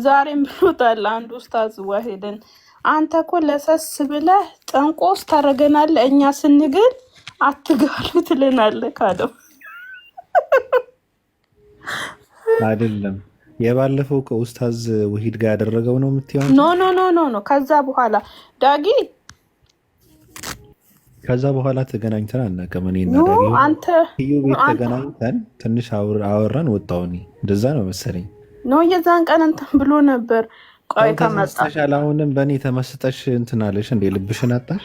ዛሬም ብሎታል አንድ ኡስታዝ ዋሂድን። አንተ እኮ ለሰስ ብለህ ጠንቆስ ታደርገናለህ፣ እኛ ስንግል አትጋሉ ትለናለህ ካለው
አይደለም። የባለፈው ከኡስታዝ ወሂድ ጋር ያደረገው ነው የምትይው?
ኖ ከዛ በኋላ ዳጊ
ከዛ በኋላ ተገናኝተን አናውቅም። እኔና ዳጊ
አንተ
ቤት ተገናኝተን ትንሽ አወራን ወጣሁ። እኔ እንደዛ ነው መሰለኝ።
የዛን ቀን እንትን ብሎ ነበር። ቆይ
ተመስጠሻል። አሁንም በእኔ ተመስጠሽ እንትን አለሽ እንዴ? ልብሽን አጣሽ?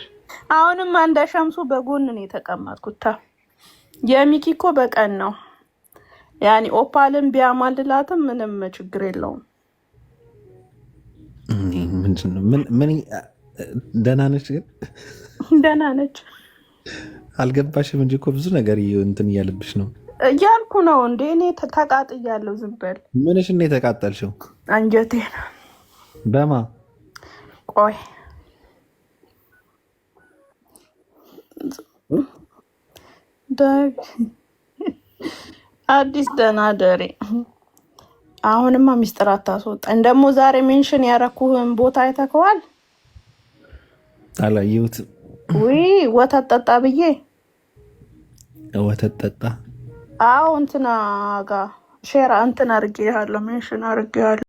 አሁንም አንድ ሸምሱ በጎን ነው የተቀመጥኩት። የሚኪ እኮ በቀን ነው ያኔ ኦፓልን ቢያማልላትም ምንም ችግር የለውም።
ምን ደህና ነች ግን
ደህና ነች።
አልገባሽም እንጂ እኮ ብዙ ነገር እንትን እያልብሽ ነው
እያልኩ ነው እንዴ? እኔ ተቃጥያለሁ። ዝም በል።
ምንሽ ነው የተቃጠልሽው?
አንጀቴ ነው።
በማ
ቆይ አዲስ ደህና ደሬ። አሁንማ ሚስጥር አታስወጣኝ። ደግሞ ዛሬ ሜንሽን ያረኩህን ቦታ አይተከዋል?
አላየሁትም።
ውይ ወተት ጠጣ ብዬ
ወተት ጠጣ?
አዎ እንትና ጋር ሼር እንትን አድርጌሃለሁ፣ ሜንሽን አድርጌሃለሁ።